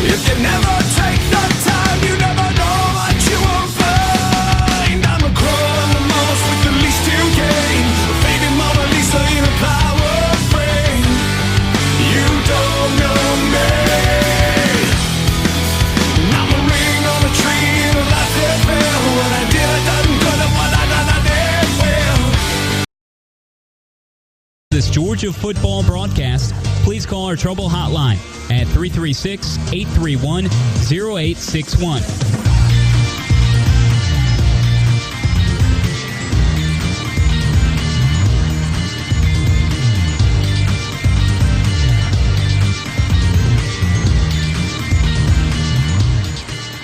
If you never take the time, you never know what you will find. I'm a crow, I'm the most with the least to gain. A faded Mona Lisa in a power frame. You don't know me. I'm a ring on a tree in a life that fell. What I did, I done good, and what I done, I did well. This Georgia football broadcast, please call our trouble hotline at 336-831-0861.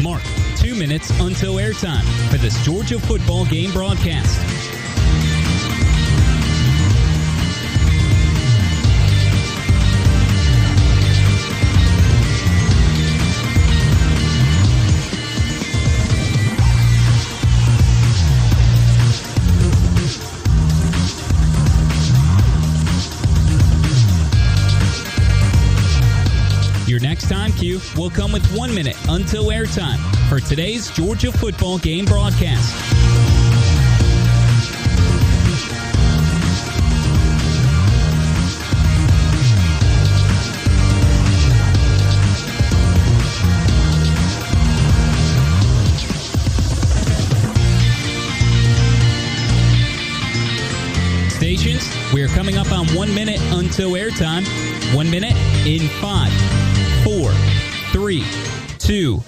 Mark, 2 minutes until airtime for this Georgia football game broadcast. Your next time cue will come with 1 minute until airtime for today's Georgia football game broadcast. Stations, we are coming up on 1 minute until airtime. 1 minute in 5, 4, 3, 2.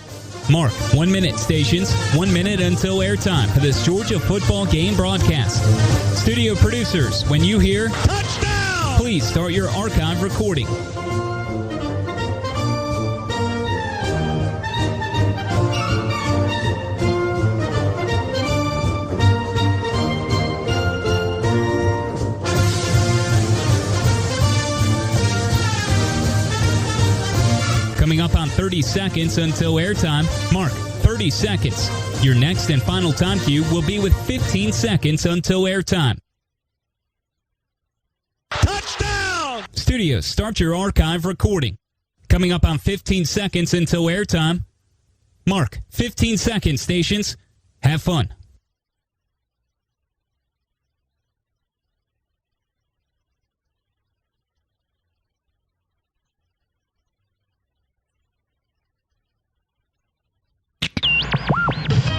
Mark, 1 minute stations, 1 minute until airtime for this Georgia football game broadcast. Studio producers, when you hear touchdown, please start your archive recording. Coming up on 30 seconds until airtime. Mark, 30 seconds. Your next and final time cue will be with 15 seconds until airtime. Touchdown! Studios, start your archive recording. Coming up on 15 seconds until airtime. Mark, 15 seconds, stations. Have fun.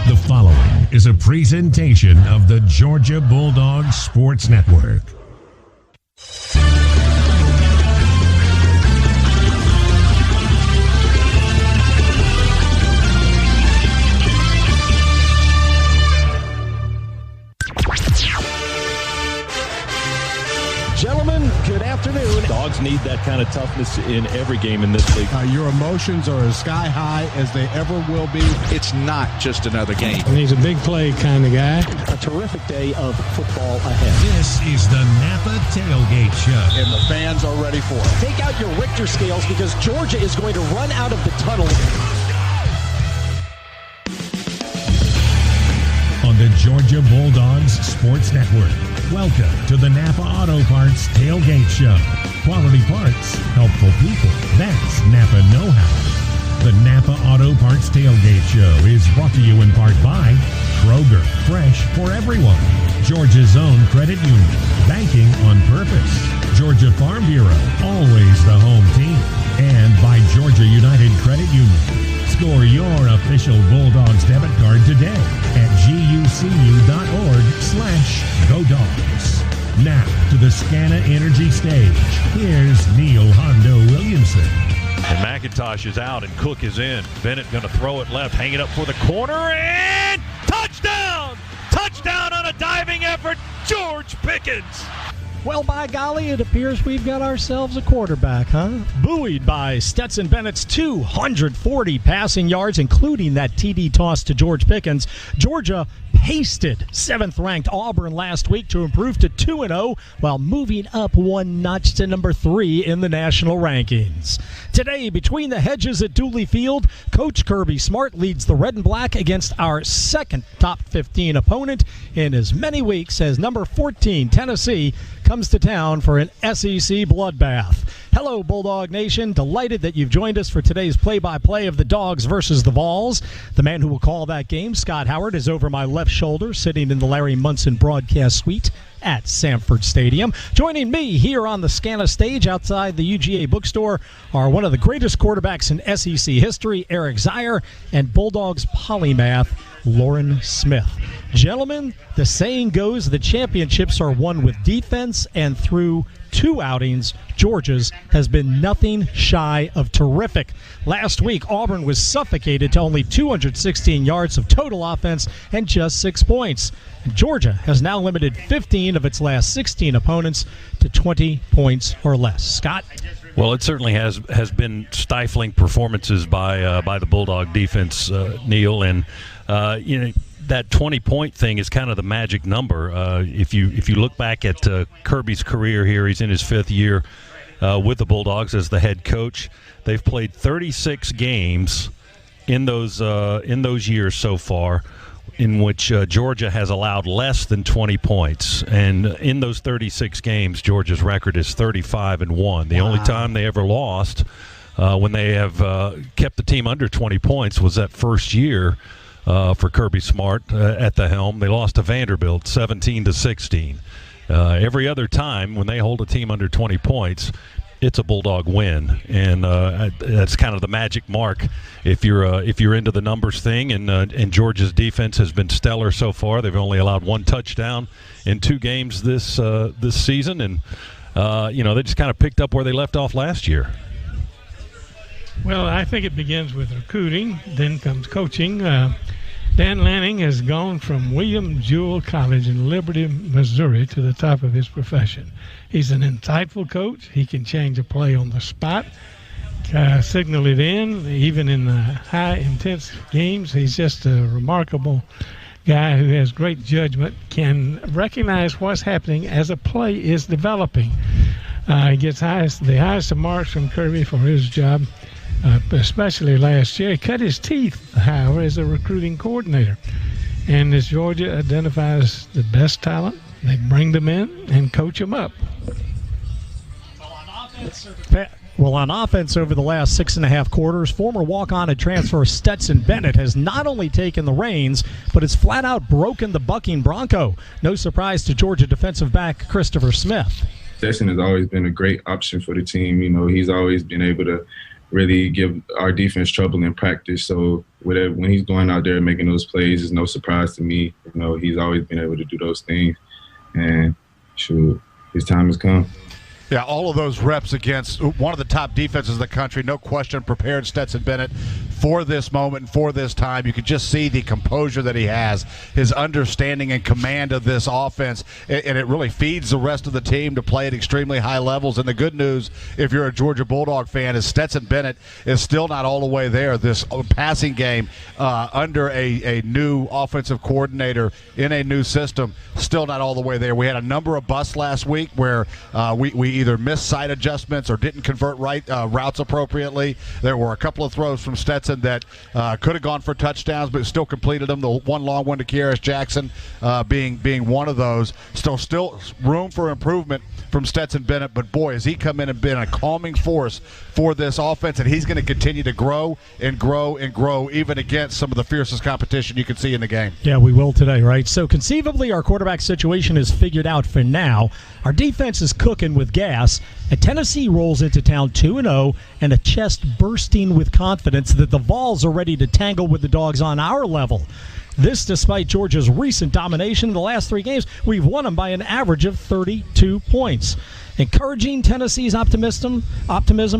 The following is a presentation of the Georgia Bulldogs Sports Network. Gentlemen, good afternoon. Dogs need that kind of toughness in every game in this league. Your emotions are as sky high as they ever will be. It's not just another game. And he's a big play kind of guy. A terrific day of football ahead. This is the Napa Tailgate Show. And the fans are ready for it. Take out your Richter scales because Georgia is going to run out of the tunnel. On the Georgia Bulldogs Sports Network. Welcome to the Napa Auto Parts Tailgate Show. Quality parts, helpful people. That's Napa know-how. The Napa Auto Parts Tailgate Show is brought to you in part by Kroger, fresh for everyone. Georgia's own credit union, banking on purpose. Georgia Farm Bureau, always the home team. And by Georgia United Credit Union. Score your official Bulldogs debit card today at gucu.org/GoDogs. Now to the Scana Energy stage. Here's Neil Hondo Williamson. And McIntosh is out and Cook is in. Bennett going to throw it left, hang it up for the corner, and touchdown! Touchdown on a diving effort, George Pickens. Well, by golly, it appears we've got ourselves a quarterback, huh? Buoyed by Stetson Bennett's 240 passing yards, including that TD toss to George Pickens, Georgia pasted 7th-ranked Auburn last week to improve to 2-0 while moving up one notch to number 3 in the national rankings. Today, between the hedges at Dooley Field, Coach Kirby Smart leads the Red and Black against our second top 15 opponent in as many weeks as number 14 Tennessee comes to town for an SEC bloodbath. Hello, Bulldog Nation. Delighted that you've joined us for today's play-by-play of the Dogs versus the Vols. The man who will call that game, Scott Howard, is over my left shoulder, sitting in the Larry Munson broadcast suite at Sanford Stadium. Joining me here on the Scana stage outside the UGA bookstore are one of the greatest quarterbacks in SEC history, Eric Zier, and Bulldogs polymath, Lauren Smith. Gentlemen, the saying goes the championships are won with defense, and through 2 outings, Georgia's has been nothing shy of terrific. Last week, Auburn was suffocated to only 216 yards of total offense and just 6 points. And Georgia has now limited 15 of its last 16 opponents to 20 points or less. Scott? Well, it certainly has been stifling performances by the Bulldog defense, Neil, and that 20-point thing is kind of the magic number. If you look back at Kirby's career here, he's in his 5th year with the Bulldogs as the head coach. They've played 36 games in those years so far, in which Georgia has allowed less than 20 points. And in those 36 games, Georgia's record is 35-1. The only time they ever lost when they have kept the team under 20 points was that first year for Kirby Smart at the helm. They lost to Vanderbilt 17-16. Every other time when they hold a team under 20 points, it's a Bulldog win, and that's kind of the magic mark if you're into the numbers thing. And Georgia's defense has been stellar so far. They've only allowed 1 touchdown in 2 games this season, and they just kind of picked up where they left off last year. Well, I think it begins with recruiting, then comes coaching. Dan Lanning has gone from William Jewell College in Liberty, Missouri, to the top of his profession. He's an insightful coach. He can change a play on the spot, signal it in, even in high, intense games. He's just a remarkable guy who has great judgment, can recognize what's happening as a play is developing. He gets the highest of marks from Kirby for his job. Especially last year. He cut his teeth, however, as a recruiting coordinator. And as Georgia identifies the best talent, they bring them in and coach them up. Well, on offense over the last 6.5 quarters, former walk-on and transfer Stetson Bennett has not only taken the reins, but has flat out broken the bucking Bronco. No surprise to Georgia defensive back Christopher Smith. Stetson has always been a great option for the team. He's always been able to really give our defense trouble in practice. So when he's going out there and making those plays, it's no surprise to me. He's always been able to do those things. And his time has come. Yeah, all of those reps against one of the top defenses in the country, no question, prepared Stetson Bennett for this moment and for this time. You could just see the composure that he has, his understanding and command of this offense, and it really feeds the rest of the team to play at extremely high levels. And the good news, if you're a Georgia Bulldog fan, is Stetson Bennett is still not all the way there. This passing game under a new offensive coordinator in a new system, still not all the way there. We had a number of busts last week where we either missed side adjustments or didn't convert routes appropriately. There were a couple of throws from Stetson that could have gone for touchdowns, but still completed them. The one long one to Kearis Jackson being one of those. Still room for improvement from Stetson Bennett, but boy, has he come in and been a calming force for this offense, and he's going to continue to grow and grow and grow even against some of the fiercest competition you can see in the game. Yeah, we will today, right? So conceivably our quarterback situation is figured out for now. Our defense is cooking with gas, and Tennessee rolls into town 2-0 and a chest bursting with confidence that the Vols are ready to tangle with the Dogs on our level. This despite Georgia's recent domination in the last 3 games. We've won them by an average of 32 points. Encouraging Tennessee's optimism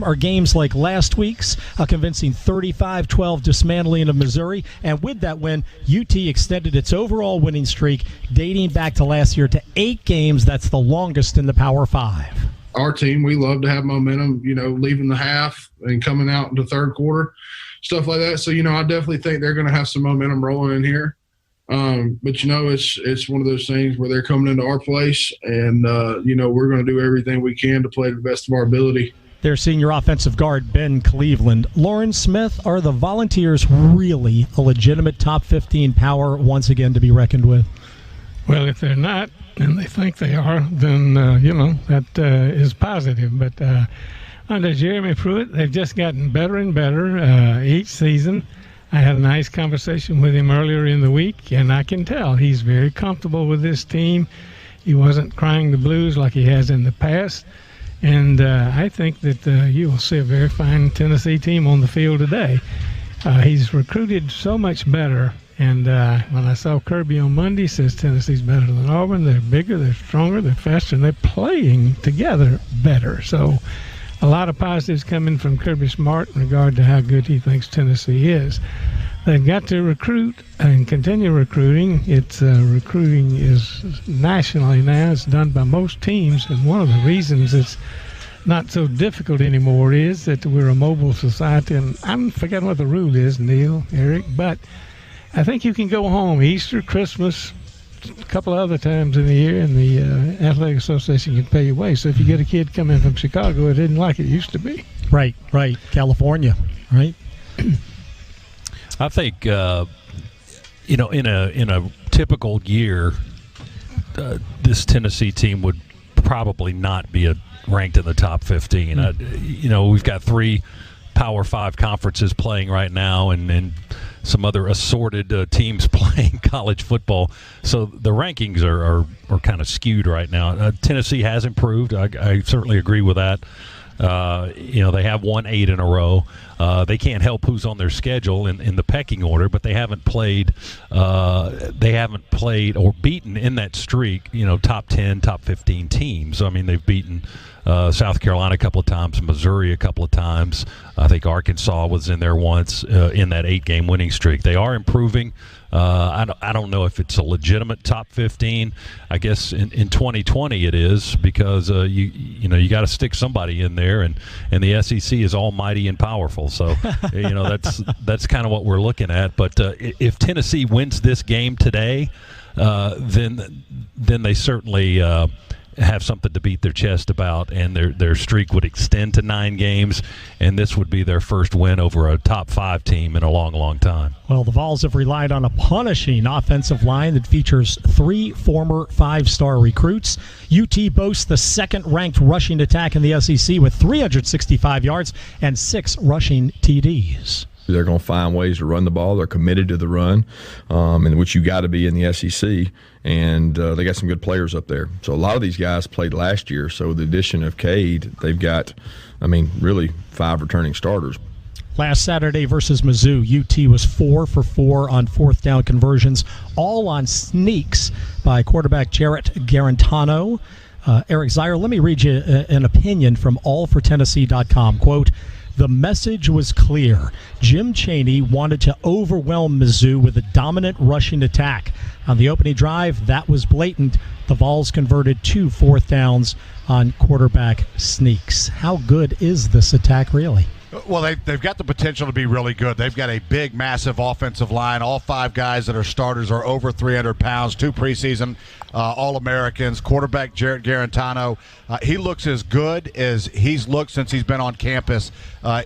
are games like last week's, a convincing 35-12 dismantling of Missouri. And with that win, UT extended its overall winning streak dating back to last year to 8 games. That's the longest in the Power 5. Our team, we love to have momentum, leaving the half and coming out into third quarter, stuff like that. So, I definitely think they're going to have some momentum rolling in here. But, it's one of those things where they're coming into our place and, we're going to do everything we can to play to the best of our ability. Their senior offensive guard, Ben Cleveland. Lauren Smith, are the Volunteers really a legitimate top 15 power once again to be reckoned with? Well, if they're not, and they think they are, then, that is positive. But under Jeremy Pruitt, they've just gotten better and better each season. I had a nice conversation with him earlier in the week, and I can tell he's very comfortable with this team. He wasn't crying the blues like he has in the past. And I think that you will see a very fine Tennessee team on the field today. He's recruited so much better. And when I saw Kirby on Monday, he says Tennessee's better than Auburn. They're bigger, they're stronger, they're faster, and they're playing together better. So a lot of positives coming from Kirby Smart in regard to how good he thinks Tennessee is. They've got to recruit and continue recruiting. It's recruiting is nationally now. It's done by most teams, and one of the reasons it's not so difficult anymore is that we're a mobile society. And I'm forgetting what the rule is, Neil, Eric, but I think you can go home Easter, Christmas, a couple of other times in the year, and the Athletic Association can pay you away. So if you get a kid coming from Chicago, it isn't like it used to be. Right. California, right? I think in a typical year, this Tennessee team would probably not be ranked in the top 15. We've got 3 Power 5 conferences playing right now, and some other assorted teams playing college football. So the rankings are kind of skewed right now. Tennessee has improved. I certainly agree with that. They have won 8 in a row. They can't help who's on their schedule in the pecking order, but they haven't played or beaten in that streak, top 10, top 15 teams. I mean, they've beaten South Carolina a couple of times, Missouri a couple of times. I think Arkansas was in there once in that 8-game winning streak. They are improving. I don't know if it's a legitimate top 15. I guess in 2020 it is, because you got to stick somebody in there, and the SEC is almighty and powerful. So that's kind of what we're looking at. But if Tennessee wins this game today, then they certainly have something to beat their chest about, and their streak would extend to 9 games, and this would be their first win over a top 5 team in a long, long time. Well, the Vols have relied on a punishing offensive line that features 3 former 5-star recruits. UT boasts the second-ranked rushing attack in the SEC with 365 yards and 6 rushing TDs. They're going to find ways to run the ball. They're committed to the run, in which you got to be in the SEC. And they got some good players up there. So a lot of these guys played last year. So with the addition of Cade, they've got, really 5 returning starters. Last Saturday versus Mizzou, UT was 4 for 4 on 4th down conversions, all on sneaks by quarterback Jarrett Garantano. Eric Zier, let me read you an opinion from allfortennessee.com. Quote, "The message was clear. Jim Chaney wanted to overwhelm Mizzou with a dominant rushing attack. On the opening drive, that was blatant. The Vols converted 2 4th downs on quarterback sneaks." How good is this attack really? Well, they've got the potential to be really good. They've got a big, massive offensive line. All 5 guys that are starters are over 300 pounds, 2 preseason All-Americans. Quarterback Jarrett Garantano, he looks as good as he's looked since he's been on campus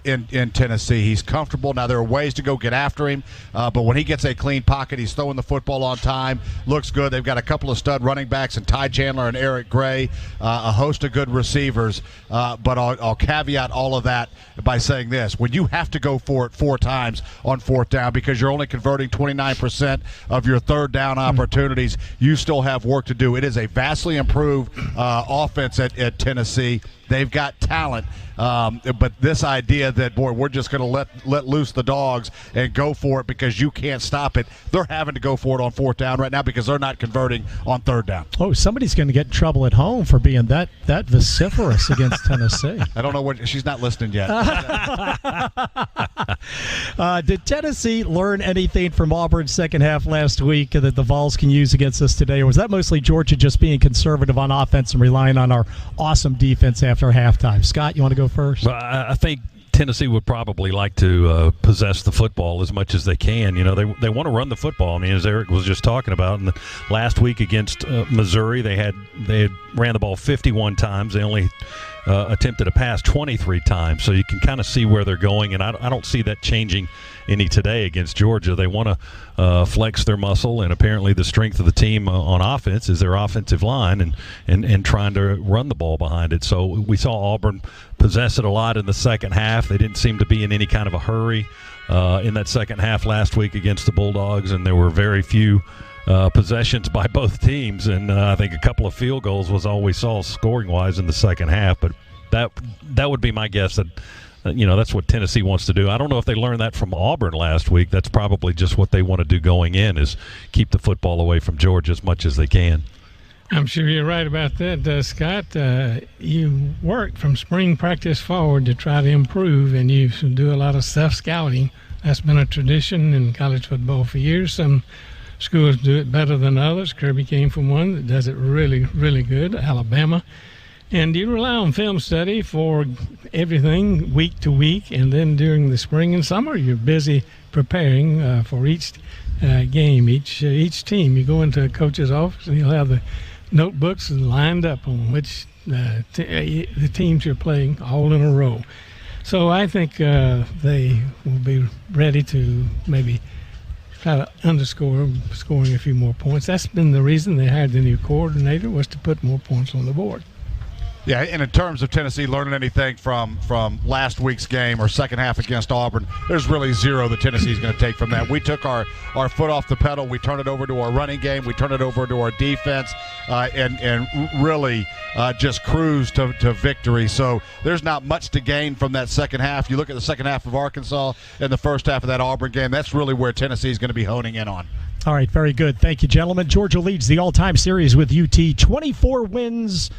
in Tennessee. He's comfortable. Now, there are ways to go get after him, but when he gets a clean pocket, he's throwing the football on time. Looks good. They've got a couple of stud running backs in Ty Chandler and Eric Gray, a host of good receivers. But I'll caveat all of that by saying this: when you have to go for it 4 times on 4th down because you're only converting 29% of your 3rd down opportunities, you still have work to do. It is a vastly improved offense at Tennessee. They've got talent, but this idea that, boy, we're just going to let loose the dogs and go for it because you can't stop it. They're having to go for it on 4th down right now because they're not converting on 3rd down. Oh, somebody's going to get in trouble at home for being that vociferous against Tennessee. I don't know what – she's not listening yet. Did Tennessee learn anything from Auburn's second half last week that the Vols can use against us today, or was that mostly Georgia just being conservative on offense and relying on our awesome defense after halftime? Scott, you want to go first? Well, I think Tennessee would probably like to possess the football as much as they can. They want to run the football. I mean, as Eric was just talking about, in the last week against Missouri, they had ran the ball 51 times. They only attempted a pass 23 times. So you can kind of see where they're going, and I don't see that changing any today against Georgia. They want to flex their muscle, and apparently the strength of the team on offense is their offensive line and trying to run the ball behind it. So we saw Auburn possess it a lot in the second half. They didn't seem to be in any kind of a hurry in that second half last week against the Bulldogs, and there were very few possessions by both teams, and I think a couple of field goals was all we saw scoring-wise in the second half. But that would be my guess that that's what Tennessee wants to do. I don't know if they learned that from Auburn last week. That's probably just what they want to do going in, is keep the football away from Georgia as much as they can. I'm sure you're right about that, Scott. You worked from spring practice forward to try to improve, and you do a lot of self-scouting. That's been a tradition in college football for years. Some schools do it better than others. Kirby came from one that does it really, really good, Alabama. And you rely on film study for everything week to week, and then during the spring and summer, you're busy preparing for each game, each team. You go into a coach's office, and you'll have the notebooks lined up on which the teams you're playing all in a row. So I think they will be ready to maybe try to scoring a few more points. That's been the reason they hired the new coordinator, was to put more points on the board. Yeah, and in terms of Tennessee learning anything from last week's game or second half against Auburn, there's really zero that Tennessee's going to take from that. We took our foot off the pedal. We turned it over to our running game. We turned it over to our defense and really just cruised to victory. So there's not much to gain from that second half. You look at the second half of Arkansas and the first half of that Auburn game, that's really where Tennessee's going to be honing in on. All right, very good. Thank you, gentlemen. Georgia leads the all-time series with UT, 24 wins,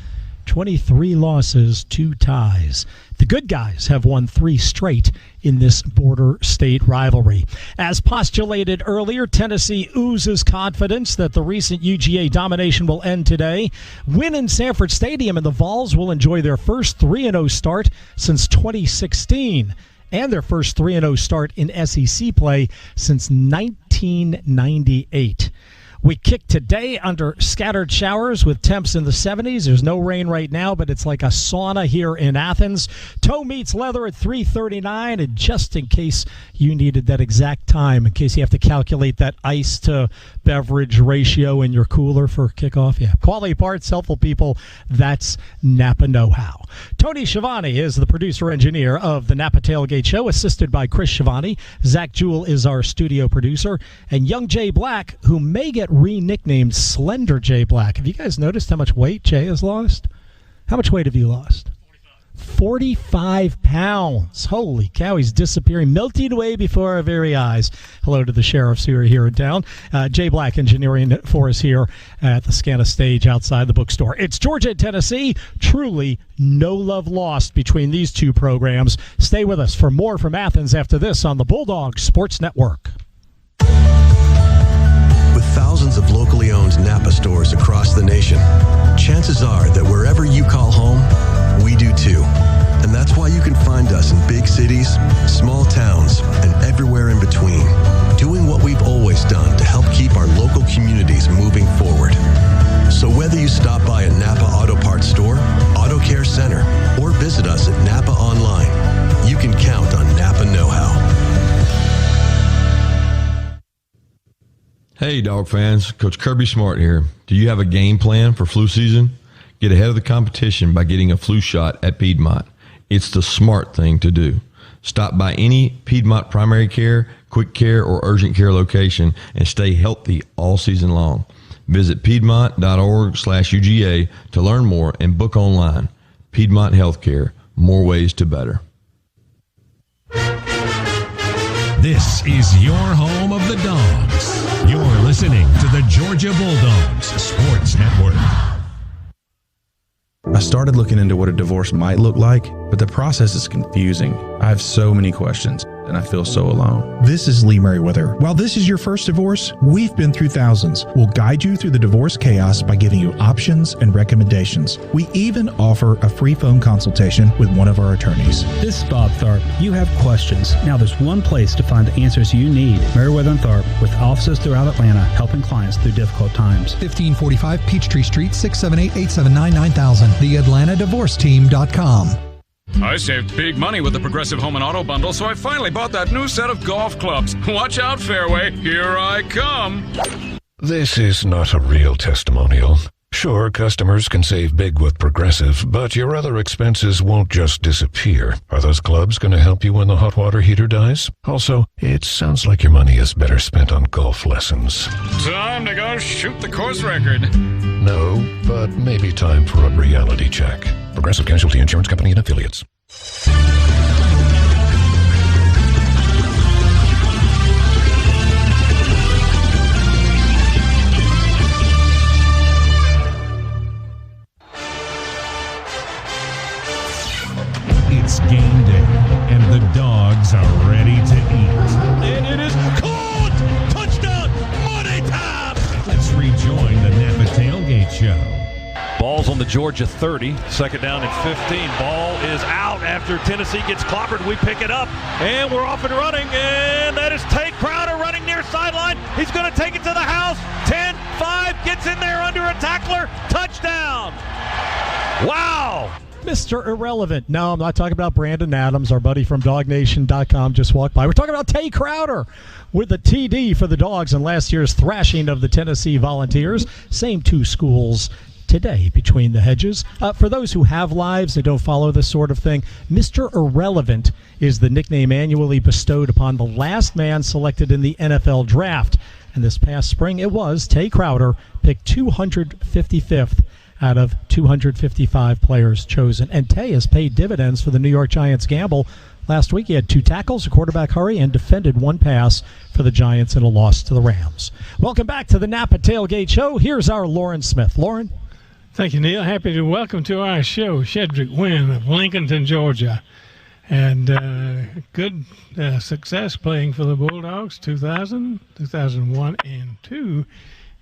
23 losses, 2 ties. The good guys have won 3 straight in this border state rivalry. As postulated earlier, Tennessee oozes confidence that the recent UGA domination will end today. Win in Sanford Stadium, and the Vols will enjoy their first 3-0 start since 2016. And their first 3-0 start in SEC play since 1998. We kick today under scattered showers with temps in the 70s. There's no rain right now, but it's like a sauna here in Athens. Toe meets leather at 3:39, and just in case you needed that exact time, in case you have to calculate that ice to beverage ratio in your cooler for kickoff, yeah. Quality parts, helpful people, that's Napa Know-How. Tony Schiavone is the producer-engineer of the Napa Tailgate Show, assisted by Chris Schiavone. Zach Jewell is our studio producer, and young Jay Black, who may get re-nicknamed Slender Jay Black. Have you guys noticed how much weight Jay has lost? How much weight have you lost? 45 pounds. Holy cow, he's disappearing, melting away before our very eyes. Hello to the sheriffs who are here in town. Jay Black engineering for us here at the Scana stage outside the bookstore. It's Georgia and Tennessee. Truly no love lost between these two programs. Stay with us for more from Athens after this on the Bulldog Sports Network. With thousands of locally owned Napa stores across the nation, chances are that wherever you call home, we do too. And that's why you can find us in big cities, small towns, and everywhere in between, doing what we've always done to help keep our local communities moving forward. So whether you stop by a Napa Auto Parts store, Auto Care Center, or visit us at Napa online, you can count on Napa Know-How. Hey, dog fans. Coach Kirby Smart here. Do you have a game plan for flu season? Get ahead of the competition by getting a flu shot at Piedmont. It's the smart thing to do. Stop by any Piedmont primary care, quick care, or urgent care location and stay healthy all season long. Visit piedmont.org/UGA to learn more and book online. Piedmont Healthcare, more ways to better. This is your home of the Dogs. You're listening to the Georgia Bulldogs Sports Network. I started looking into what a divorce might look like, but the process is confusing. I have so many questions. and I feel so alone. This is Lee Merriweather. While this is your first divorce, we've been through thousands. We'll guide you through the divorce chaos by giving you options and recommendations. We even offer a free phone consultation with one of our attorneys. This is Bob Tharp. You have questions. Now there's one place to find the answers you need. Merriweather and Tharp, with offices throughout Atlanta, helping clients through difficult times. 1545 Peachtree Street, 678-879-9000. TheAtlantaDivorceTeam.com. I saved big money with the Progressive Home and Auto Bundle, so I finally bought that new set of golf clubs. Watch out, Fairway. Here I come. This is not a real testimonial. Sure, customers can save big with Progressive, but your other expenses won't just disappear. Are those clubs going to help you when the hot water heater dies? Also, it sounds like your money is better spent on golf lessons. Time to go shoot the course record. No, but maybe time for a reality check. Progressive Casualty Insurance Company and Affiliates. It's game day, and the dogs are ready to eat. And it is caught! Touchdown! Money time! Let's rejoin the Napa Tailgate Show. Ball's on the Georgia 30, second down and 15. Ball is out after Tennessee gets clobbered. We pick it up, and we're off and running, and that is Tay Crowder running near sideline. He's going to take it to the house. 10-5, gets in there under a tackler. Touchdown! Wow! Mr. Irrelevant. No, I'm not talking about Brandon Adams, our buddy from DogNation.com just walked by. We're talking about Tay Crowder with the TD for the Dogs in last year's thrashing of the Tennessee Volunteers. Same two schools today between the hedges. For those who have lives and don't follow this sort of thing, Mr. Irrelevant is the nickname annually bestowed upon the last man selected in the NFL draft. And this past spring, it was Tay Crowder, picked 255th out of 255 players chosen. And Tay has paid dividends for the New York Giants gamble. Last week he had 2 tackles, a quarterback hurry, and defended 1 pass for the Giants in a loss to the Rams. Welcome back to the Napa Tailgate Show. Here's our Lauren Smith. Lauren? Thank you, Neil. Happy to welcome to our show Shedrick Wynn of Lincolnton, Georgia. And good success playing for the Bulldogs 2000, 2001, and 2.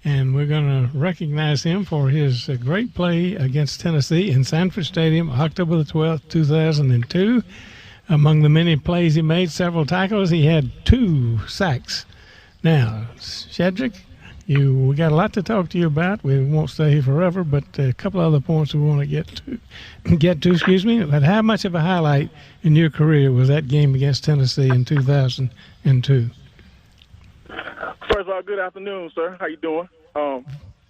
And we're going to recognize him for his great play against Tennessee in Sanford Stadium, October the 12th, 2002. Among the many plays he made, several tackles, he had 2 sacks. Now, Shedrick, we got a lot to talk to you about. We won't stay here forever, but a couple other points we want to get to. But how much of a highlight in your career was that game against Tennessee in 2002? First of all, good afternoon, sir. How you doing? I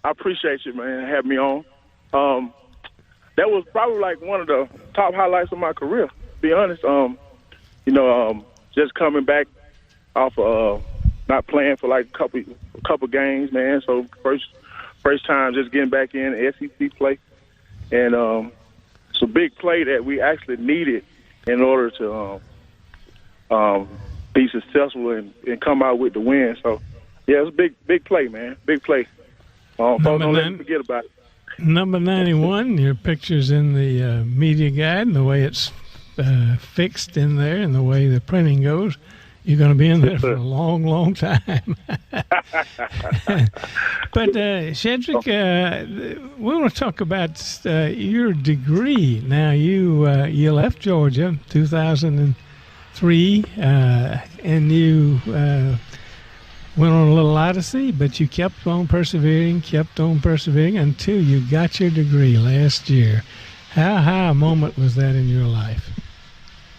appreciate you, man, having me on. That was probably like one of the top highlights of my career, to be honest. Just coming back off not playing for like a couple games, man. So first time just getting back in SEC play, and it's a big play that we actually needed in order to be successful and come out with the win. So. Yeah, it was a big play, man. Big play. Folks don't let me forget about it. Number 91, your picture's in the media guide, and the way it's fixed in there and the way the printing goes, you're going to be in there for a long, long time. But, Shedrick, we want to talk about your degree. Now, you left Georgia 2003, and you went on a little odyssey, but you kept on persevering until you got your degree last year. How high a moment was that in your life?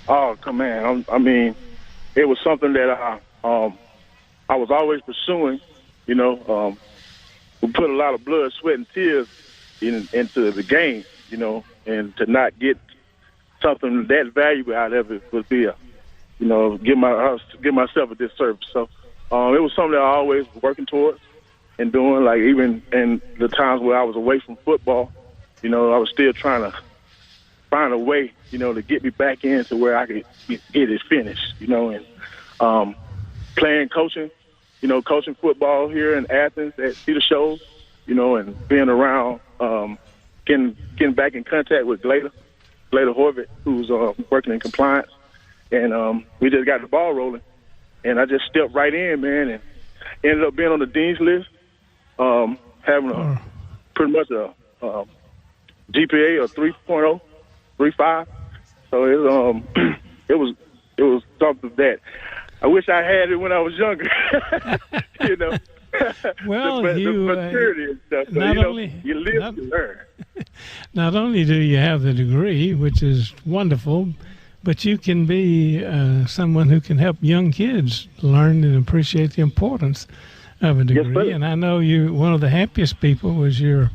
Oh, come on. I mean, it was something that I was always pursuing. We put a lot of blood, sweat, and tears into the game, and to not get something that valuable out of it would be give myself a disservice. So, it was something that I always was working towards and doing, like even in the times where I was away from football, I was still trying to find a way, to get me back into where I could get it finished, and playing, coaching football here in Athens at Cedar Shoals, and being around, getting back in contact with Glada Horvath, who's working in compliance, and we just got the ball rolling. And I just stepped right in, man, and ended up being on the dean's list, having pretty much a GPA of 3.0, 3.5. So it was something that I wish I had it when I was younger. You know. Well, the you maturity and stuff. So, you live to learn. Not only do you have the degree, which is wonderful, but you can be someone who can help young kids learn and appreciate the importance of a degree. Yes, and I know one of the happiest people was your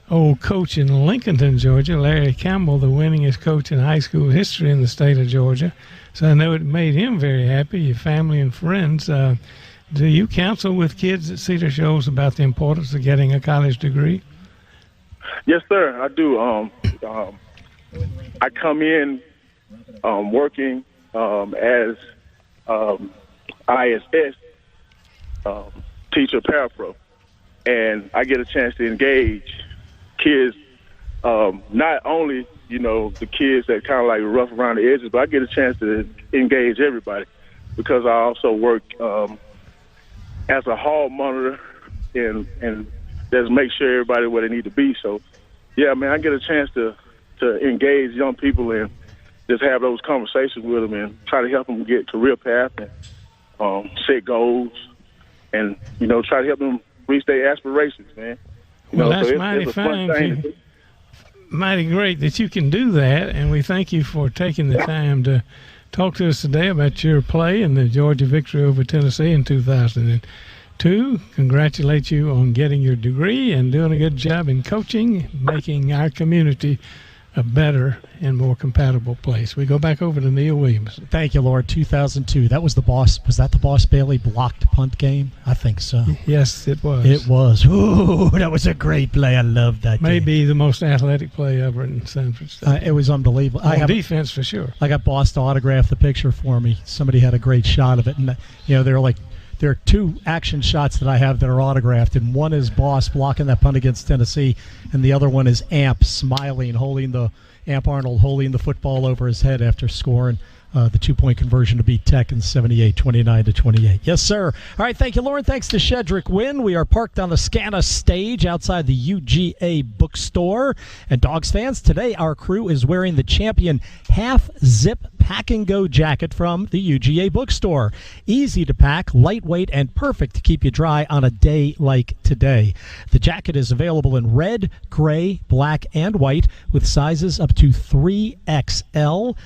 old coach in Lincolnton, Georgia, Larry Campbell, the winningest coach in high school history in the state of Georgia. So I know it made him very happy, your family and friends. Do you counsel with kids at Cedar Shoals about the importance of getting a college degree? Yes, sir, I do. I come in working as ISS teacher parapro, and I get a chance to engage kids, not only, the kids that kind of like rough around the edges, but I get a chance to engage everybody because I also work as a hall monitor and just make sure everybody where they need to be. So, yeah, man, I get a chance to engage young people and just have those conversations with them and try to help them get career path and set goals and, try to help them reach their aspirations, man. Well, that's mighty fine. Mighty great that you can do that, and we thank you for taking the time to talk to us today about your play and the Georgia victory over Tennessee in 2002. Congratulate you on getting your degree and doing a good job in coaching, making our community a better and more compatible place. We go back over to Neil Williams. Thank you, Lord. 2002. That was was that the Boss Bailey blocked punt game? I think so. Yes, it was. It was. Ooh, that was a great play. I loved that game. Maybe the most athletic play ever in Sanford State. It was unbelievable. On defense, for sure. I got Boss to autograph the picture for me. Somebody had a great shot of it. And, there are two action shots that I have that are autographed, and one is Boss blocking that punt against Tennessee, and the other one is Amp smiling, Amp Arnold holding the football over his head after scoring the 2-point conversion to beat Tech in 78, 29-28. Yes, sir. All right, thank you, Lauren. Thanks to Shedrick Wynn. We are parked on the SCANA stage outside the UGA bookstore. And Dogs fans, today our crew is wearing the champion half-zip pack-and-go jacket from the UGA bookstore. Easy to pack, lightweight, and perfect to keep you dry on a day like today. The jacket is available in red, gray, black, and white with sizes up to 3XL.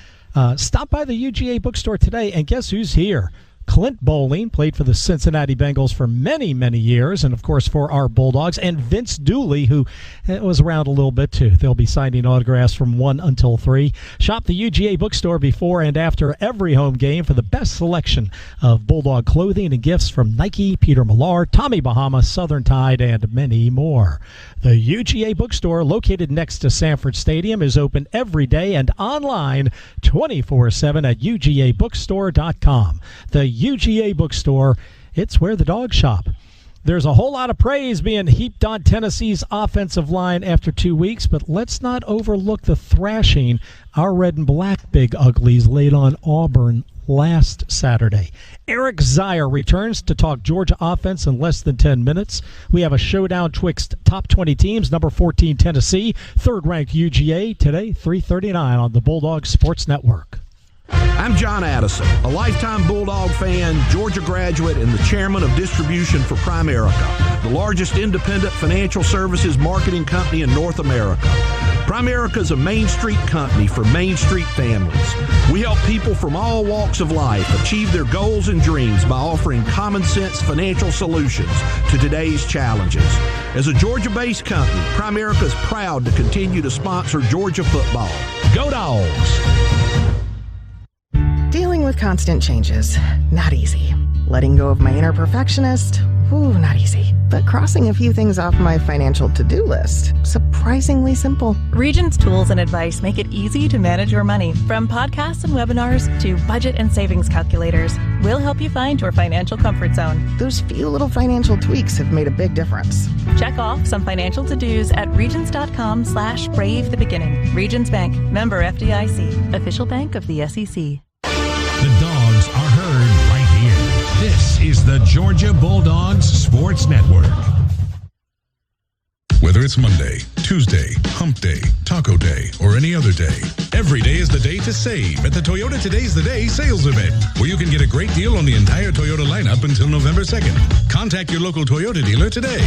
Stop by the UGA bookstore today, and guess who's here? Clint Bowling played for the Cincinnati Bengals for many, many years, and, of course, for our Bulldogs, and Vince Dooley, who was around a little bit, too. They'll be signing autographs from 1 until 3. Shop the UGA bookstore before and after every home game for the best selection of Bulldog clothing and gifts from Nike, Peter Millar, Tommy Bahama, Southern Tide, and many more. The UGA bookstore, located next to Sanford Stadium, is open every day and online 24/7 at UGAbookstore.com. The UGA bookstore, it's where the dogs shop. There's a whole lot of praise being heaped on Tennessee's offensive line after 2 weeks, but let's not overlook the thrashing our red and black big uglies laid on Auburn last Saturday. Eric Zier returns to talk Georgia offense in less than 10 minutes. We have a showdown twixt top 20 teams. Number 14 Tennessee, third-ranked UGA, today 3:39 on the Bulldog Sports Network. I'm John Addison, a lifetime Bulldog fan, Georgia graduate, and the chairman of distribution for Primerica, the largest independent financial services marketing company in North America. Primerica is a Main Street company for Main Street families. We help people from all walks of life achieve their goals and dreams by offering common sense financial solutions to today's challenges. As a Georgia-based company, Primerica is proud to continue to sponsor Georgia football. Go Dogs! Dealing with constant changes, not easy. Letting go of my inner perfectionist, not easy. But crossing a few things off my financial to-do list, surprisingly simple. Regent's tools and advice make it easy to manage your money. From podcasts and webinars to budget and savings calculators, we'll help you find your financial comfort zone. Those few little financial tweaks have made a big difference. Check off some financial to-dos at regents.com/brave the beginning. Regions Bank, member FDIC, official bank of the SEC. Georgia Bulldogs Sports Network. Whether it's Monday, Tuesday, Hump Day, Taco Day, or any other day, every day is the day to save at the Toyota Today's the Day sales event, where you can get a great deal on the entire Toyota lineup until November 2nd. Contact your local Toyota dealer today.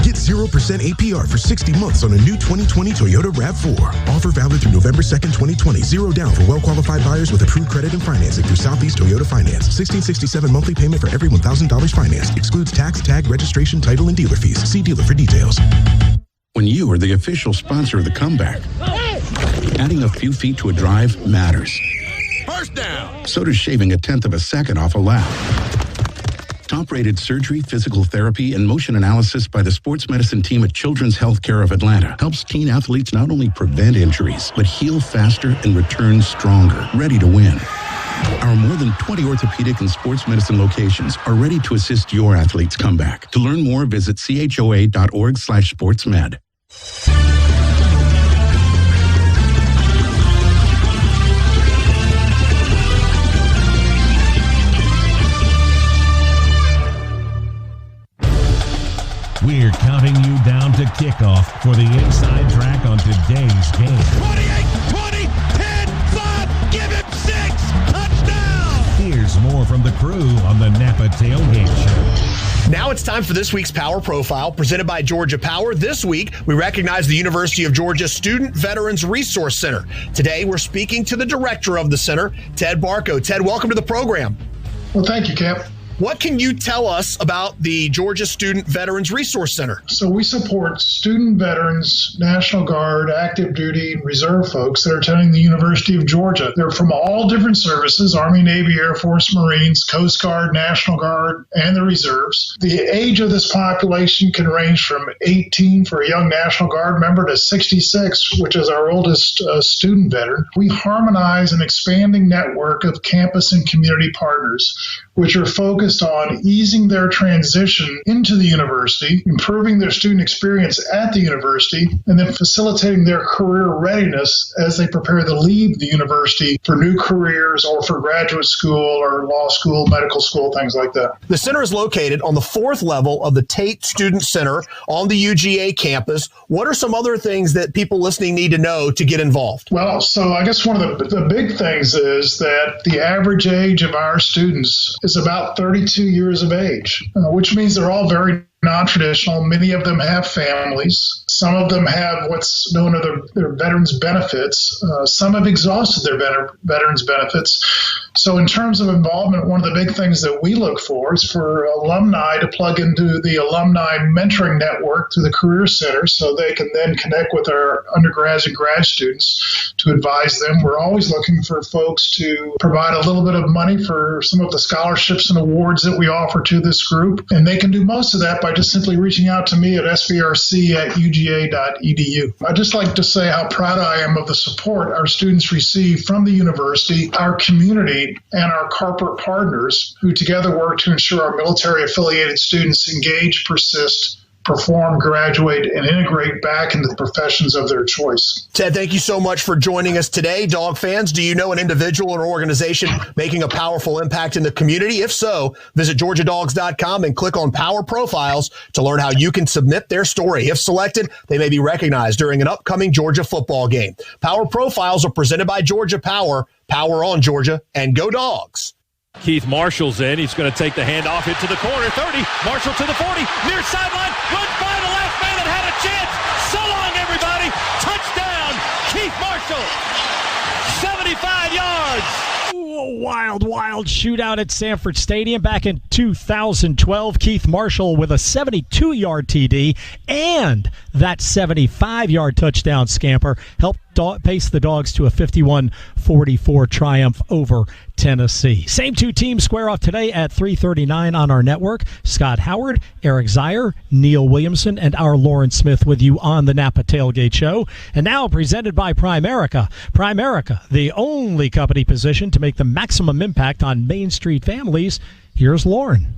Get 0% APR for 60 months on a new 2020 Toyota RAV4. Offer valid through November 2nd, 2020. Zero down for well-qualified buyers with approved credit and financing through Southeast Toyota Finance. $1,667 monthly payment for every $1,000 financed. Excludes tax, tag, registration, title, and dealer fees. See dealer for details. When you are the official sponsor of the comeback, adding a few feet to a drive matters. First down. So does shaving a tenth of a second off a lap. Top-rated surgery, physical therapy, and motion analysis by the sports medicine team at Children's Healthcare of Atlanta helps teen athletes not only prevent injuries, but heal faster and return stronger, ready to win. Our more than 20 orthopedic and sports medicine locations are ready to assist your athlete's comeback. To learn more, visit choa.org/sportsmed. We're counting you down to kickoff for the inside track on today's game. 28, 20, 10, 5, give him 6, touchdown! Here's more from the crew on the Napa Tailgate Show. Now it's time for this week's Power Profile, presented by Georgia Power. This week, we recognize the University of Georgia Student Veterans Resource Center. Today, we're speaking to the director of the center, Ted Barco. Ted, welcome to the program. Well, thank you, Cap. What can you tell us about the Georgia Student Veterans Resource Center? So we support student veterans, National Guard, active duty, and reserve folks that are attending the University of Georgia. They're from all different services, Army, Navy, Air Force, Marines, Coast Guard, National Guard, and the reserves. The age of this population can range from 18 for a young National Guard member to 66, which is our oldest student veteran. We harmonize an expanding network of campus and community partners, which are focused on easing their transition into the university, improving their student experience at the university, and then facilitating their career readiness as they prepare to leave the university for new careers or for graduate school or law school, medical school, things like that. The center is located on the 4th level of the Tate Student Center on the UGA campus. What are some other things that people listening need to know to get involved? Well, so I guess one of the big things is that the average age of our students is about 32 years of age, which means they're all very non-traditional. Many of them have families. Some of them have what's known as their veterans benefits. Some have exhausted their veterans benefits. So in terms of involvement, one of the big things that we look for is for alumni to plug into the alumni mentoring network through the Career Center so they can then connect with our undergrads and grad students to advise them. We're always looking for folks to provide a little bit of money for some of the scholarships and awards that we offer to this group. And they can do most of that by just simply reaching out to me at svrc@uga.edu. I'd just like to say how proud I am of the support our students receive from the university, our community, and our corporate partners who together work to ensure our military-affiliated students engage, persist, perform, graduate, and integrate back into the professions of their choice. Ted, thank you so much for joining us today. Dog fans, do you know an individual or organization making a powerful impact in the community? If so, visit georgiadogs.com and click on Power Profiles to learn how you can submit their story. If selected, they may be recognized during an upcoming Georgia football game. Power Profiles are presented by Georgia Power. Power on, Georgia, and go Dogs. Keith Marshall's in. He's going to take the handoff, hit to the corner, 30. Marshall to the 40, near sideline, runs by the last man that had a chance. So long, everybody. Touchdown, Keith Marshall. 75 yards. Wild shootout at Sanford Stadium back in 2012. Keith Marshall with a 72-yard TD and that 75-yard touchdown scamper helped pace the Dogs to a 51-44 triumph over Tennessee. Same two teams square off today at 3:39 on our network. Scott Howard, Eric Zier, Neil Williamson, and our Lauren Smith with you on the Napa Tailgate Show. And now presented by Primerica. Primerica, the only company positioned to make the maximum impact on Main Street families. Here's Lauren.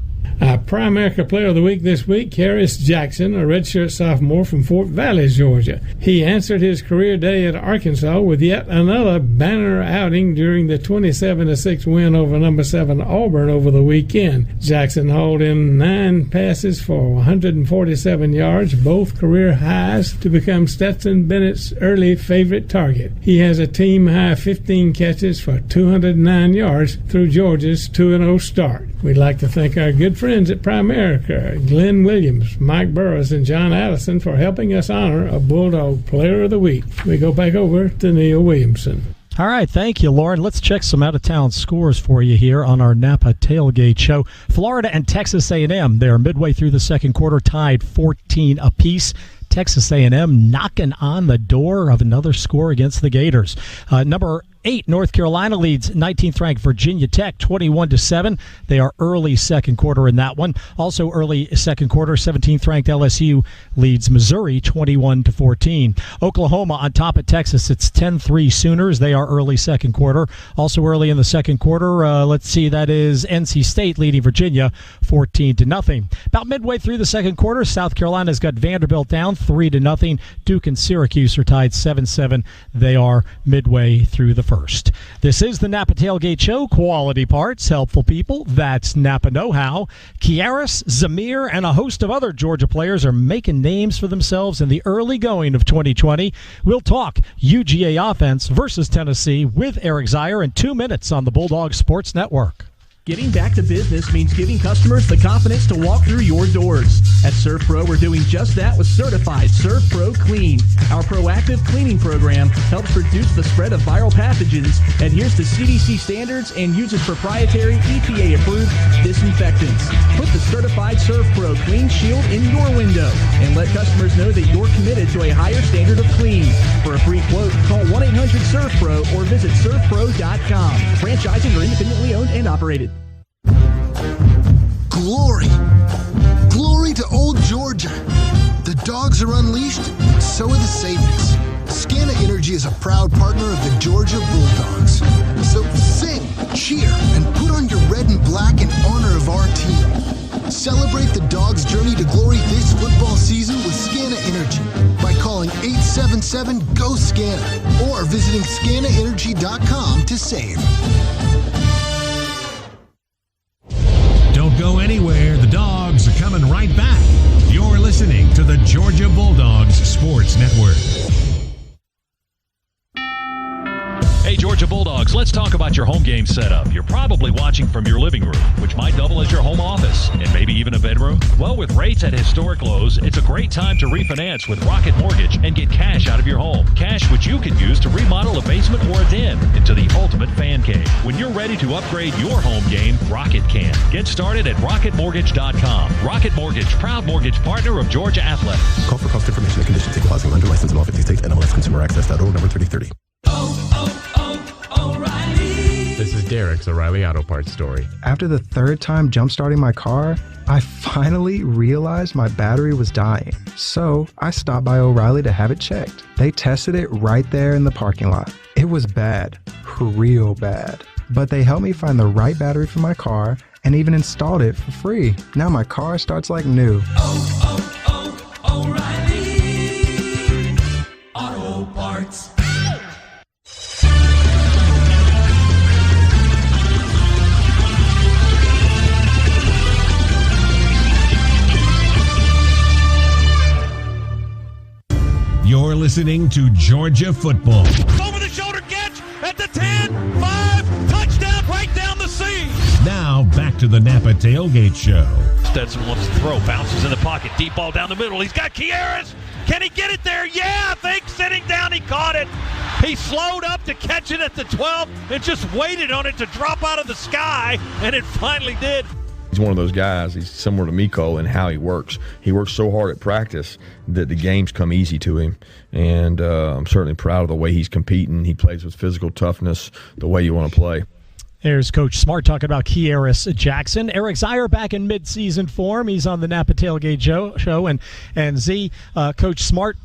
Primerica Player of the Week this week, Karis Jackson, a redshirt sophomore from Fort Valley, Georgia. He answered his career day at Arkansas with yet another banner outing during the 27-6 win over number 7 Auburn over the weekend. Jackson hauled in 9 passes for 147 yards, both career highs, to become Stetson Bennett's early favorite target. He has a team-high 15 catches for 209 yards through Georgia's 2-0 start. We'd like to thank our good friends at Primerica, Glenn Williams, Mike Burrows, and John Addison for helping us honor a Bulldog Player of the Week. We go back over to Neil Williamson. All right, thank you, Lauren. Let's check some out-of-town scores for you here on our Napa Tailgate Show. Florida and Texas A&M, they're midway through the second quarter, tied 14 apiece. Texas A&M knocking on the door of another score against the Gators. Number 8, North Carolina leads 19th ranked Virginia Tech 21-7. They are early second quarter in that one. Also early second quarter, 17th ranked LSU leads Missouri 21-14. Oklahoma on top of Texas. It's 10-3 Sooners. They are early second quarter. Also early in the second quarter, that is NC State leading Virginia 14-0. About midway through the second quarter, South Carolina's got Vanderbilt down 3-0. Duke and Syracuse are tied 7-7. They are midway through the first. This is the Napa Tailgate Show. Quality parts, helpful people. That's Napa know-how. Kiaris, Zamir, and a host of other Georgia players are making names for themselves in the early going of 2020. We'll talk UGA offense versus Tennessee with Eric Zier in 2 minutes on the Bulldog Sports Network. Getting back to business means giving customers the confidence to walk through your doors. At Surf Pro, we're doing just that with certified Surf Pro Clean. Our proactive cleaning program helps reduce the spread of viral pathogens, adheres to CDC standards, and uses proprietary EPA-approved disinfectants. Put the certified Surf Pro Clean Shield in your window and let customers know that you're committed to a higher standard of clean. For a free quote, call 1-800-SURF-PRO or visit surfpro.com. Franchising or independently owned and operated. Glory! Glory to old Georgia! The dogs are unleashed, so are the savings. Scana Energy is a proud partner of the Georgia Bulldogs. So sing, cheer, and put on your red and black in honor of our team. Celebrate the dogs' journey to glory this football season with Scana Energy by calling 877-GO-SCANA or visiting scanaenergy.com to save. Don't go anywhere. The Dogs are coming right back. You're listening to the Georgia Bulldogs Sports Network. Hey, Georgia Bulldogs, let's talk about your home game setup. You're probably watching from your living room, which might double as your home office, and maybe even a bedroom. Well, with rates at historic lows, it's a great time to refinance with Rocket Mortgage and get cash out of your home. Cash which you can use to remodel a basement or a den into the ultimate fan cave. When you're ready to upgrade your home game, Rocket can. Get started at rocketmortgage.com. Rocket Mortgage, proud mortgage partner of Georgia Athletics. Call for cost information and conditions. Equal housing lender license in all 50 states. NMLSconsumeraccess.org, number 3030. This is Derek's O'Reilly Auto Parts story. After the third time jump-starting my car, I finally realized my battery was dying. So I stopped by O'Reilly to have it checked. They tested it right there in the parking lot. It was bad, real bad. But they helped me find the right battery for my car and even installed it for free. Now my car starts like new. O'Reilly Auto Parts. You're listening to Georgia football. Over the shoulder catch at the 10, 5, touchdown right down the seam. Now back to the Napa Tailgate Show. Stetson wants to throw, bounces in the pocket, deep ball down the middle. He's got Kiaris. Can he get it there? Yeah, I think sitting down he caught it. He slowed up to catch it at the 12 and just waited on it to drop out of the sky, and it finally did. He's one of those guys, he's similar to Miko in how he works. He works so hard at practice that the games come easy to him. And I'm certainly proud of the way he's competing. He plays with physical toughness, the way you want to play. There's Coach Smart talking about Kiaris Jackson. Eric Zier back in midseason form. He's on the Napa Tailgate show. And Z, Coach Smart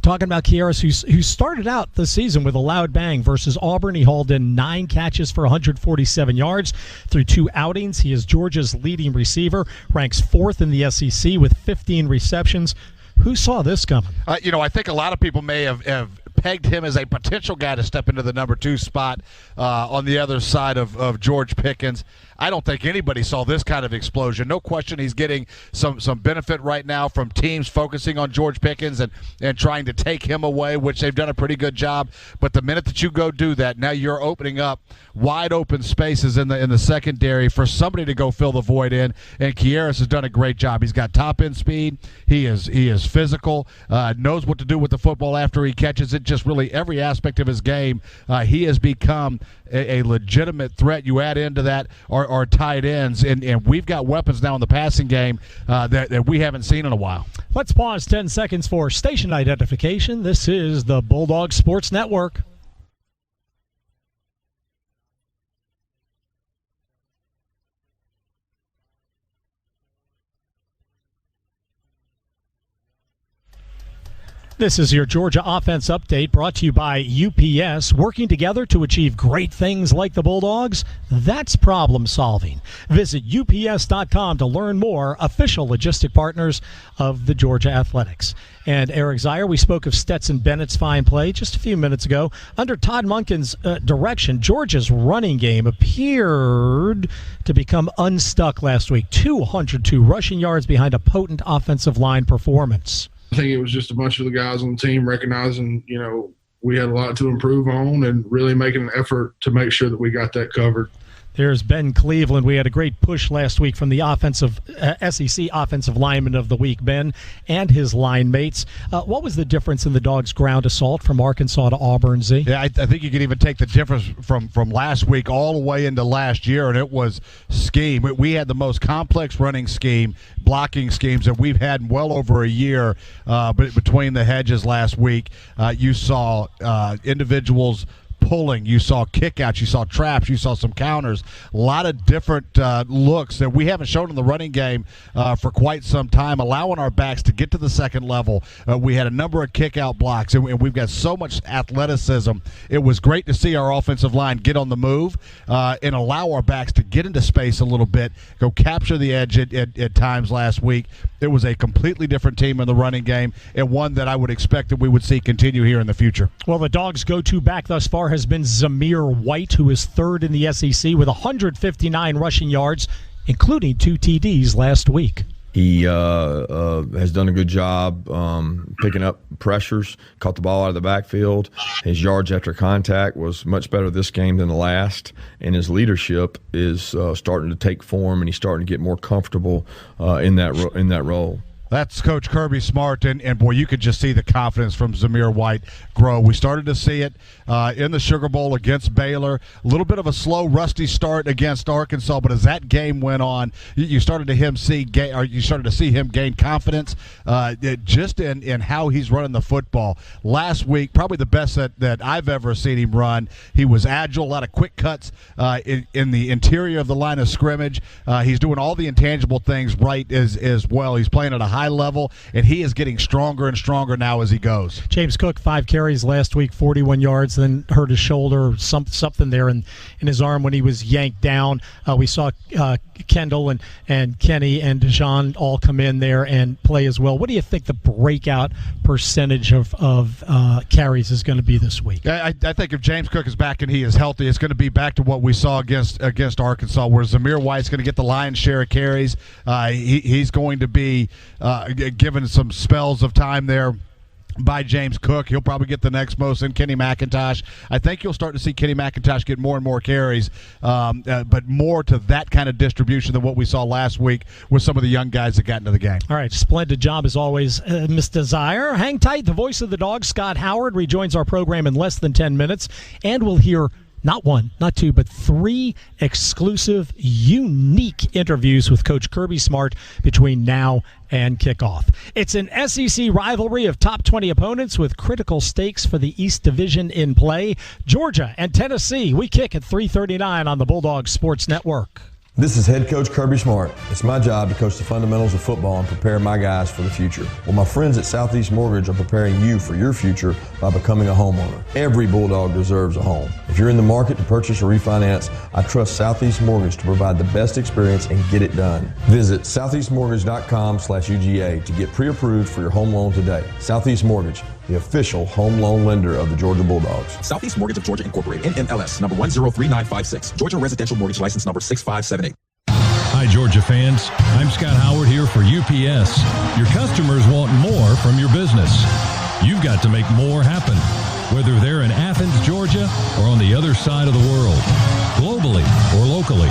Talking about Kearis, who started out the season with a loud bang versus Auburn. He hauled in 9 catches for 147 yards through 2 outings. He is Georgia's leading receiver, ranks 4th in the SEC with 15 receptions. Who saw this coming? I think a lot of people may have pegged him as a potential guy to step into the number 2 spot on the other side of George Pickens. I don't think anybody saw this kind of explosion. No question he's getting some benefit right now from teams focusing on George Pickens and trying to take him away, which they've done a pretty good job. But the minute that you go do that, now you're opening up wide open spaces in the secondary for somebody to go fill the void in, and Kearis has done a great job. He's got top end speed. He is physical, knows what to do with the football after he catches it. Just really every aspect of his game, he has become a legitimate threat. You add into that our tight ends, and we've got weapons now in the passing game that we haven't seen in a while. Let's pause 10 seconds for station identification. This is the Bulldog Sports Network. This is your Georgia Offense Update brought to you by UPS. Working together to achieve great things like the Bulldogs? That's problem solving. Visit UPS.com to learn more. Official logistic partners of the Georgia Athletics. And Eric Zier, we spoke of Stetson Bennett's fine play just a few minutes ago. Under Todd Monken's direction, Georgia's running game appeared to become unstuck last week. 202 rushing yards behind a potent offensive line performance. I think it was just a bunch of the guys on the team recognizing, we had a lot to improve on and really making an effort to make sure that we got that covered. There's Ben Cleveland. We had a great push last week from the SEC Offensive Lineman of the Week, Ben, and his line mates. What was the difference in the Dogs' ground assault from Arkansas to Auburn, Z? Yeah, I think you could even take the difference from last week all the way into last year, and it was scheme. We had the most complex running scheme, blocking schemes that we've had in well over a year. But between the hedges last week, you saw individuals pulling, you saw kickouts, you saw traps, you saw some counters, a lot of different looks that we haven't shown in the running game for quite some time, allowing our backs to get to the second level. We had a number of kick-out blocks, and we've got so much athleticism. It was great to see our offensive line get on the move and allow our backs to get into space a little bit, go capture the edge at times last week. It was a completely different team in the running game, and one that I would expect that we would see continue here in the future. Well, the Dogs' go-to back thus far has been Zamir White, who is 3rd in the SEC with 159 rushing yards, including 2 TDs last week. He has done a good job picking up pressures, caught the ball out of the backfield. His yards after contact was much better this game than the last, and his leadership is starting to take form, and he's starting to get more comfortable in that role. That's Coach Kirby Smart, and boy, you could just see the confidence from Zamir White grow. We started to see it in the Sugar Bowl against Baylor. A little bit of a slow, rusty start against Arkansas, but as that game went on, you started to see him gain confidence just in how he's running the football. Last week, probably the best that I've ever seen him run. He was agile, a lot of quick cuts in the interior of the line of scrimmage. He's doing all the intangible things right as well. He's playing at a high level, and he is getting stronger and stronger now as he goes. James Cook, 5 carries last week, 41 yards, then hurt his shoulder, something there in his arm when he was yanked down. We saw Kendall and Kenny and Dijon all come in there and play as well. What do you think the breakout percentage of carries is going to be this week? I think if James Cook is back and he is healthy, it's going to be back to what we saw against Arkansas, where Zamir White's going to get the lion's share of carries. He's going to be given some spells of time there by James Cook. He'll probably get the next most in Kenny McIntosh. I think you'll start to see Kenny McIntosh get more and more carries, but more to that kind of distribution than what we saw last week with some of the young guys that got into the game. All right, splendid job as always, Mr. Zier. Hang tight. The voice of the Dogs, Scott Howard, rejoins our program in less than 10 minutes, and we'll hear not 1, not 2, but 3 exclusive, unique interviews with Coach Kirby Smart between now and kickoff. It's an SEC rivalry of top 20 opponents with critical stakes for the East Division in play. Georgia and Tennessee, we kick at 3:39 on the Bulldog Sports Network. This is head coach Kirby Smart. It's my job to coach the fundamentals of football and prepare my guys for the future. Well, my friends at Southeast Mortgage are preparing you for your future by becoming a homeowner. Every Bulldog deserves a home. If you're in the market to purchase or refinance, I trust Southeast Mortgage to provide the best experience and get it done. Visit southeastmortgage.com/UGA to get pre-approved for your home loan today. Southeast Mortgage, the official home loan lender of the Georgia Bulldogs. Southeast Mortgage of Georgia Incorporated, NMLS, number 103956. Georgia Residential Mortgage License number 6578. Hi, Georgia fans. I'm Scott Howard here for UPS. Your customers want more from your business. You've got to make more happen, whether they're in Athens, Georgia, or on the other side of the world, globally or locally.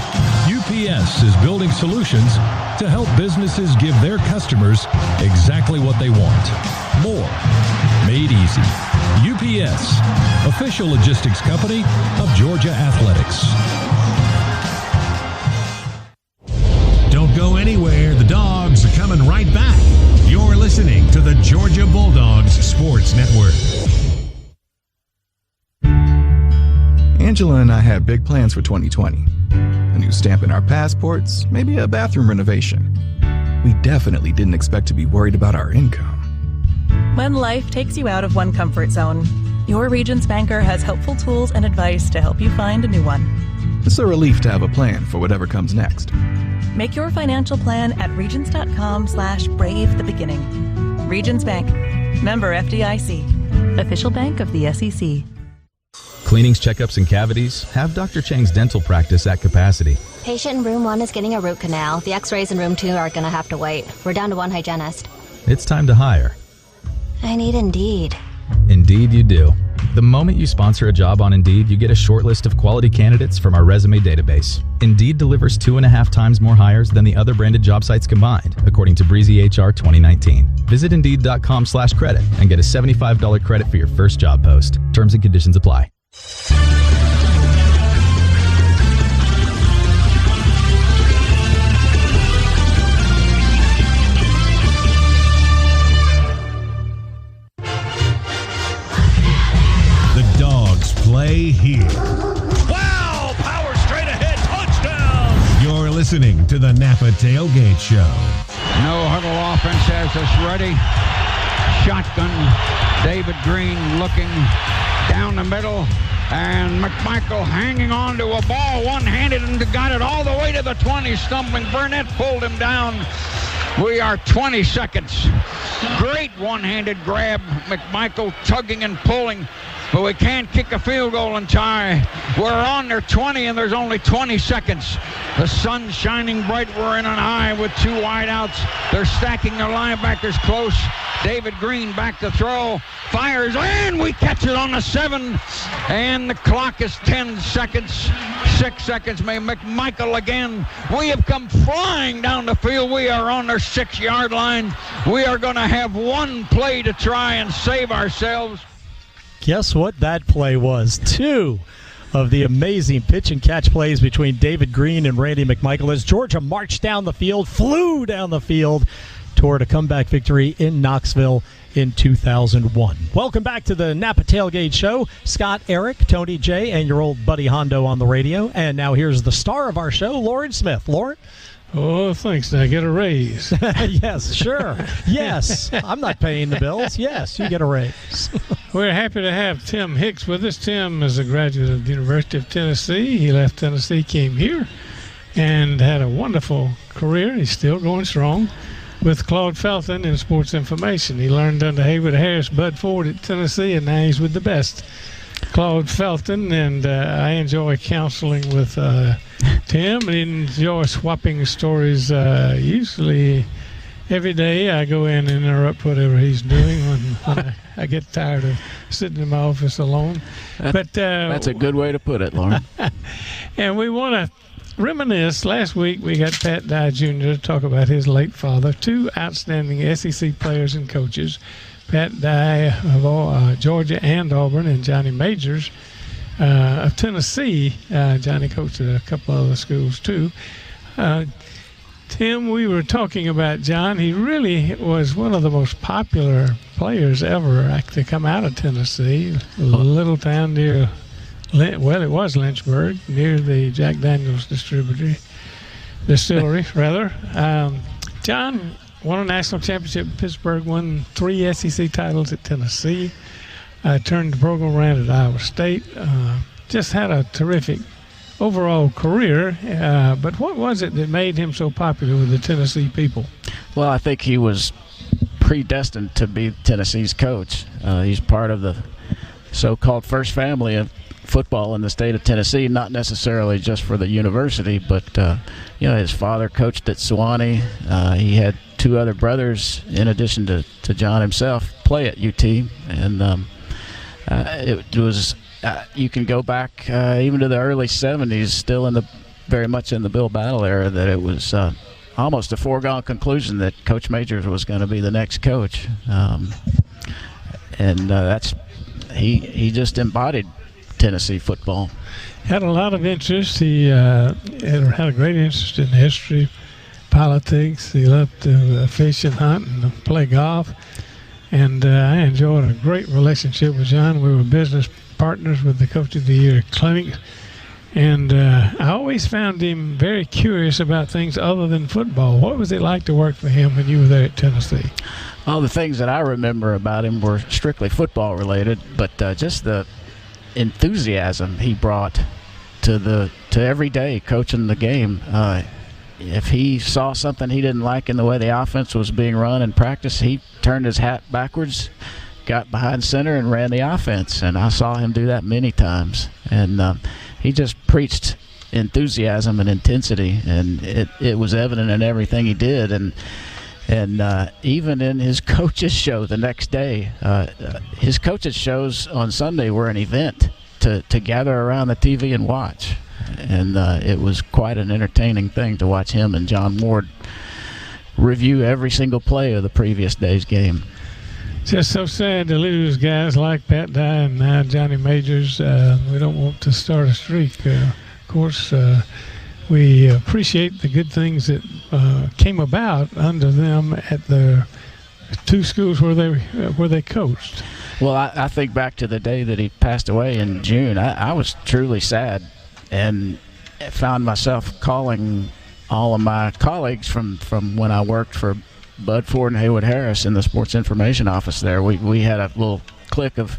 UPS is building solutions to help businesses give their customers exactly what they want. More. Made easy. UPS, official logistics company of Georgia Athletics. Don't go anywhere. The Dogs are coming right back. You're listening to the Georgia Bulldogs Sports Network. Angela and I had big plans for 2020. A new stamp in our passports, maybe a bathroom renovation. We definitely didn't expect to be worried about our income. When life takes you out of one comfort zone, your Regions banker has helpful tools and advice to help you find a new one. It's a relief to have a plan for whatever comes next. Make your financial plan at regions.com/brave the beginning. Regions Bank. Member FDIC. Official bank of the SEC. Cleanings, checkups, and cavities? Have Dr. Chang's dental practice at capacity. Patient in room 1 is getting a root canal. The x-rays in room 2 are going to have to wait. We're down to 1 hygienist. It's time to hire. I need Indeed. Indeed you do. The moment you sponsor a job on Indeed, you get a short list of quality candidates from our resume database. Indeed delivers 2.5 times more hires than the other branded job sites combined, according to Breezy HR 2019. Visit Indeed.com/credit and get a $75 credit for your first job post. Terms and conditions apply. The Dogs play here. Wow! Power straight ahead. Touchdown! You're listening to the Napa Tailgate Show. No huddle offense has us ready. Shotgun. David Green looking down the middle. And McMichael hanging on to a ball one-handed and got it all the way to the 20. Stumbling. Burnett pulled him down. We are 20 seconds. Great one-handed grab. McMichael tugging and pulling. But we can't kick a field goal and tie. We're on their 20 and there's only 20 seconds. The sun's shining bright. We're in an eye with 2 wideouts. They're stacking their linebackers close. David Green back to throw. Fires and we catch it on the 7. And the clock is 10 seconds. 6 seconds. May McMichael again. We have come flying down the field. We are on their 6-yard line. We are going to have one play to try and save ourselves. Guess what that play was? 2 of the amazing pitch and catch plays between David Green and Randy McMichael as Georgia marched down the field, flew down the field toward a comeback victory in Knoxville in 2001. Welcome back to the Napa Tailgate Show. Scott, Eric, Tony J, and your old buddy Hondo on the radio. And now here's the star of our show, Lauren Smith. Lauren? Oh, thanks. Did I get a raise? Yes, sure. Yes. I'm not paying the bills. Yes, you get a raise. We're happy to have Tim Hicks with us. Tim is a graduate of the University of Tennessee. He left Tennessee, came here, and had a wonderful career. He's still going strong with Claude Felton in sports information. He learned under Haywood Harris, Bud Ford at Tennessee, and now he's with the best, Claude Felton. And I enjoy counseling with Tim and enjoy swapping stories. Usually every day I go in and interrupt whatever he's doing when I get tired of sitting in my office alone. But that's a good way to put it, Lauren. And we want to reminisce. Last week we got Pat Dye Jr. to talk about his late father, 2 outstanding SEC players and coaches, Pat Dye of Georgia and Auburn, and Johnny Majors of Tennessee. Johnny coached at a couple other schools too. Tim, we were talking about John. He really was one of the most popular players ever to come out of Tennessee. A little town near, well, it was Lynchburg, near the Jack Daniels distributor. Distillery, rather. John won a national championship in Pittsburgh, won 3 SEC titles at Tennessee, turned the program around at Iowa State. Just had a terrific overall career. But what was it that made him so popular with the Tennessee people? Well, I think he was predestined to be Tennessee's coach. He's part of the so-called first family of football in the state of Tennessee, not necessarily just for the university, but his father coached at Sewanee. He had 2 other brothers, in addition to John himself, play at UT, and it was you can go back even to the early 70s, still very much in the Bill Battle era, that it was almost a foregone conclusion that Coach Majors was going to be the next coach, and he just embodied Tennessee football. Had a lot of interest. He had a great interest in history, politics. He loved to fish and hunt and play golf. And I enjoyed a great relationship with John. We were business partners with the Coach of the Year clinic. And I always found him very curious about things other than football. What was it like to work for him when you were there at Tennessee? All the things that I remember about him were strictly football related, but just the enthusiasm he brought to every day coaching the game. If he saw something he didn't like in the way the offense was being run in practice, he turned his hat backwards, got behind center, and ran the offense. And I saw him do that many times. And he just preached enthusiasm and intensity, and it was evident in everything he did. And even in his coaches show the next day, his coaches shows on Sunday were an event to gather around the TV and watch. And it was quite an entertaining thing to watch him and John Ward review every single play of the previous day's game. Just so sad to lose guys like Pat Dye and now Johnny Majors. We don't want to start a streak. Of course, we appreciate the good things that came about under them at the 2 schools where they coached. Well, I think back to the day that he passed away in June. I was truly sad, and found myself calling all of my colleagues from when I worked for Bud Ford and Haywood Harris in the sports information office there. We had a little clique of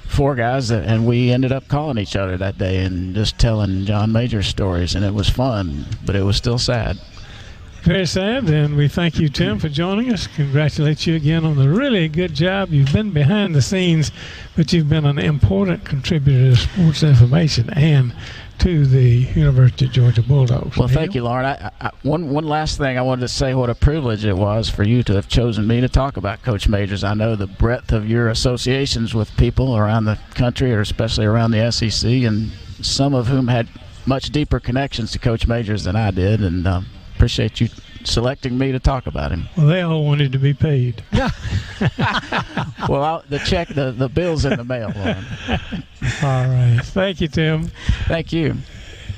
4 guys, and we ended up calling each other that day and just telling John Majors stories, and it was fun, but it was still sad. Very sad, and we thank you, Tim, for joining us. Congratulate you again on the really good job. You've been behind the scenes, but you've been an important contributor to sports information and to the University of Georgia Bulldogs. Well, thank you, Lauren. One last thing I wanted to say, what a privilege it was for you to have chosen me to talk about Coach Majors. I know the breadth of your associations with people around the country, or especially around the SEC, and some of whom had much deeper connections to Coach Majors than I did, and appreciate you selecting me to talk about him. Well, they all wanted to be paid. Well, the bill's in the mail, Lauren. All right. Thank you, Tim. Thank you.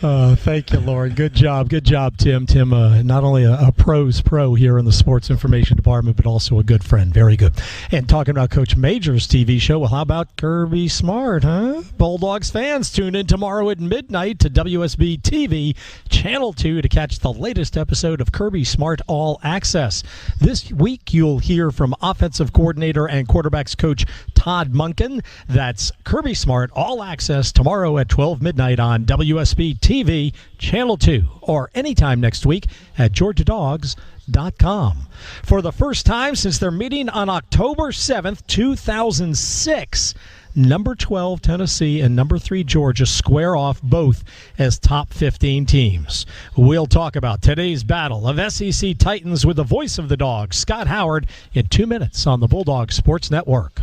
Thank you, Lauren. Good job, Tim. Tim, not only a pro's pro here in the sports information department, but also a good friend. Very good. And talking about Coach Majors' TV show, well, how about Kirby Smart, huh? Bulldogs fans, tune in tomorrow at midnight to WSB TV, Channel 2, to catch the latest episode of Kirby Smart All Access. This week, you'll hear from offensive coordinator and quarterbacks coach Todd Monken. That's Kirby Smart All Access tomorrow at 12 midnight on WSB TV, Channel 2, or anytime next week at GeorgiaDogs.com. For the first time since their meeting on October 7th, 2006, number 12 Tennessee and number 3 Georgia square off both as top 15 teams. We'll talk about today's battle of SEC Titans with the voice of the Dogs, Scott Howard, in 2 minutes on the Bulldog Sports Network.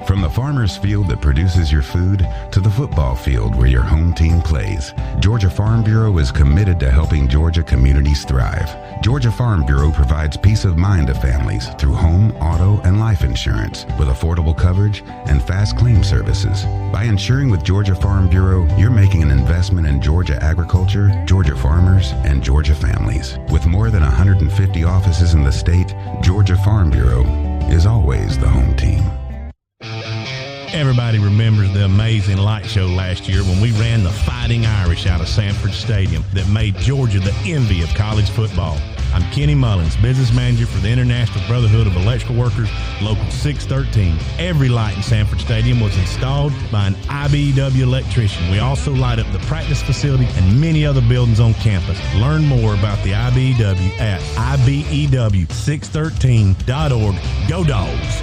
From the farmer's field that produces your food to the football field where your home team plays, Georgia Farm Bureau is committed to helping Georgia communities thrive. Georgia Farm Bureau provides peace of mind to families through home, auto, and life insurance with affordable coverage and fast claim services. By insuring with Georgia Farm Bureau, you're making an investment in Georgia agriculture, Georgia farmers, and Georgia families. With more than 150 offices in the state, Georgia Farm Bureau is always the home team. Everybody remembers the amazing light show last year when we ran the Fighting Irish out of Sanford Stadium that made Georgia the envy of college football. I'm Kenny Mullins, business manager for the International Brotherhood of Electrical Workers, Local 613. Every light in Sanford Stadium was installed by an IBEW electrician. We also light up the practice facility and many other buildings on campus. Learn more about the IBEW at IBEW613.org. Go Dogs!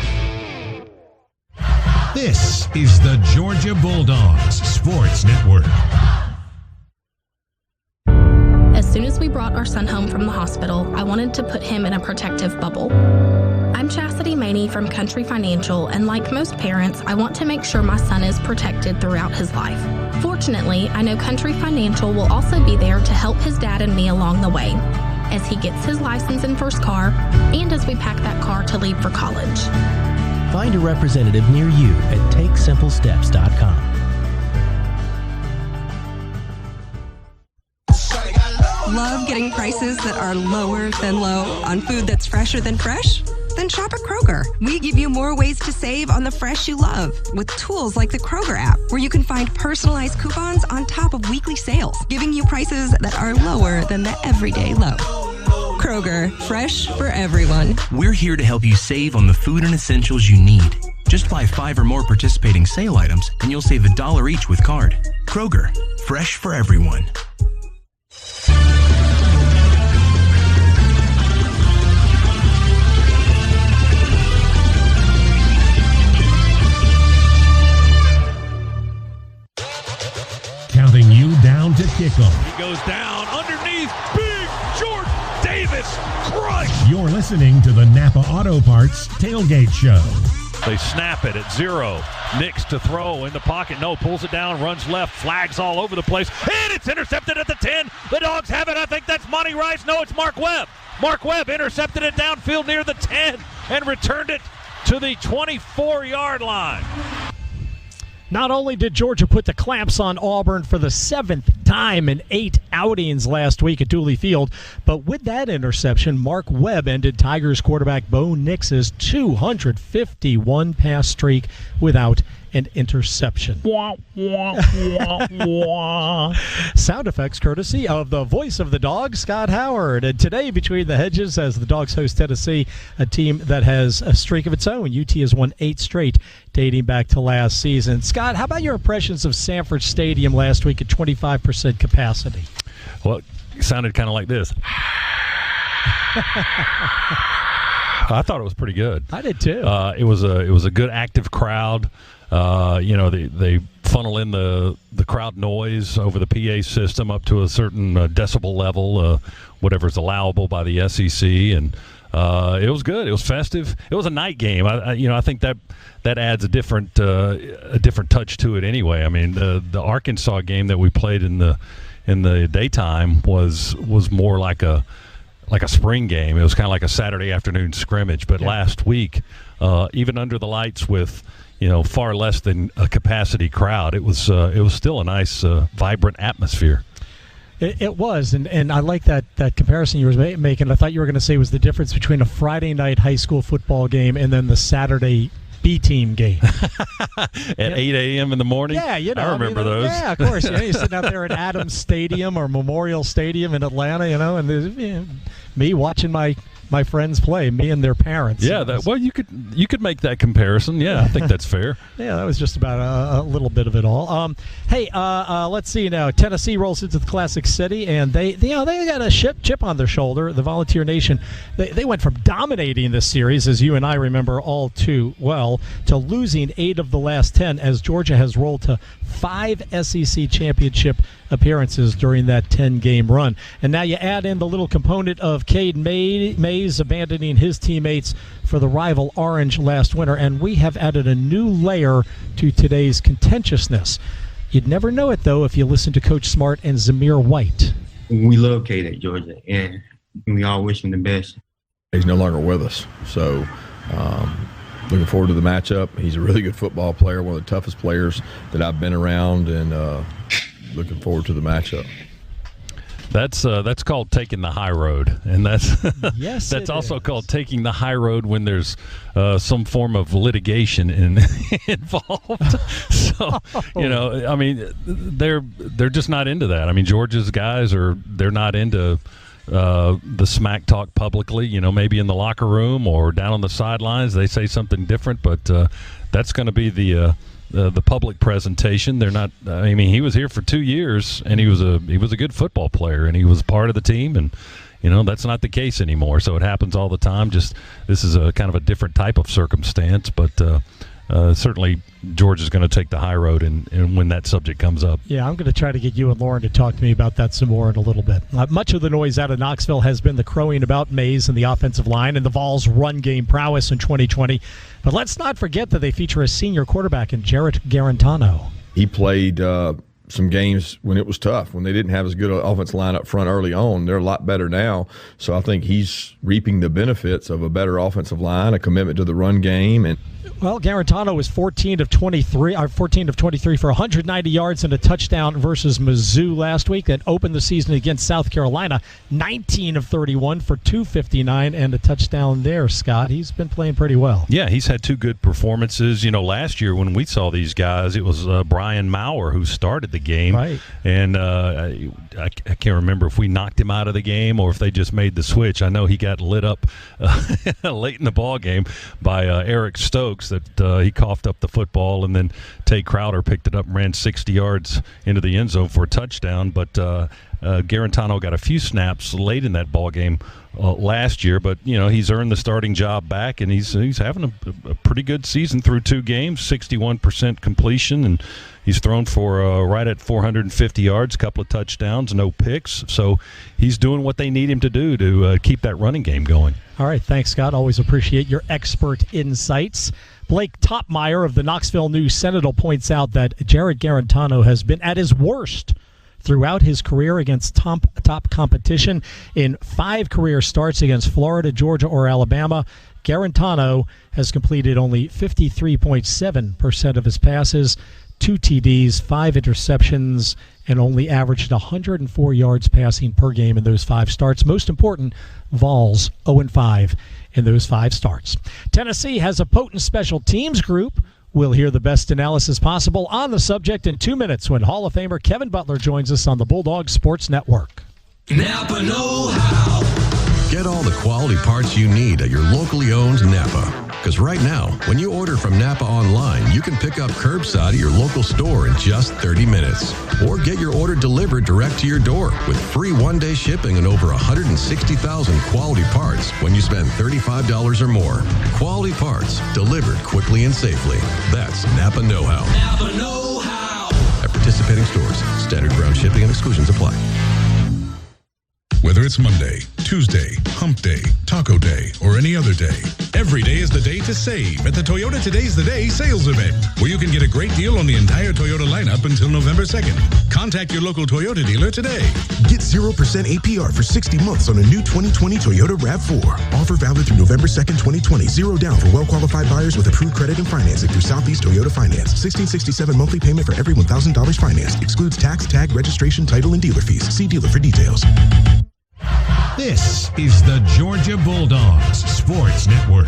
This is the Georgia Bulldogs Sports Network. As soon as we brought our son home from the hospital, I wanted to put him in a protective bubble. I'm Chastity Maney from Country Financial, and like most parents, I want to make sure my son is protected throughout his life. Fortunately, I know Country Financial will also be there to help his dad and me along the way, as he gets his license and first car, and as we pack that car to leave for college. Find a representative near you at TakeSimpleSteps.com. Love getting prices that are lower than low on food that's fresher than fresh? Then shop at Kroger. We give you more ways to save on the fresh you love with tools like the Kroger app, where you can find personalized coupons on top of weekly sales, giving you prices that are lower than the everyday low. Kroger, fresh for everyone. We're here to help you save on the food and essentials you need. Just buy 5 or more participating sale items and you'll save $1 each with card. Kroger, fresh for everyone. Counting you down to kickoff. He goes down underneath. Big George Davis crush. You're listening to the Napa Auto Parts Tailgate Show. They snap it at 0. Nix to throw in the pocket. No, pulls it down, runs left, flags all over the place. And it's intercepted at the 10. The Dogs have it. I think that's Monty Rice. No, it's Mark Webb. Mark Webb intercepted it downfield near the 10 and returned it to the 24-yard line. Not only did Georgia put the clamps on Auburn for the 7th time in 8 outings last week at Dooley Field, but with that interception, Mark Webb ended Tigers quarterback Bo Nix's 251 pass streak without an interception. Sound effects courtesy of the voice of the Dog, Scott Howard. And today, Between the Hedges, as the Dogs host Tennessee, a team that has a streak of its own. UT has won 8 straight dating back to last season. Scott, how about your impressions of Sanford Stadium last week at 25% capacity? Well, it sounded kind of like this. I thought it was pretty good. I did too. It was a good active crowd. They funnel in the crowd noise over the PA system up to a certain decibel level, whatever's allowable by the SEC, and it was good. It was festive. It was a night game. I think that adds a different touch to it anyway. I mean, the Arkansas game that we played in the daytime was more like a spring game. It was kind of like a Saturday afternoon scrimmage. But last week, even under the lights with far less than a capacity crowd, it was still a nice, vibrant atmosphere. It was, and I like that comparison you were making. I thought you were going to say was the difference between a Friday night high school football game and then the Saturday B-team game. At 8 a.m. in the morning? Yeah, I remember those. Yeah, of course. You're sitting out there at Adams Stadium or Memorial Stadium in Atlanta, and there's me watching my friends play, me and their parents. Yeah, you could make that comparison. Yeah, I think that's fair. Yeah, that was just about a little bit of it all. Hey, let's see now. Tennessee rolls into the Classic City, and they got a chip on their shoulder. The Volunteer Nation, they went from dominating this series, as you and I remember all too well, to losing 8 of the last 10, as Georgia has rolled to 5 SEC championship appearances during that 10-game run. And now you add in the little component of Cade Mays abandoning his teammates for the rival Orange last winter, and we have added a new layer to today's contentiousness. You'd never know it, though, if you listen to Coach Smart and Zamir White. We love Cade at Georgia, and we all wish him the best. He's no longer with us, so looking forward to the matchup. He's a really good football player, one of the toughest players that I've been around, and looking forward to the matchup. That's called taking the high road, and yes, that's also called taking the high road when there's some form of litigation involved. So I mean, they're just not into that. I mean, Georgia's guys they're not into the smack talk publicly. Maybe in the locker room or down on the sidelines they say something different, but that's going to be the public presentation. They're not. I mean, he was here for 2 years, and he was a good football player, and he was part of the team, and that's not the case anymore. So it happens all the time. Just this is a kind of a different type of circumstance, but certainly Georgia's going to take the high road, and when that subject comes up. Yeah, I'm going to try to get you and Lauren to talk to me about that some more in a little bit. Much of the noise out of Knoxville has been the crowing about Mays and the offensive line and the Vols' run game prowess in 2020. But let's not forget that they feature a senior quarterback in Jarrett Garantano. He played some games when it was tough, when they didn't have as good an offensive line up front early on. They're a lot better now. So I think he's reaping the benefits of a better offensive line, a commitment to the run game. And well, Garantano was 14 of 23 for 190 yards and a touchdown versus Mizzou last week. That opened the season against South Carolina. 19 of 31 for 259 and a touchdown there, Scott. He's been playing pretty well. Yeah, he's had two good performances. Last year when we saw these guys, it was Brian Maurer who started the game. Right. And I can't remember if we knocked him out of the game or if they just made the switch. I know he got lit up late in the ball game by Eric Stokes, that he coughed up the football, and then Tay Crowder picked it up and ran 60 yards into the end zone for a touchdown. But Garantano got a few snaps late in that ball game last year, but he's earned the starting job back, and he's having a pretty good season through 2 games, 61% completion, and he's thrown for right at 450 yards, a couple of touchdowns, no picks. So he's doing what they need him to do to keep that running game going. All right, thanks, Scott. Always appreciate your expert insights. Blake Topmeyer of the Knoxville News-Sentinel points out that Jarrett Garantano has been at his worst throughout his career against top competition. In 5 career starts against Florida, Georgia, or Alabama, Garantano has completed only 53.7% of his passes, 2 TDs, 5 interceptions, and only averaged 104 yards passing per game in those 5 starts. Most important, Vols 0-5 in those 5 starts. Tennessee has a potent special teams group. We'll hear the best analysis possible on the subject in 2 minutes when Hall of Famer Kevin Butler joins us on the Bulldog Sports Network. Napa know-how. Get all the quality parts you need at your locally owned Napa. Because right now, when you order from Napa online, you can pick up curbside at your local store in just 30 minutes. Or get your order delivered direct to your door with free 1-day shipping and over 160,000 quality parts when you spend $35 or more. Quality parts delivered quickly and safely. That's Napa know-how. Napa know-how. At participating stores, standard ground shipping and exclusions apply. Whether it's Monday, Tuesday, Hump Day, Taco Day, or any other day, every day is the day to save at the Toyota Today's the Day sales event, where you can get a great deal on the entire Toyota lineup until November 2nd. Contact your local Toyota dealer today. Get 0% APR for 60 months on a new 2020 Toyota RAV4. Offer valid through November 2nd, 2020. 0 down for well-qualified buyers with approved credit and financing through Southeast Toyota Finance. $1,667 monthly payment for every $1,000 financed. Excludes tax, tag, registration, title, and dealer fees. See dealer for details. This is the Georgia Bulldogs Sports Network.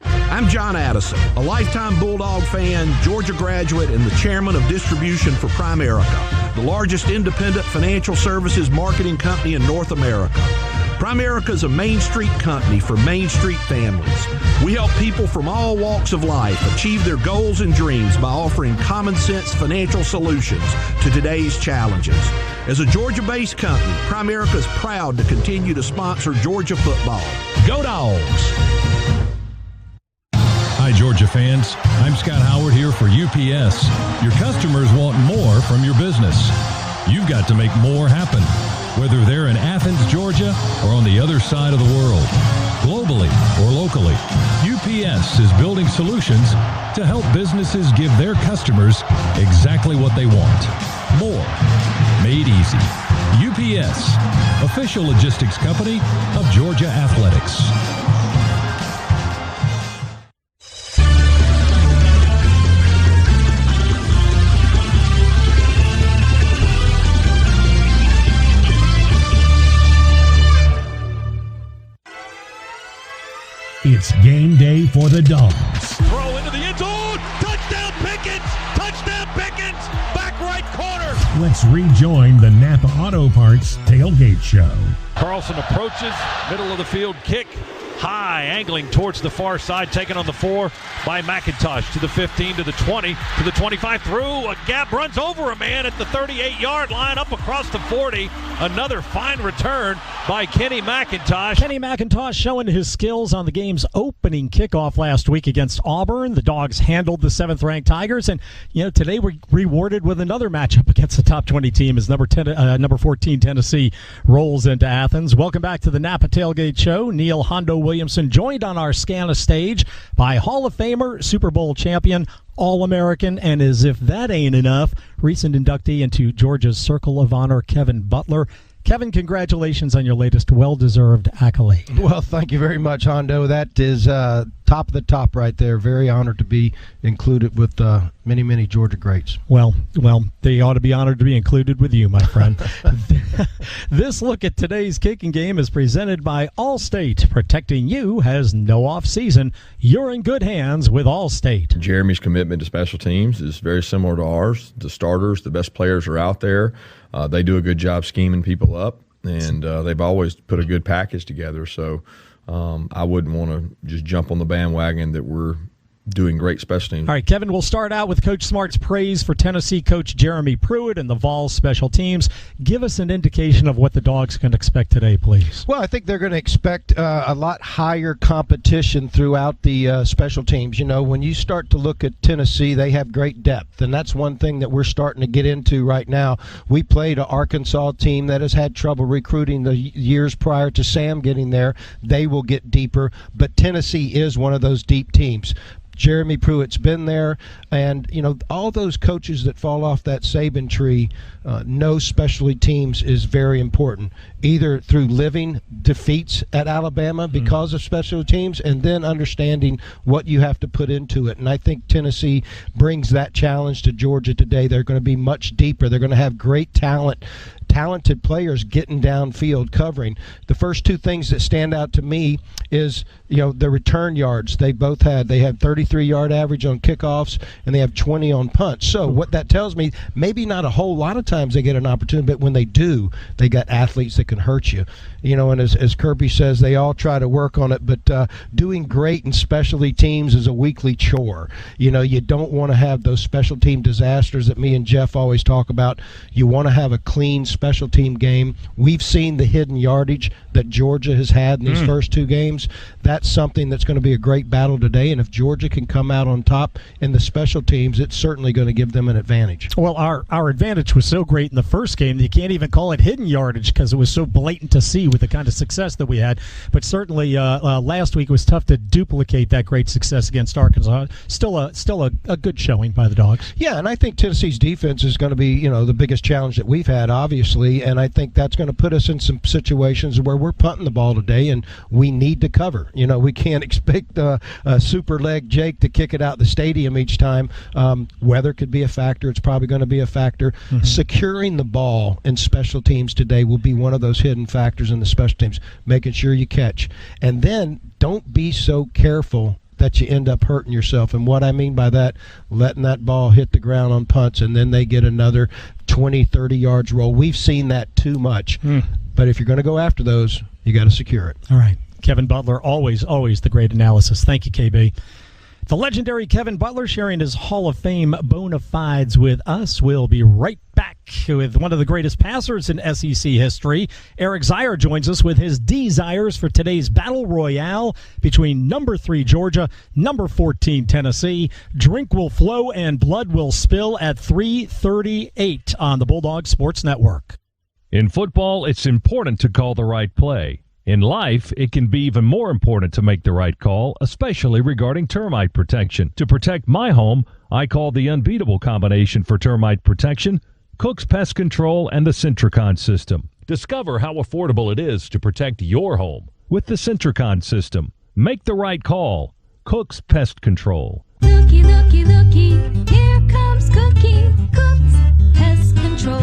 I'm John Addison, a lifetime Bulldog fan, Georgia graduate, and the chairman of distribution for Primerica, the largest independent financial services marketing company in North America. Primerica is a Main Street company for Main Street families. We help people from all walks of life achieve their goals and dreams by offering common sense financial solutions to today's challenges. As a Georgia-based company, Primerica is proud to continue to sponsor Georgia football. Go Dogs! Hi, Georgia fans. I'm Scott Howard here for UPS. Your customers want more from your business. You've got to make more happen, whether they're in Athens, Georgia, or on the other side of the world. Globally or locally, UPS is building solutions to help businesses give their customers exactly what they want. More. Made easy. UPS, official logistics company of Georgia Athletics. It's game day for the Dogs. Throw into the end zone. Touchdown Pickens. Touchdown Pickens. Back right corner. Let's rejoin the Napa Auto Parts Tailgate Show. Carlson approaches, middle of the field kick. High, angling towards the far side, taken on the 4 by McIntosh to the 15, to the 20, to the 25, through a gap, runs over a man at the 38-yard line, up across the 40. Another fine return by Kenny McIntosh. Kenny McIntosh showing his skills on the game's opening kickoff last week against Auburn. The Dogs handled the 7th-ranked Tigers, and today we're rewarded with another matchup against the top 20 team as number 14 Tennessee rolls into Athens. Welcome back to the Napa Tailgate Show. Neil Hondo Williamson joined on our Scala stage by Hall of Famer, Super Bowl champion, All-American, and as if that ain't enough, recent inductee into Georgia's Circle of Honor, Kevin Butler. Kevin, congratulations on your latest well-deserved accolade. Well, thank you very much, Hondo. That is top of the top right there. Very honored to be included with many, many Georgia greats. Well, they ought to be honored to be included with you, my friend. This look at today's kicking game is presented by Allstate. Protecting you has no off-season. You're in good hands with Allstate. Jeremy's commitment to special teams is very similar to ours. The starters, the best players are out there. They do a good job scheming people up, and they've always put a good package together. So I wouldn't want to just jump on the bandwagon that we're doing great special teams. All right, Kevin, we'll start out with Coach Smart's praise for Tennessee coach Jeremy Pruitt and the Vols special teams. Give us an indication of what the Dogs can expect today, please. Well, I think they're going to expect a lot higher competition throughout the special teams. When you start to look at Tennessee, they have great depth, and that's one thing that we're starting to get into right now. We played an Arkansas team that has had trouble recruiting the years prior to Sam getting there. They will get deeper, but Tennessee is one of those deep teams. Jeremy Pruitt's been there, and all those coaches that fall off that Saban tree know specialty teams is very important, either through living defeats at Alabama because of special teams and then understanding what you have to put into it. And I think Tennessee brings that challenge to Georgia today. They're going to be much deeper. They're going to have great talented players getting downfield covering. The first two things that stand out to me is the return yards they both had. They had 33-yard average on kickoffs, and they have 20 on punts. So what that tells me, maybe not a whole lot of times they get an opportunity, but when they do, they got athletes that can hurt you. And as Kirby says, they all try to work on it, but doing great in specialty teams is a weekly chore. You don't want to have those special team disasters that me and Jeff always talk about. You want to have a clean special team game. We've seen the hidden yardage that Georgia has had in these first two games. That's something that's going to be a great battle today, and if Georgia can come out on top in the special teams, it's certainly going to give them an advantage. Well, our advantage was so great in the first game that you can't even call it hidden yardage because it was so blatant to see with the kind of success that we had. But certainly last week it was tough to duplicate that great success against Arkansas. Still a good showing by the Dogs. Yeah, and I think Tennessee's defense is going to be the biggest challenge that we've had, obviously, and I think that's going to put us in some situations where we're punting the ball today and we need to cover. We can't expect super leg Jake to kick it out the stadium each time. Weather could be a factor. It's probably going to be a factor. Securing the ball in special teams today will be one of those hidden factors in the special teams, making sure you catch. And then don't be so careful that you end up hurting yourself. And what I mean by that, letting that ball hit the ground on punts and then they get another 20, 30 yards roll. We've seen that too much. But if you're going to go after those, you got to secure it. All right. Kevin Butler, always the great analysis. Thank you, KB. The legendary Kevin Butler sharing his Hall of Fame bona fides with us. We'll be right back with one of the greatest passers in SEC history. Eric Zier joins us with his desires for today's battle royale between number 3 Georgia, number 14 Tennessee. Drink will flow and blood will spill at 3:38 on the Bulldog Sports Network. In football, it's important to call the right play. In life, it can be even more important to make the right call, especially regarding termite protection. To protect my home, I call the unbeatable combination for termite protection, Cook's Pest Control and the Centricon system. Discover how affordable it is to protect your home with the Centricon system. Make the right call. Cook's Pest Control. Looky, looky, looky, here comes Cookie, Cook's Pest Control.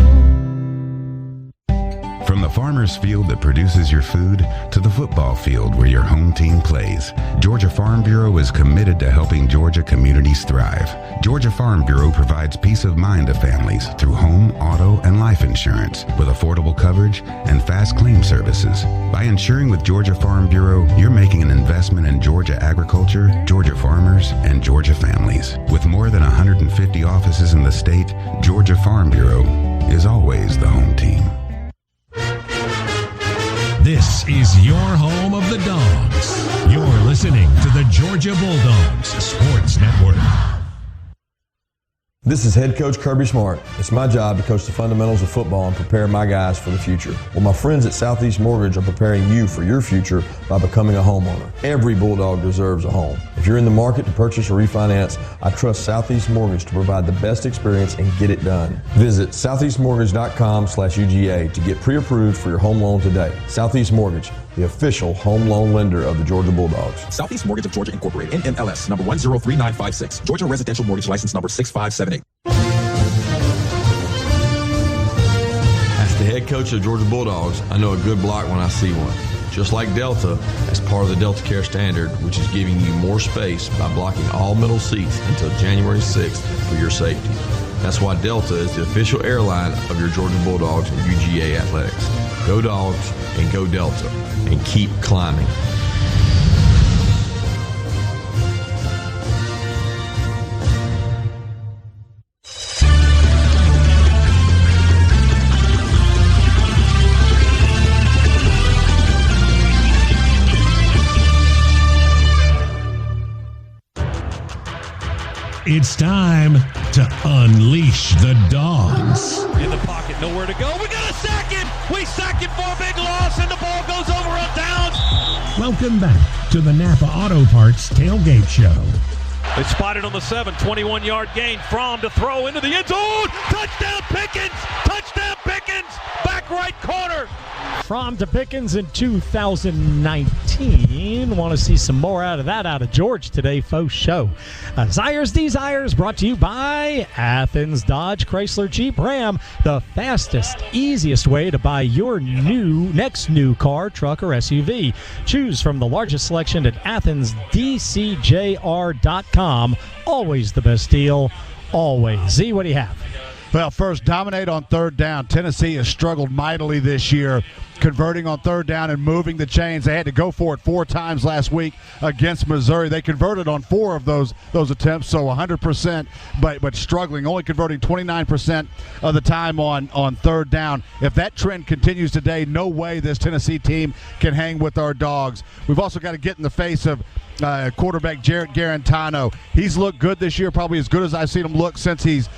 From From the farmer's field that produces your food to the football field where your home team plays, Georgia Farm Bureau is committed to helping Georgia communities thrive. Georgia Farm Bureau provides peace of mind to families through home, auto, and life insurance with affordable coverage and fast claim services. By insuring with Georgia Farm Bureau, you're making an investment in Georgia agriculture, Georgia farmers, and Georgia families. With more than 150 offices in the state, Georgia Farm Bureau is always the home team. This is your home of the Dogs. You're listening to the Georgia Bulldogs Sports Network. This is head coach Kirby Smart. It's my job to coach the fundamentals of football and prepare my guys for the future. Well, my friends at Southeast Mortgage are preparing you for your future by becoming a homeowner. Every Bulldog deserves a home. If you're in the market to purchase or refinance, I trust Southeast Mortgage to provide the best experience and get it done. Visit southeastmortgage.com/UGA to get pre-approved for your home loan today. Southeast Mortgage, the official home loan lender of the Georgia Bulldogs. Southeast Mortgage of Georgia Incorporated, NMLS, number 103956. Georgia Residential Mortgage License number 6578. As the head coach of the Georgia Bulldogs, I know a good block when I see one. Just like Delta, as part of the Delta Care Standard, which is giving you more space by blocking all middle seats until January 6th for your safety. That's why Delta is the official airline of your Georgia Bulldogs and UGA Athletics. Go Dogs and go Delta, and keep climbing. It's time to unleash the Dogs. In the pocket, nowhere to go. We got a sack it. We sack it for a big loss, and the ball goes over on downs. Welcome back to the Napa Auto Parts Tailgate Show. They spotted on the 7, 21-yard gain. Fromm to throw into the end zone. Touchdown Pickens! Touchdown Pickens! Back right corner. Fromm to Pickens in 2019. Want to see some more out of that out of George today, faux show. Zires Desires brought to you by Athens Dodge Chrysler Jeep Ram, the fastest, easiest way to buy your next new car, truck, or SUV. Choose from the largest selection at athensdcjr.com. Always the best deal, always. Z, what do you have? Well, first, dominate on third down. Tennessee has struggled mightily this year, converting on third down and moving the chains. They had to go for it 4 times last week against Missouri. They converted on 4 of those attempts, so 100%, but struggling, only converting 29% of the time on third down. If that trend continues today, no way this Tennessee team can hang with our Dogs. We've also got to get in the face of quarterback Jarrett Garantano. He's looked good this year, probably as good as I've seen him look since he's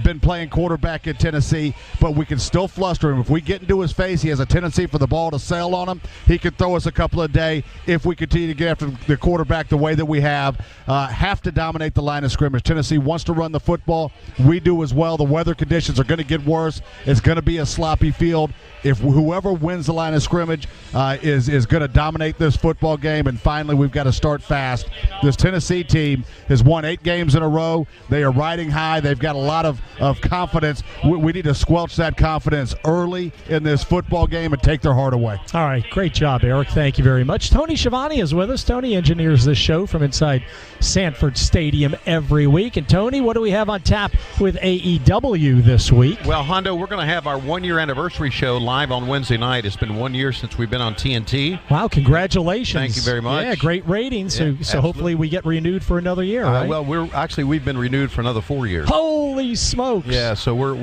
been playing quarterback at Tennessee, but we can still fluster him. If we get into his face, he has a tendency for the ball to sail on him. He could throw us a couple a day if we continue to get after the quarterback the way that we have to dominate the line of scrimmage. Tennessee wants to run the football. We do as well. The weather conditions are going to get worse. It's going to be a sloppy field. If whoever wins the line of scrimmage is going to dominate this football game, and finally we've got to start fast. This Tennessee team has won 8 games in a row. They are riding high. They've got a lot of confidence. We need to squelch that confidence early in this football game and take their heart away. All right, great job, Eric. Thank you very much. Tony Schiavone is with us. Tony engineers this show from inside Sanford Stadium every week. And Tony, what do we have on tap with AEW this week? Well, Hondo, we're going to have our 1-year anniversary show live on Wednesday night. It's been 1 year since we've been on TNT. Wow, congratulations. Thank you very much. Yeah, great ratings. So hopefully we get renewed for another year, right? Well, we've been renewed for another 4 years. Holy smokes! Yeah, so we're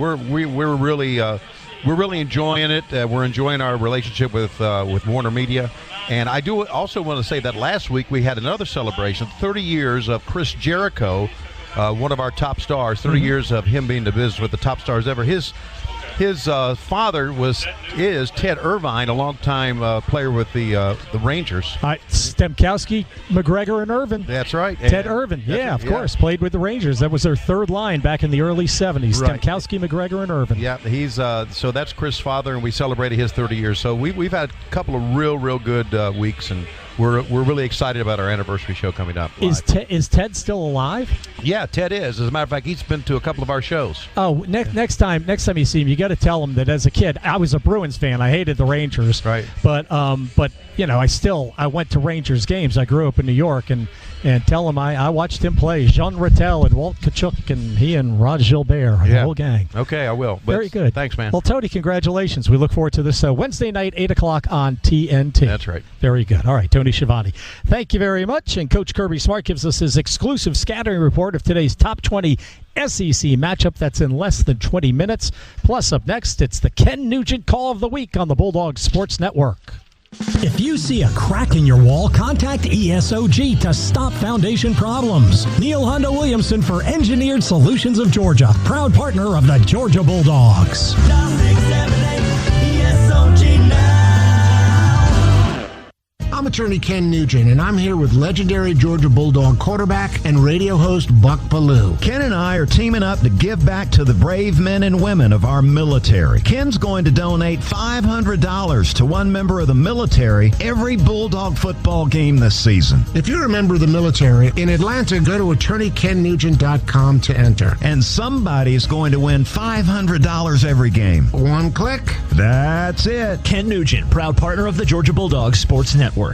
really enjoying it. We're enjoying our relationship with Warner Media. And I do also want to say that last week we had another celebration, 30 years of Chris Jericho, one of our top stars, 30 years of him being the business with the top stars ever. His father is Ted Irvine, a longtime player with the Rangers. Stemkowski, McGregor, and Irvin. That's right. Ted Irvin, of course, played with the Rangers. That was their third line back in the early 70s. Right. Stemkowski, McGregor, and Irvin. Yeah, he's so that's Chris' father, and we celebrated his 30 years. So we've had a couple of real good weeks, and we're really excited about our anniversary show coming up. Is Ted still alive? Yeah, Ted is. As a matter of fact, he's been to a couple of our shows. Oh, next time you see him, you got to tell him that as a kid, I was a Bruins fan. I hated the Rangers. Right. But I went to Rangers games. I grew up in New York, and tell him I watched him play. Jean Rattel and Walt Kachuk and he and Rod Gilbert, the whole gang. Okay, I will. Very good. Thanks, man. Well, Tony, congratulations. We look forward to this Wednesday night, 8 o'clock on TNT. That's right. Very good. All right, Tony Schiavone. Thank you very much. And Coach Kirby Smart gives us his exclusive scattering report of today's top 20 SEC matchup. That's in less than 20 minutes. Plus, up next, it's the Ken Nugent Call of the Week on the Bulldog Sports Network. If you see a crack in your wall, contact ESOG to stop foundation problems. Neil Honda Williamson for Engineered Solutions of Georgia, proud partner of the Georgia Bulldogs. I'm attorney Ken Nugent, and I'm here with legendary Georgia Bulldog quarterback and radio host Buck Ballou. Ken and I are teaming up to give back to the brave men and women of our military. Ken's going to donate $500 to one member of the military every Bulldog football game this season. If you're a member of the military in Atlanta, go to attorneykennugent.com to enter. And somebody's going to win $500 every game. One click. That's it. Ken Nugent, proud partner of the Georgia Bulldogs Sports Network.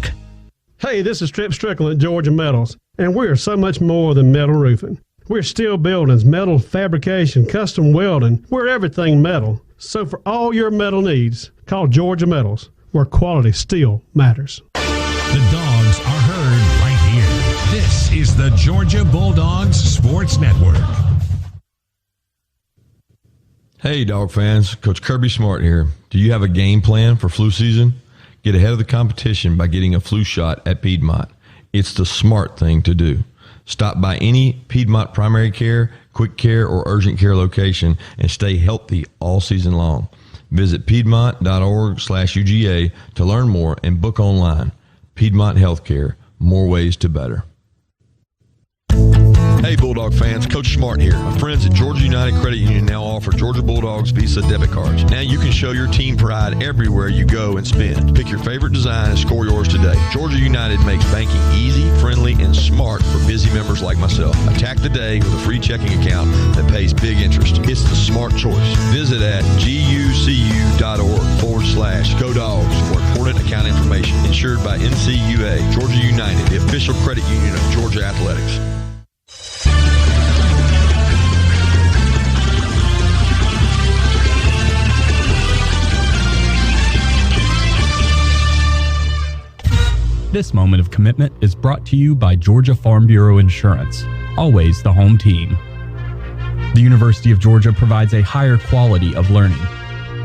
Hey, this is Trip Strickland at Georgia Metals, and we are so much more than metal roofing. We're steel buildings, metal fabrication, custom welding. We're everything metal. So for all your metal needs, call Georgia Metals, where quality still matters. The dogs are heard right here. This is the Georgia Bulldogs Sports Network. Hey, dog fans. Coach Kirby Smart here. Do you have a game plan for flu season? Get ahead of the competition by getting a flu shot at Piedmont. It's the smart thing to do. Stop by any Piedmont primary care, quick care, or urgent care location and stay healthy all season long. Visit piedmont.org/UGA to learn more and book online. Piedmont Healthcare, more ways to better. Hey Bulldog fans, Coach Smart here. My friends at Georgia United Credit Union now offer Georgia Bulldogs Visa debit cards. Now you can show your team pride everywhere you go and spend. Pick your favorite design and score yours today. Georgia United makes banking easy, friendly, and smart for busy members like myself. Attack the day with a free checking account that pays big interest. It's the smart choice. Visit at gucu.org/Go Dogs for important account information. Insured by NCUA, Georgia United, the official credit union of Georgia Athletics. This moment of commitment is brought to you by Georgia Farm Bureau Insurance, always the home team. The University of Georgia provides a higher quality of learning.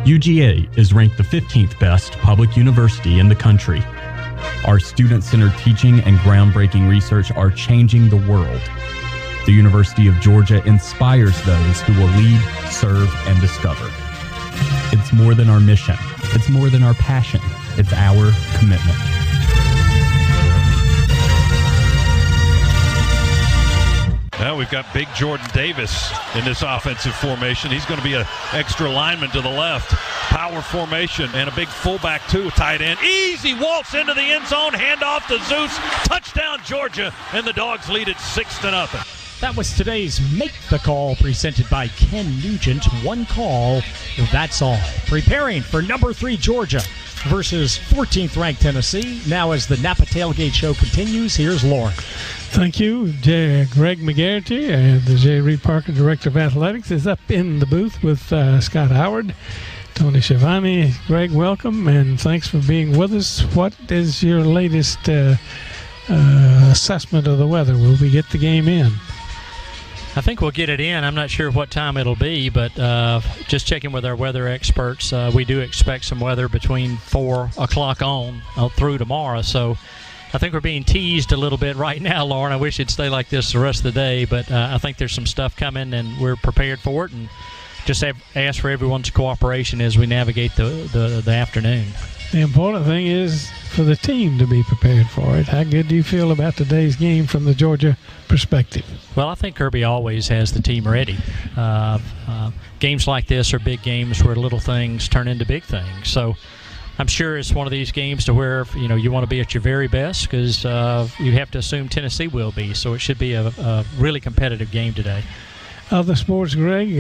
UGA is ranked the 15th best public university in the country. Our student-centered teaching and groundbreaking research are changing the world. The University of Georgia inspires those who will lead, serve, and discover. It's more than our mission. It's more than our passion. It's our commitment. Now we've got big Jordan Davis in this offensive formation. He's going to be an extra lineman to the left. Power formation and a big fullback too, tight end. Easy waltz into the end zone, handoff to Zeus. Touchdown Georgia, and the Dogs lead it 6-0. That was today's Make the Call presented by Ken Nugent. One call, that's all. Preparing for number 3 Georgia versus 14th ranked Tennessee. Now as the Napa Tailgate Show continues, here's Lauren. Thank you. Greg McGarity, the J. Reed Parker Director of Athletics, is up in the booth with Scott Howard. Tony Schiavone. Greg, welcome, and thanks for being with us. What is your latest assessment of the weather? Will we get the game in? I think we'll get it in. I'm not sure what time it'll be, but just checking with our weather experts, we do expect some weather between 4 o'clock on through tomorrow. So I think we're being teased a little bit right now, Lauren. I wish it'd stay like this the rest of the day, but I think there's some stuff coming, and we're prepared for it. And just ask for everyone's cooperation as we navigate the afternoon. The important thing is for the team to be prepared for it. How good do you feel about today's game from the Georgia perspective? Well, I think Kirby always has the team ready. Games like this are big games where little things turn into big things. So I'm sure it's one of these games to where you want to be at your very best, because you have to assume Tennessee will be. So it should be a really competitive game today. Other sports, Greg,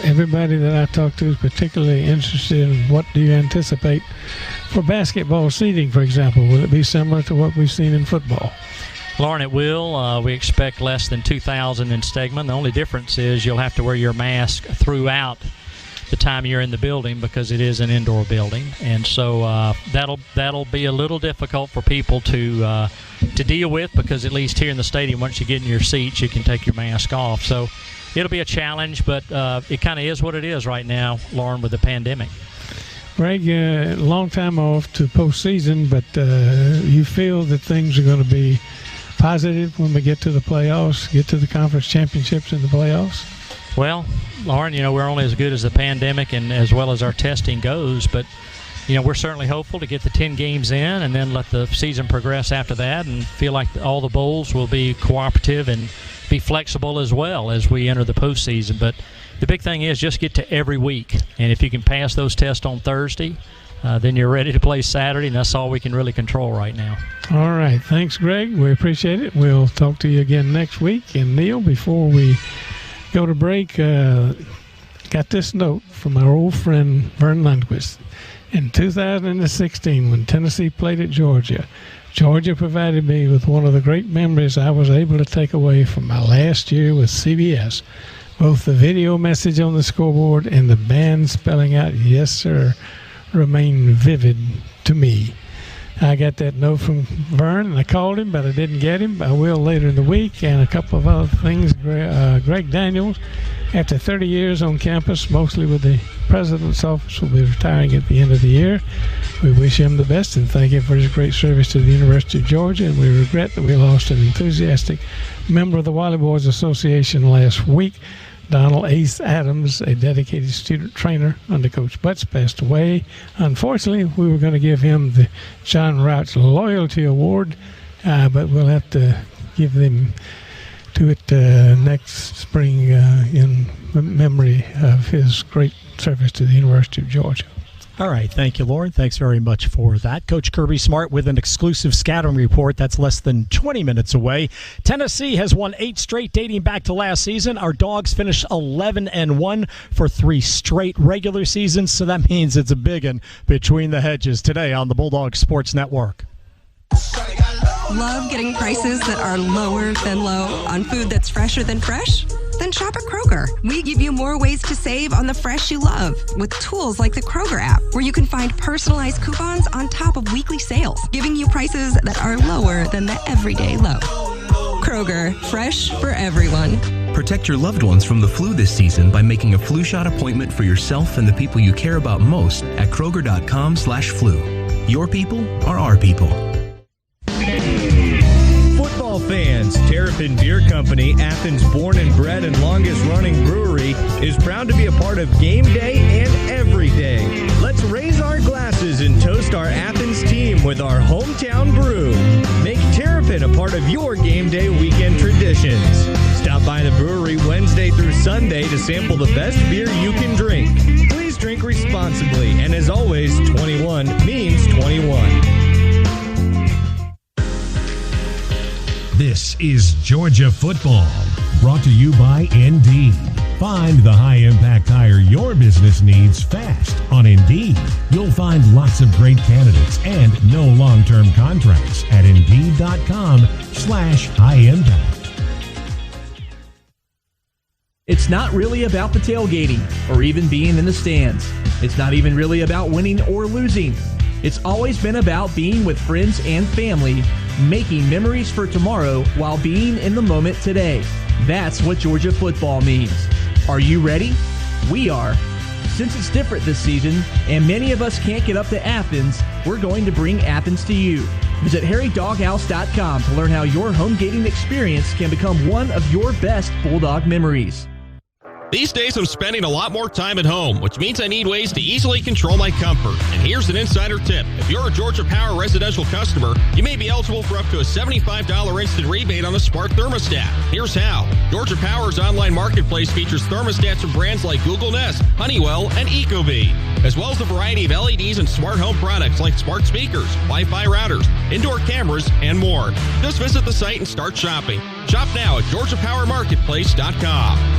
everybody that I talk to is particularly interested in what do you anticipate for basketball seating, for example. Will it be similar to what we've seen in football? Lauren, it will. We expect less than 2,000 in Stegman. The only difference is you'll have to wear your mask throughout the time you're in the building, because it is an indoor building, and so that'll be a little difficult for people to deal with, because at least here in the stadium, once you get in your seats, you can take your mask off. So it'll be a challenge, but it kind of is what it is right now, Lauren, with the pandemic. Greg, long time off to postseason, but you feel that things are going to be positive when we get to the playoffs, get to the conference championships and the playoffs? Well, Lauren, we're only as good as the pandemic and as well as our testing goes, but we're certainly hopeful to get the 10 games in and then let the season progress after that, and feel like all the bowls will be cooperative and be flexible as well as we enter the postseason. But the big thing is just get to every week, and if you can pass those tests on Thursday, then you're ready to play Saturday, and that's all we can really control right now. All right. Thanks, Greg. We appreciate it. We'll talk to you again next week. And, Neil, before we go to break, got this note from our old friend Vern Lundquist. In 2016, when Tennessee played at Georgia, Georgia provided me with one of the great memories I was able to take away from my last year with CBS. Both the video message on the scoreboard and the band spelling out, "Yes, sir," remain vivid to me. I got that note from Vern, and I called him, but I didn't get him. I will later in the week, and a couple of other things. Greg Daniels, after 30 years on campus, mostly with the president's office, will be retiring at the end of the year. We wish him the best and thank him for his great service to the University of Georgia, and we regret that we lost an enthusiastic member of the Wiley Boys Association last week. Donald Ace Adams, a dedicated student trainer under Coach Butts, passed away. Unfortunately, we were going to give him the John Rouch Loyalty Award, but we'll have to give them to it next spring in memory of his great service to the University of Georgia. All right. Thank you, Lauren. Thanks very much for that. Coach Kirby Smart with an exclusive scouting report that's less than 20 minutes away. Tennessee has won 8 straight dating back to last season. Our Dogs finished 11-1 for 3 straight regular seasons, so that means it's a big one between the hedges today on the Bulldog Sports Network. Love getting prices that are lower than low on food that's fresher than fresh? Then shop at Kroger. We give you more ways to save on the fresh you love with tools like the Kroger app, where you can find personalized coupons on top of weekly sales, giving you prices that are lower than the everyday low. Kroger, fresh for everyone. Protect your loved ones from the flu this season by making a flu shot appointment for yourself and the people you care about most at Kroger.com/flu. Your people are our people. Football fans, Terrapin Beer Company, Athens' born and bred and longest-running brewery, is proud to be a part of game day and every day. Let's raise our glasses and toast our Athens team with our hometown brew. Make Terrapin a part of your game day weekend traditions. Stop by the brewery Wednesday through Sunday to sample the best beer you can drink. Please drink responsibly, and as always, 21 means 21. This is Georgia Football, brought to you by Indeed. Find the high-impact hire your business needs fast on Indeed. You'll find lots of great candidates and no long-term contracts at Indeed.com/high-impact. It's not really about the tailgating or even being in the stands. It's not even really about winning or losing. It's always been about being with friends and family, making memories for tomorrow while being in the moment today. That's what Georgia football means. Are you ready? We are. Since it's different this season, and many of us can't get up to Athens, we're going to bring Athens to you. Visit harrydoghouse.com to learn how your home gating experience can become one of your best Bulldog memories. These days I'm spending a lot more time at home, which means I need ways to easily control my comfort. And here's an insider tip. If you're a Georgia Power residential customer, you may be eligible for up to a $75 instant rebate on a smart thermostat. Here's how. Georgia Power's online marketplace features thermostats from brands like Google Nest, Honeywell, and Ecobee, as well as a variety of LEDs and smart home products like smart speakers, Wi-Fi routers, indoor cameras, and more. Just visit the site and start shopping. Shop now at GeorgiaPowerMarketplace.com.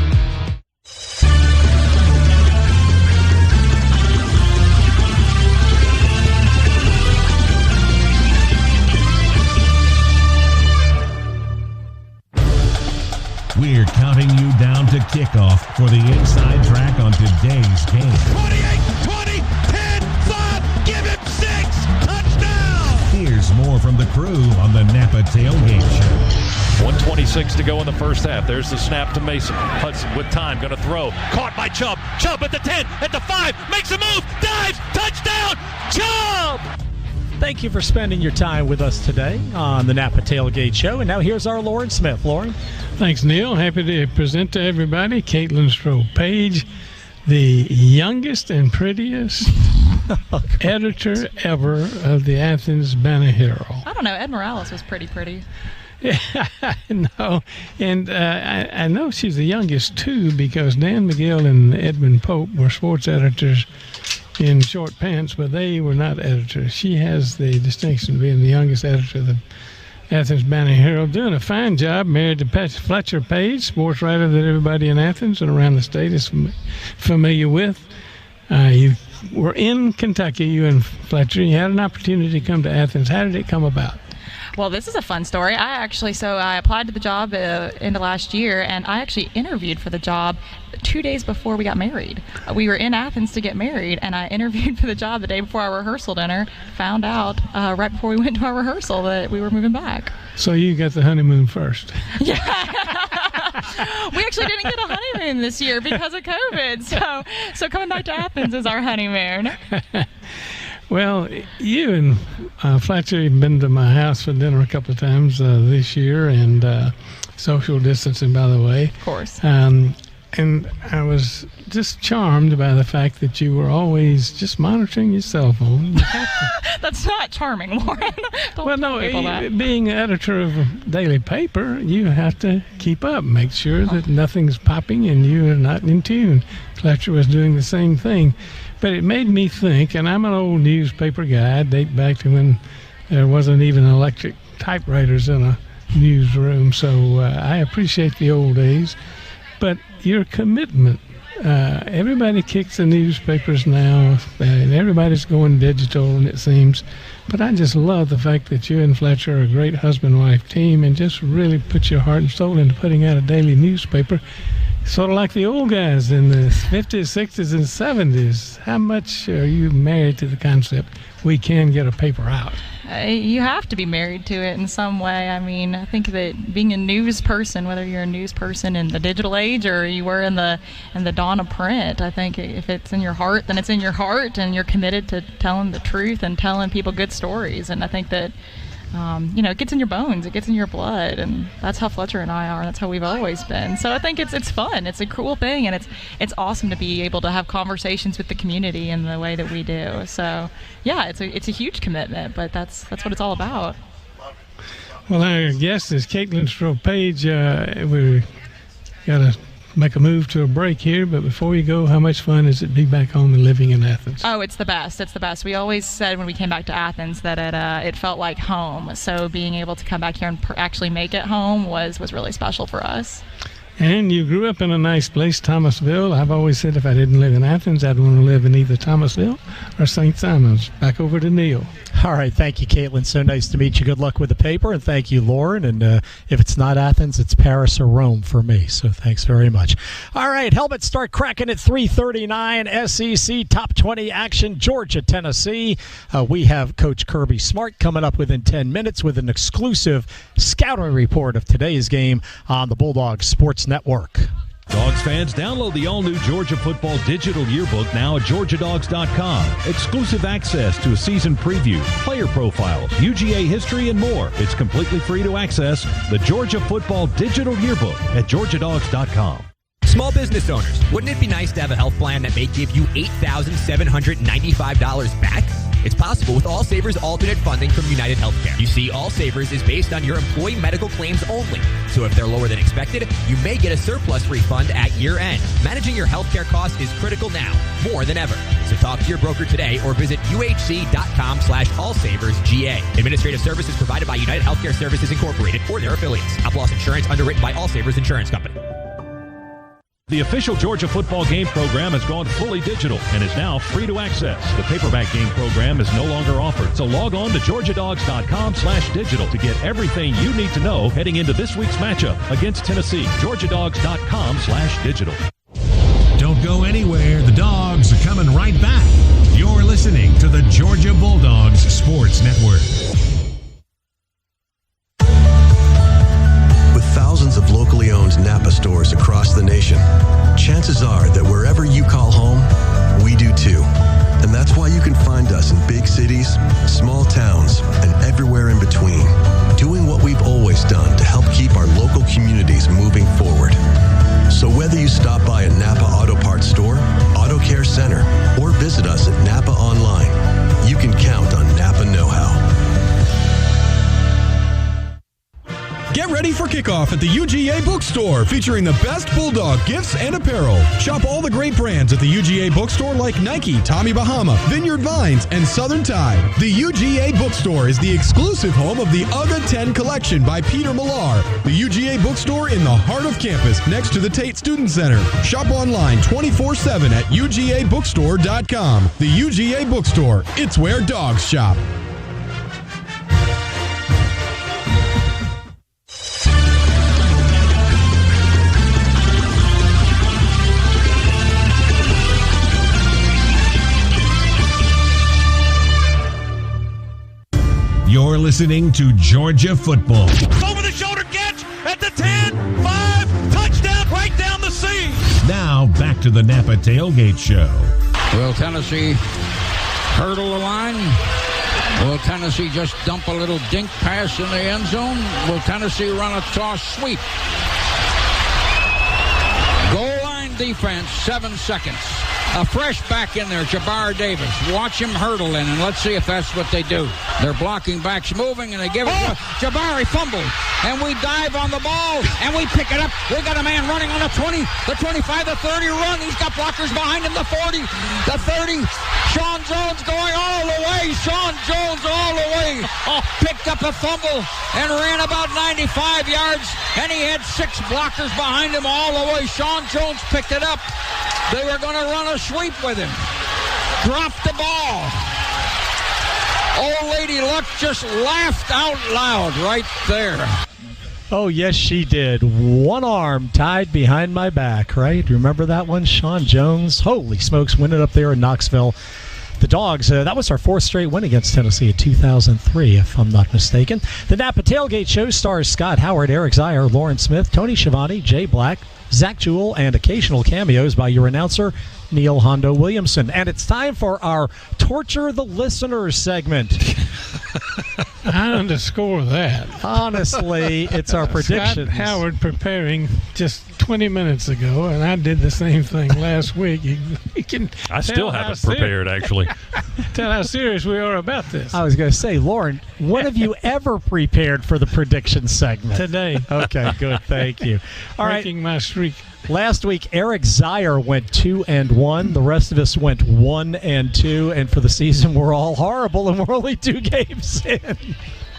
We're counting you down to kickoff for the inside track on today's game. 28, 20, 10, 5, give him 6, touchdown! Here's more from the crew on the Napa Tailgate Show. 1:26 to go in the first half. There's the snap to Mason. Hudson with time, going to throw. Caught by Chubb. Chubb at the 10, at the 5, makes a move, dives, touchdown, Chubb! Thank you for spending your time with us today on the Napa Tailgate Show. And now here's our Lauren Smith. Lauren? Thanks, Neil. Happy to present to everybody Caitlin Stroh-Page, the youngest and prettiest editor ever of the Athens Banner-Herald. I don't know. Ed Morales was pretty. Yeah, no, and I know she's the youngest too because Dan McGill and Edmund Pope were sports editors in short pants, but they were not editors. She has the distinction of being the youngest editor of the Athens Banner-Herald, doing a fine job, married to Fletcher Page, sports writer that everybody in Athens and around the state is familiar with. You were in Kentucky, you and Fletcher. You had an opportunity to come to Athens. How did it come about? Well, this is a fun story. I applied to the job into last year, and I actually interviewed for the job 2 days before we got married. We were in Athens to get married, and I interviewed for the job the day before our rehearsal dinner, found out right before we went to our rehearsal that we were moving back. So you got the honeymoon first. Yeah. We actually didn't get a honeymoon this year because of COVID, so coming back to Athens is our honeymoon. Well, you and Fletcher have been to my house for dinner a couple of times this year, and social distancing, by the way. Of course. And I was just charmed by the fact that you were always just monitoring your cell phone. That's not charming, Lauren. Well, no, being an editor of a daily paper, you have to keep up, make sure that nothing's popping and you are not in tune. Fletcher was doing the same thing. But it made me think, and I'm an old newspaper guy. I date back to when there wasn't even electric typewriters in a newsroom, so I appreciate the old days. But your commitment, everybody kicks the newspapers now, and everybody's going digital, and it seems. But I just love the fact that you and Fletcher are a great husband-wife team and just really put your heart and soul into putting out a daily newspaper. Sort of like the old guys in the 50s, 60s, and 70s. How much are you married to the concept we can get a paper out? You have to be married to it in some way. I mean, I think that being a news person, whether you're a news person in the digital age or you were in the dawn of print, I think if it's in your heart, then it's in your heart, and you're committed to telling the truth and telling people good stories. And I think that it gets in your bones, it gets in your blood, and that's how Fletcher and I are. That's how we've always been. So I think it's fun. It's a cool thing, and it's awesome to be able to have conversations with the community in the way that we do. So yeah, it's a huge commitment, but that's what it's all about. Well, our guest is Caitlin Stroh-Page. We're got to make a move to a break here, but before we go, how much fun is it to be back home and living in Athens? Oh, it's the best. It's the best. We always said when we came back to Athens that it felt like home. So being able to come back here and actually make it home was really special for us. And you grew up in a nice place, Thomasville. I've always said if I didn't live in Athens, I'd want to live in either Thomasville or St. Simons. Back over to Neil. All right. Thank you, Caitlin. So nice to meet you. Good luck with the paper. And thank you, Lauren. And if it's not Athens, it's Paris or Rome for me. So thanks very much. All right. Helmets start cracking at 3:39. SEC Top 20 action, Georgia, Tennessee. We have Coach Kirby Smart coming up within 10 minutes with an exclusive scouting report of today's game on the Bulldog Sports Network. Dogs fans, download the all-new Georgia Football Digital Yearbook now at GeorgiaDogs.com. Exclusive access to a season preview, player profiles, UGA history, and more. It's completely free to access the Georgia Football Digital Yearbook at GeorgiaDogs.com. Small business owners, wouldn't it be nice to have a health plan that may give you $8,795 back? It's possible with All Savers alternate funding from United Healthcare. You see, All Savers is based on your employee medical claims only. So if they're lower than expected, you may get a surplus refund at year end. Managing your healthcare costs is critical now, more than ever. So talk to your broker today or visit uhc.com/allsaversga. Administrative services provided by United Healthcare Services Incorporated or their affiliates. Stop loss insurance underwritten by All Savers Insurance Company. The official Georgia football game program has gone fully digital and is now free to access. The paperback game program is no longer offered, so log on to georgiadogs.com/digital to get everything you need to know heading into this week's matchup against Tennessee. georgiadogs.com/digital. Don't go anywhere. The Dogs are coming right back. You're listening to the Georgia Bulldogs Sports Network. Thousands of locally owned Napa stores across the nation. Chances are that wherever you call home, we do too. And that's why you can find us in big cities, small towns, and everywhere in between, doing what we've always done to help keep our local communities moving forward. So whether you stop by a Napa Auto Parts store, Auto Care Center, or visit us at Napa online, you can count on Napa know-how. Get ready for kickoff at the UGA Bookstore, featuring the best Bulldog gifts and apparel. Shop all the great brands at the UGA Bookstore like Nike, Tommy Bahama, Vineyard Vines, and Southern Tide. The UGA Bookstore is the exclusive home of the UGA 10 collection by Peter Millar. The UGA Bookstore in the heart of campus, next to the Tate Student Center. Shop online 24/7 at UGABookstore.com. The UGA Bookstore, it's where dogs shop. You're listening to Georgia football. Over the shoulder catch at the 10, 5, touchdown right down the seam. Now back to the Napa Tailgate Show. Will Tennessee hurdle the line? Will Tennessee just dump a little dink pass in the end zone? Will Tennessee run a toss sweep? Goal line defense, 7 seconds. A fresh back in there, Jabbar Davis. Watch him hurdle in, and let's see if that's what they do. Their blocking back's moving, and they give it to Jabari fumble. And we dive on the ball, and we pick it up. We got a man running on the 20, the 25, the 30 run. He's got blockers behind him, the 40, the 30. Sean Jones going all the way. Sean Jones all the way. Picked up a fumble and ran about 95 yards, and he had 6 blockers behind him all the way. Sean Jones picked it up. They were going to run a sweep with him. Dropped the ball. Old Lady Luck just laughed out loud right there. Oh, yes, she did. One arm tied behind my back, right? Remember that one? Sean Jones. Holy smokes, winning up there in Knoxville. The Dogs, that was our 4th straight win against Tennessee in 2003, if I'm not mistaken. The Napa Tailgate Show stars Scott Howard, Eric Zier, Lauren Smith, Tony Schiavone, Jay Black, Zach Jewell, and occasional cameos by your announcer, Neil Hondo Williamson. And it's time for our Torture the Listeners segment. I underscore that. Honestly, it's our predictions. Scott Howard preparing just 20 minutes ago, and I did the same thing last week. You can I still haven't prepared, actually. Tell how serious we are about this. I was going to say, Lauren, when have you ever prepared for the prediction segment? Today. Okay, good. Thank you. All right. Breaking my streak. Last week, Eric Zier went 2-1. The rest of us went 1-2. And for the season, we're all horrible, and we're only 2 games in.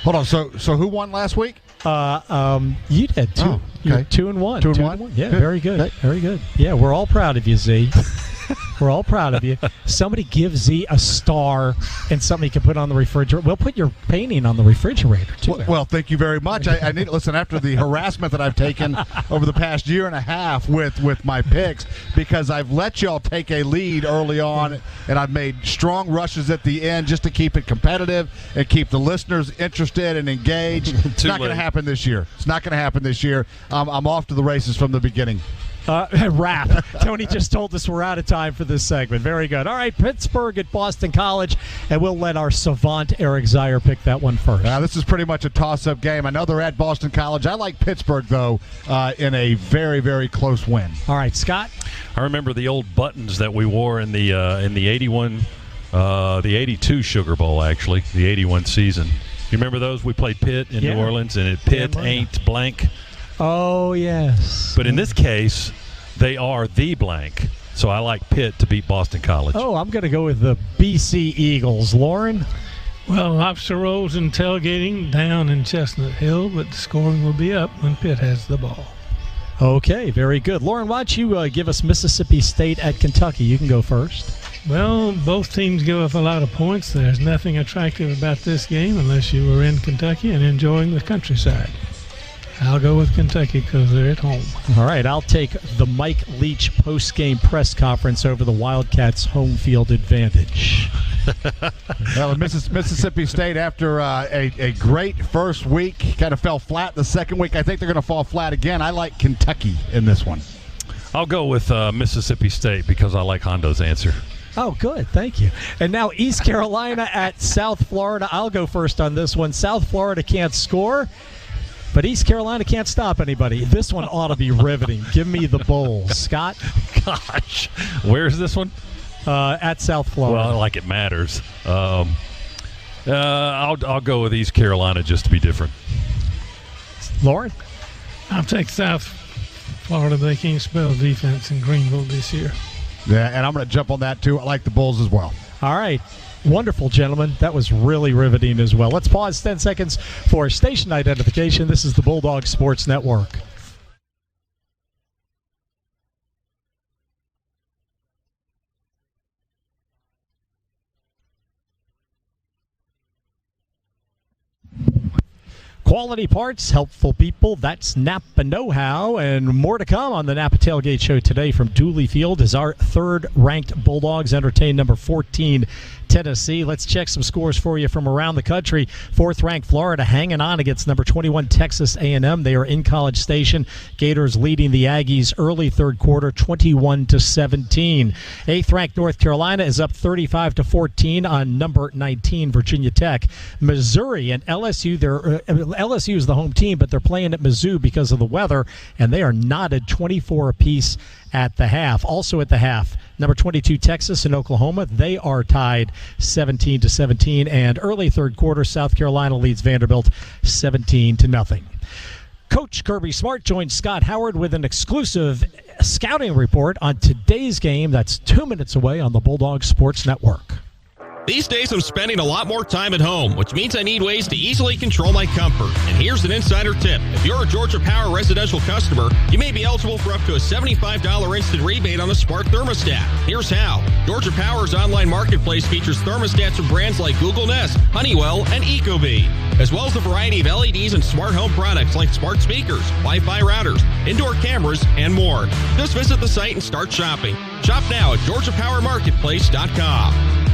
Hold on. So who won last week? You did. 2. Oh, okay. You're 2-1. 2-1? Yeah, good. very good. Okay. Very good. Yeah, we're all proud of you, Z. We're all proud of you. Somebody give Z a star and something you can put on the refrigerator. We'll put your painting on the refrigerator, too. Well, thank you very much. I need to listen after the harassment that I've taken over the past year and a half with my picks, because I've let y'all take a lead early on, and I've made strong rushes at the end just to keep it competitive and keep the listeners interested and engaged. It's not going to happen this year. It's not going to happen this year. I'm off to the races from the beginning. Wrap. Tony just told us we're out of time for this segment. Very good. All right, Pittsburgh at Boston College, and we'll let our savant Eric Zier pick that one first. This is pretty much a toss-up game. I know they're at Boston College. I like Pittsburgh, though, in a very, very close win. All right, Scott? I remember the old buttons that we wore in the 81, the 82 Sugar Bowl, actually, the 81 season. You remember those? We played Pitt in New Orleans, and Pitt ain't blank. Oh, yes. But in this case, they are the blank. So I like Pitt to beat Boston College. Oh, I'm going to go with the BC Eagles. Lauren? Well, lobster rolls and tailgating down in Chestnut Hill, but the scoring will be up when Pitt has the ball. Okay, very good. Lauren, why don't you give us Mississippi State at Kentucky? You can go first. Well, both teams give up a lot of points. There's nothing attractive about this game unless you were in Kentucky and enjoying the countryside. I'll go with Kentucky because they're at home. All right, I'll take the Mike Leach post-game press conference over the Wildcats' home field advantage. Well, Mississippi State, after a great first week, kind of fell flat the second week. I think they're going to fall flat again. I like Kentucky in this one. I'll go with Mississippi State because I like Hondo's answer. Oh, good. Thank you. And now East Carolina at South Florida. I'll go first on this one. South Florida can't score, but East Carolina can't stop anybody. This one ought to be riveting. Give me the bowl. Scott? Gosh. Where's this one? At South Florida. Well, like it matters. I'll go with East Carolina just to be different. Lauren? I'll take South Florida. They can't spell defense in Greenville this year. Yeah, and I'm going to jump on that, too. I like the Bulls as well. All right. Wonderful, gentlemen. That was really riveting as well. Let's pause 10 seconds for station identification. This is the Bulldog Sports Network. Quality parts, helpful people. That's Napa Know-How, and more to come on the Napa Tailgate Show today from Dooley Field as our third-ranked Bulldogs entertain number 14 Tennessee. Let's check some scores for you from around the country. Fourth-ranked Florida hanging on against number 21 Texas A&M. They are in College Station. Gators leading the Aggies early third quarter, 21-17. Eighth-ranked North Carolina is up 35-14 on number 19 Virginia Tech. Missouri and LSU. LSU is the home team, but they're playing at Mizzou because of the weather, and they are knotted 24 apiece at the half. Also at the half, number 22 Texas and Oklahoma, they are tied 17-17, and early third quarter, South Carolina leads Vanderbilt 17-0. Coach Kirby Smart joins Scott Howard with an exclusive scouting report on today's game that's 2 minutes away on the Bulldog Sports Network. These days I'm spending a lot more time at home, which means I need ways to easily control my comfort. And here's an insider tip. If you're a Georgia Power residential customer, you may be eligible for up to a $75 instant rebate on a smart thermostat. Here's how. Georgia Power's online marketplace features thermostats from brands like Google Nest, Honeywell, and Ecobee, as well as a variety of LEDs and smart home products like smart speakers, Wi-Fi routers, indoor cameras, and more. Just visit the site and start shopping. Shop now at GeorgiaPowerMarketplace.com.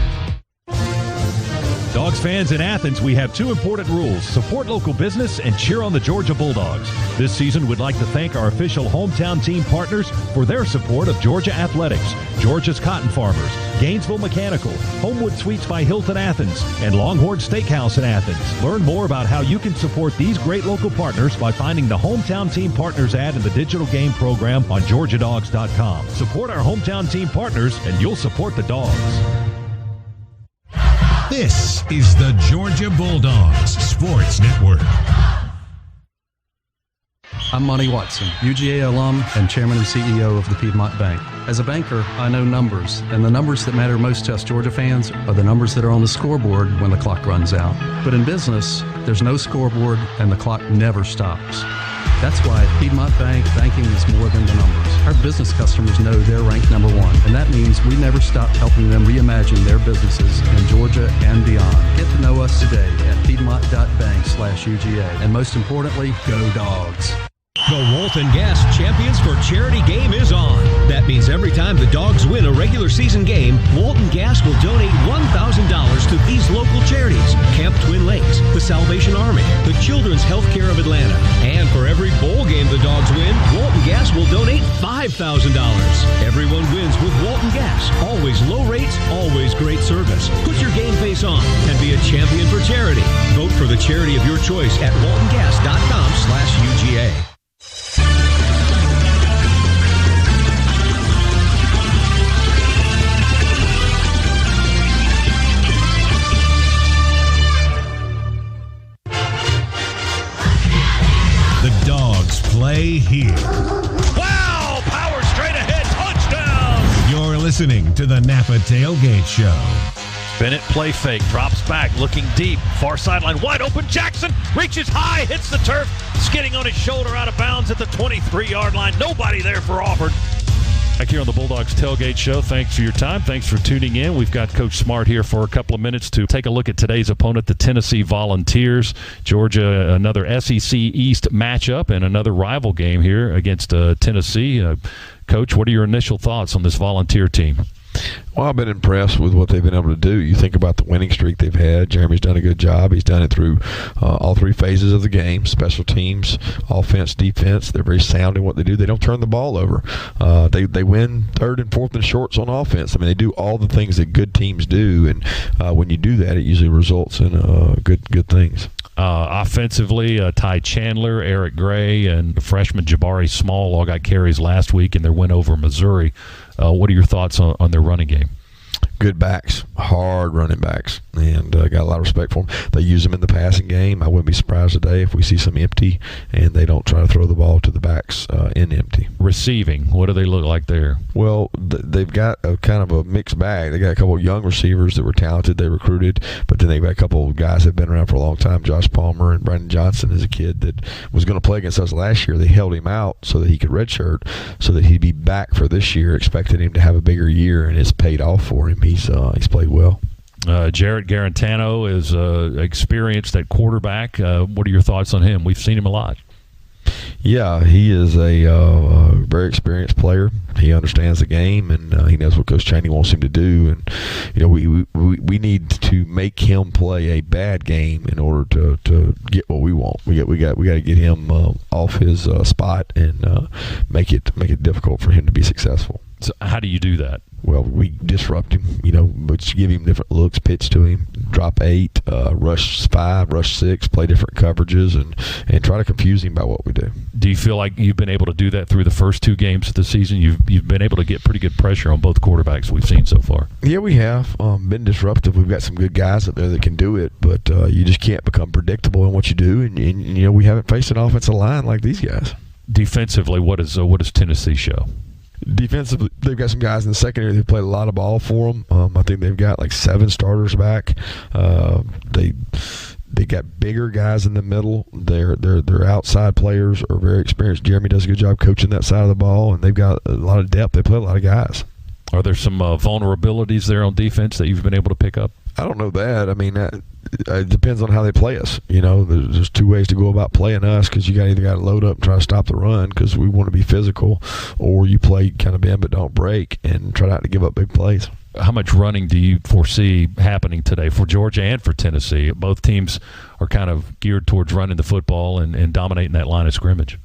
Dogs fans in Athens, we have two important rules. Support local business and cheer on the Georgia Bulldogs. This season, we'd like to thank our official hometown team partners for their support of Georgia Athletics, Georgia's Cotton Farmers, Gainesville Mechanical, Homewood Suites by Hilton Athens, and Longhorn Steakhouse in Athens. Learn more about how you can support these great local partners by finding the Hometown Team Partners ad in the digital game program on GeorgiaDogs.com. Support our hometown team partners, and you'll support the dogs. This is the Georgia Bulldogs Sports Network. I'm Monty Watson, UGA alum and chairman and CEO of the Piedmont Bank. As a banker, I know numbers, and the numbers that matter most to us Georgia fans are the numbers that are on the scoreboard when the clock runs out. But in business, there's no scoreboard and the clock never stops. That's why at Piedmont Bank, banking is more than the numbers. Our business customers know they're ranked number one, and that means we never stop helping them reimagine their businesses in Georgia and beyond. Get to know us today at Piedmont.bank/UGA. And most importantly, go Dogs. The Walton Gas Champions for Charity game is on. That means every time the Dogs win a regular season game, Walton Gas will donate $1,000 to these local charities: Camp Twin Lakes, the Salvation Army, the Children's Healthcare of Atlanta. And for every bowl game the Dogs win, Walton Gas will donate $5,000. Everyone wins with Walton Gas. Always low rates, always great service. Put your game face on and be a champion for charity. Vote for the charity of your choice at waltongas.com/UGA. The Dogs play here. Wow! Power straight ahead. Touchdown! You're listening to the Napa Tailgate Show. Bennett play fake, drops back, looking deep, far sideline, wide open. Jackson reaches high, hits the turf, skidding on his shoulder out of bounds at the 23-yard line. Nobody there for Auburn. Back here on the Bulldogs Tailgate Show, thanks for your time. Thanks for tuning in. We've got Coach Smart here for a couple of minutes to take a look at today's opponent, the Tennessee Volunteers. Georgia, another SEC East matchup and another rival game here against Tennessee. Coach, what are your initial thoughts on this Volunteer team? Well, I've been impressed with what they've been able to do. You think about the winning streak they've had. Jeremy's done a good job. He's done it through all three phases of the game: special teams, offense, defense. They're very sound in what they do. They don't turn the ball over. They win third and fourth and shorts on offense. I mean, they do all the things that good teams do, and when you do that, it usually results in good things. Offensively, Ty Chandler, Eric Gray, and freshman Jabari Small all got carries last week in their win over Missouri. What are your thoughts on their running game? Good backs, hard running backs, and got a lot of respect for them. They use them in the passing game. I wouldn't be surprised today if we see some empty, and they don't try to throw the ball to the backs in empty. Receiving, what do they look like there? Well, they've got a kind of a mixed bag. They got a couple of young receivers that were talented, they recruited, but then they've got a couple of guys that have been around for a long time. Josh Palmer and Brandon Johnson is a kid that was going to play against us last year. They held him out so that he could redshirt, so that he'd be back for this year, expected him to have a bigger year, and it's paid off for him. He's played well. Jarrett Garantano is experienced at quarterback. What are your thoughts on him? We've seen him a lot. Yeah, he is a very experienced player. He understands the game, and he knows what Coach Chaney wants him to do. And we need to make him play a bad game in order to get what we want. We got to get him off his spot and make it difficult for him to be successful. So how do you do that? Well, we disrupt him, but give him different looks, pitch to him, drop 8, rush 5, rush 6, play different coverages, and try to confuse him by what we do. Do you feel like you've been able to do that through the first 2 games of the season? You've been able to get pretty good pressure on both quarterbacks we've seen so far. Yeah, we have been disruptive. We've got some good guys up there that can do it, but you just can't become predictable in what you do, and we haven't faced an offensive line like these guys. Defensively, what does Tennessee show? Defensively, they've got some guys in the secondary that played a lot of ball for them. I think they've got like 7 starters back. They got bigger guys in the middle. Their outside players are very experienced. Jeremy does a good job coaching that side of the ball, and they've got a lot of depth. They play a lot of guys. Are there some vulnerabilities there on defense that you've been able to pick up? I don't know that. I mean, it depends on how they play us. There's 2 ways to go about playing us, because you either got to load up and try to stop the run because we want to be physical, or you play kind of bend but don't break and try not to give up big plays. How much running do you foresee happening today for Georgia and for Tennessee? Both teams are kind of geared towards running the football and dominating that line of scrimmage.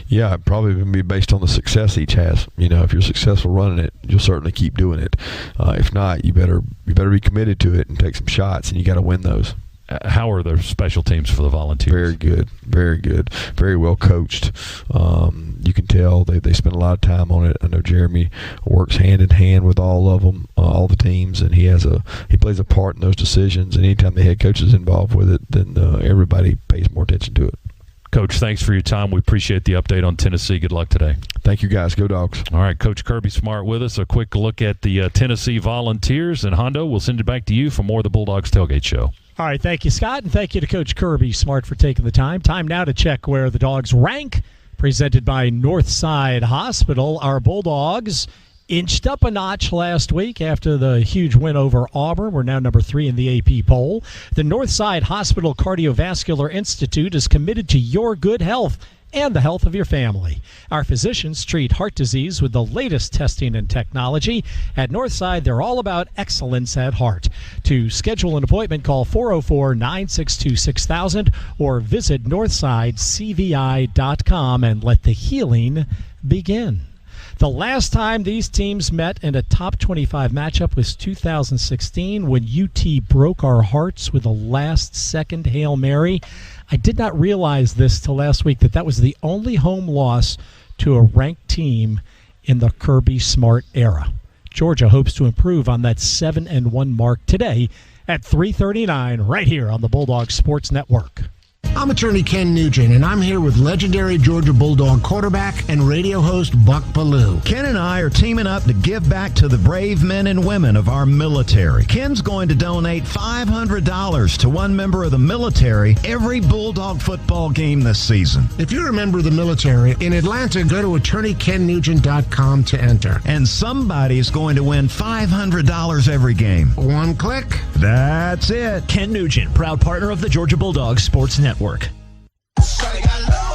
Yeah, it'd probably even be based on the success each has. If you're successful running it, you'll certainly keep doing it. If not, you better be committed to it and take some shots, and you got to win those. How are their special teams for the Volunteers? Very good, very good, very well coached. You can tell they spend a lot of time on it. I know Jeremy works hand in hand with all of them, all the teams, and he plays a part in those decisions. And anytime the head coach is involved with it, then everybody pays more attention to it. Coach, thanks for your time. We appreciate the update on Tennessee. Good luck today. Thank you, guys. Go Dogs. All right, Coach Kirby Smart with us. A quick look at the Tennessee Volunteers. And Hondo, we'll send it back to you for more of the Bulldogs Tailgate Show. All right, thank you, Scott, and thank you to Coach Kirby Smart for taking the time. Time now to check where the Dogs rank, presented by Northside Hospital. Our Bulldogs inched up a notch last week after the huge win over Auburn. We're now number 3 in the AP poll. The Northside Hospital Cardiovascular Institute is committed to your good health and the health of your family. Our physicians treat heart disease with the latest testing and technology. At Northside, they're all about excellence at heart. To schedule an appointment, call 404-962-6000 or visit northsidecvi.com and let the healing begin. The last time these teams met in a top 25 matchup was 2016 when UT broke our hearts with a last-second Hail Mary. I did not realize this till last week, that was the only home loss to a ranked team in the Kirby Smart era. Georgia hopes to improve on that 7-1 mark today at 3:39 right here on the Bulldog Sports Network. I'm attorney Ken Nugent, and I'm here with legendary Georgia Bulldog quarterback and radio host Buck Ballou. Ken and I are teaming up to give back to the brave men and women of our military. Ken's going to donate $500 to one member of the military every Bulldog football game this season. If you're a member of the military in Atlanta, go to attorneykennugent.com to enter. And somebody's going to win $500 every game. One click. That's it. Ken Nugent, proud partner of the Georgia Bulldogs Sports Network.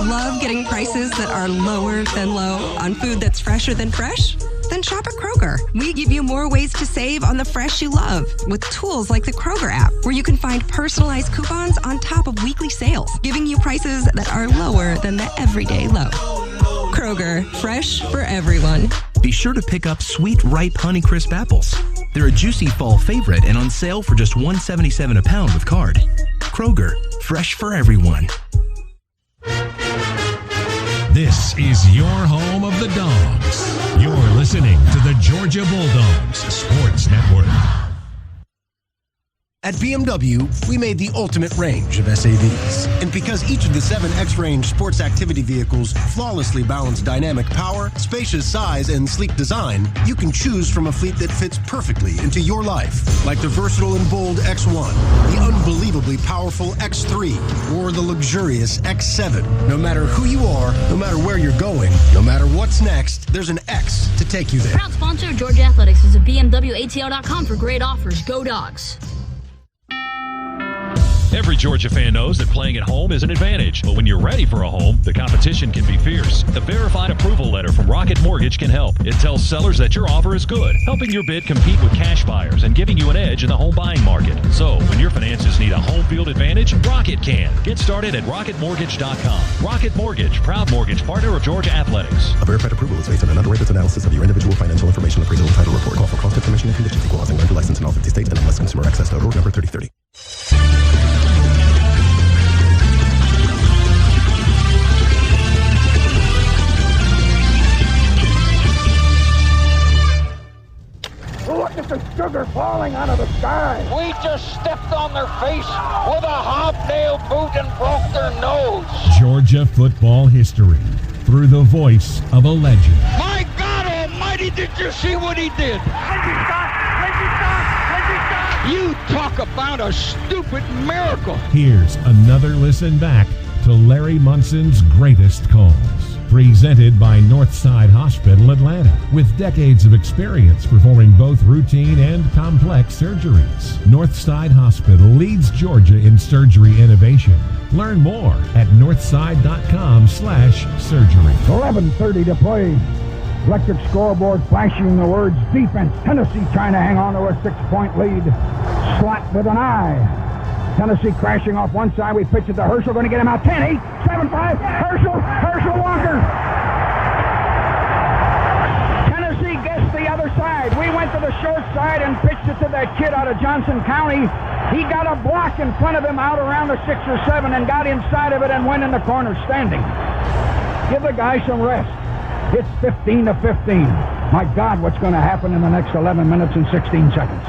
Love getting prices that are lower than low on food that's fresher than fresh? Then shop at Kroger. We give you more ways to save on the fresh you love with tools like the Kroger app, where you can find personalized coupons on top of weekly sales, giving you prices that are lower than the everyday low. Kroger, fresh for everyone. Be sure to pick up sweet, ripe Honeycrisp apples. They're a juicy fall favorite and on sale for just $1.77 a pound with card. Kroger, fresh for everyone. This is your home of the Dogs. You're listening to the Georgia Bulldogs Sports Network. At BMW, we made the ultimate range of SAVs. And because each of the 7 X-Range sports activity vehicles flawlessly balance dynamic power, spacious size, and sleek design, you can choose from a fleet that fits perfectly into your life. Like the versatile and bold X1, the unbelievably powerful X3, or the luxurious X7. No matter who you are, no matter where you're going, no matter what's next, there's an X to take you there. Proud sponsor of Georgia Athletics is BMWATL.com for great offers. Go Dogs. Every Georgia fan knows that playing at home is an advantage, but when you're ready for a home, the competition can be fierce. The verified approval letter from Rocket Mortgage can help. It tells sellers that your offer is good, helping your bid compete with cash buyers and giving you an edge in the home buying market. So, when your finances need a home field advantage, Rocket can. Get started at rocketmortgage.com. Rocket Mortgage, proud mortgage partner of Georgia Athletics. A verified approval is based on an underwriter's analysis of your individual financial information appraisal and title report. Call for cost information and conditions equal housing lender license in all 50 states and MLS Consumer Access.org number 3030. Look at the sugar falling out of the sky. We just stepped on their face with a hobnail boot and broke their nose. Georgia football history through the voice of a legend. My God almighty, did you see what he did? You talk about a stupid miracle. Here's another listen back to Larry Munson's greatest calls. Presented by Northside Hospital, Atlanta, with decades of experience performing both routine and complex surgeries. Northside Hospital leads Georgia in surgery innovation. Learn more at northside.com/surgery. 11:30 to play. Electric scoreboard flashing the words defense. Tennessee trying to hang on to a 6-point lead. Slot with an eye. Tennessee crashing off one side. We pitch it to Herschel. Going to get him out. 10-8, 7-5. Herschel Walker. Tennessee guessed the other side. We went to the short side and pitched it to that kid out of Johnson County. He got a block in front of him out around the 6 or 7 and got inside of it and went in the corner standing. Give the guy some rest. It's 15-15. My God, what's going to happen in the next 11 minutes and 16 seconds?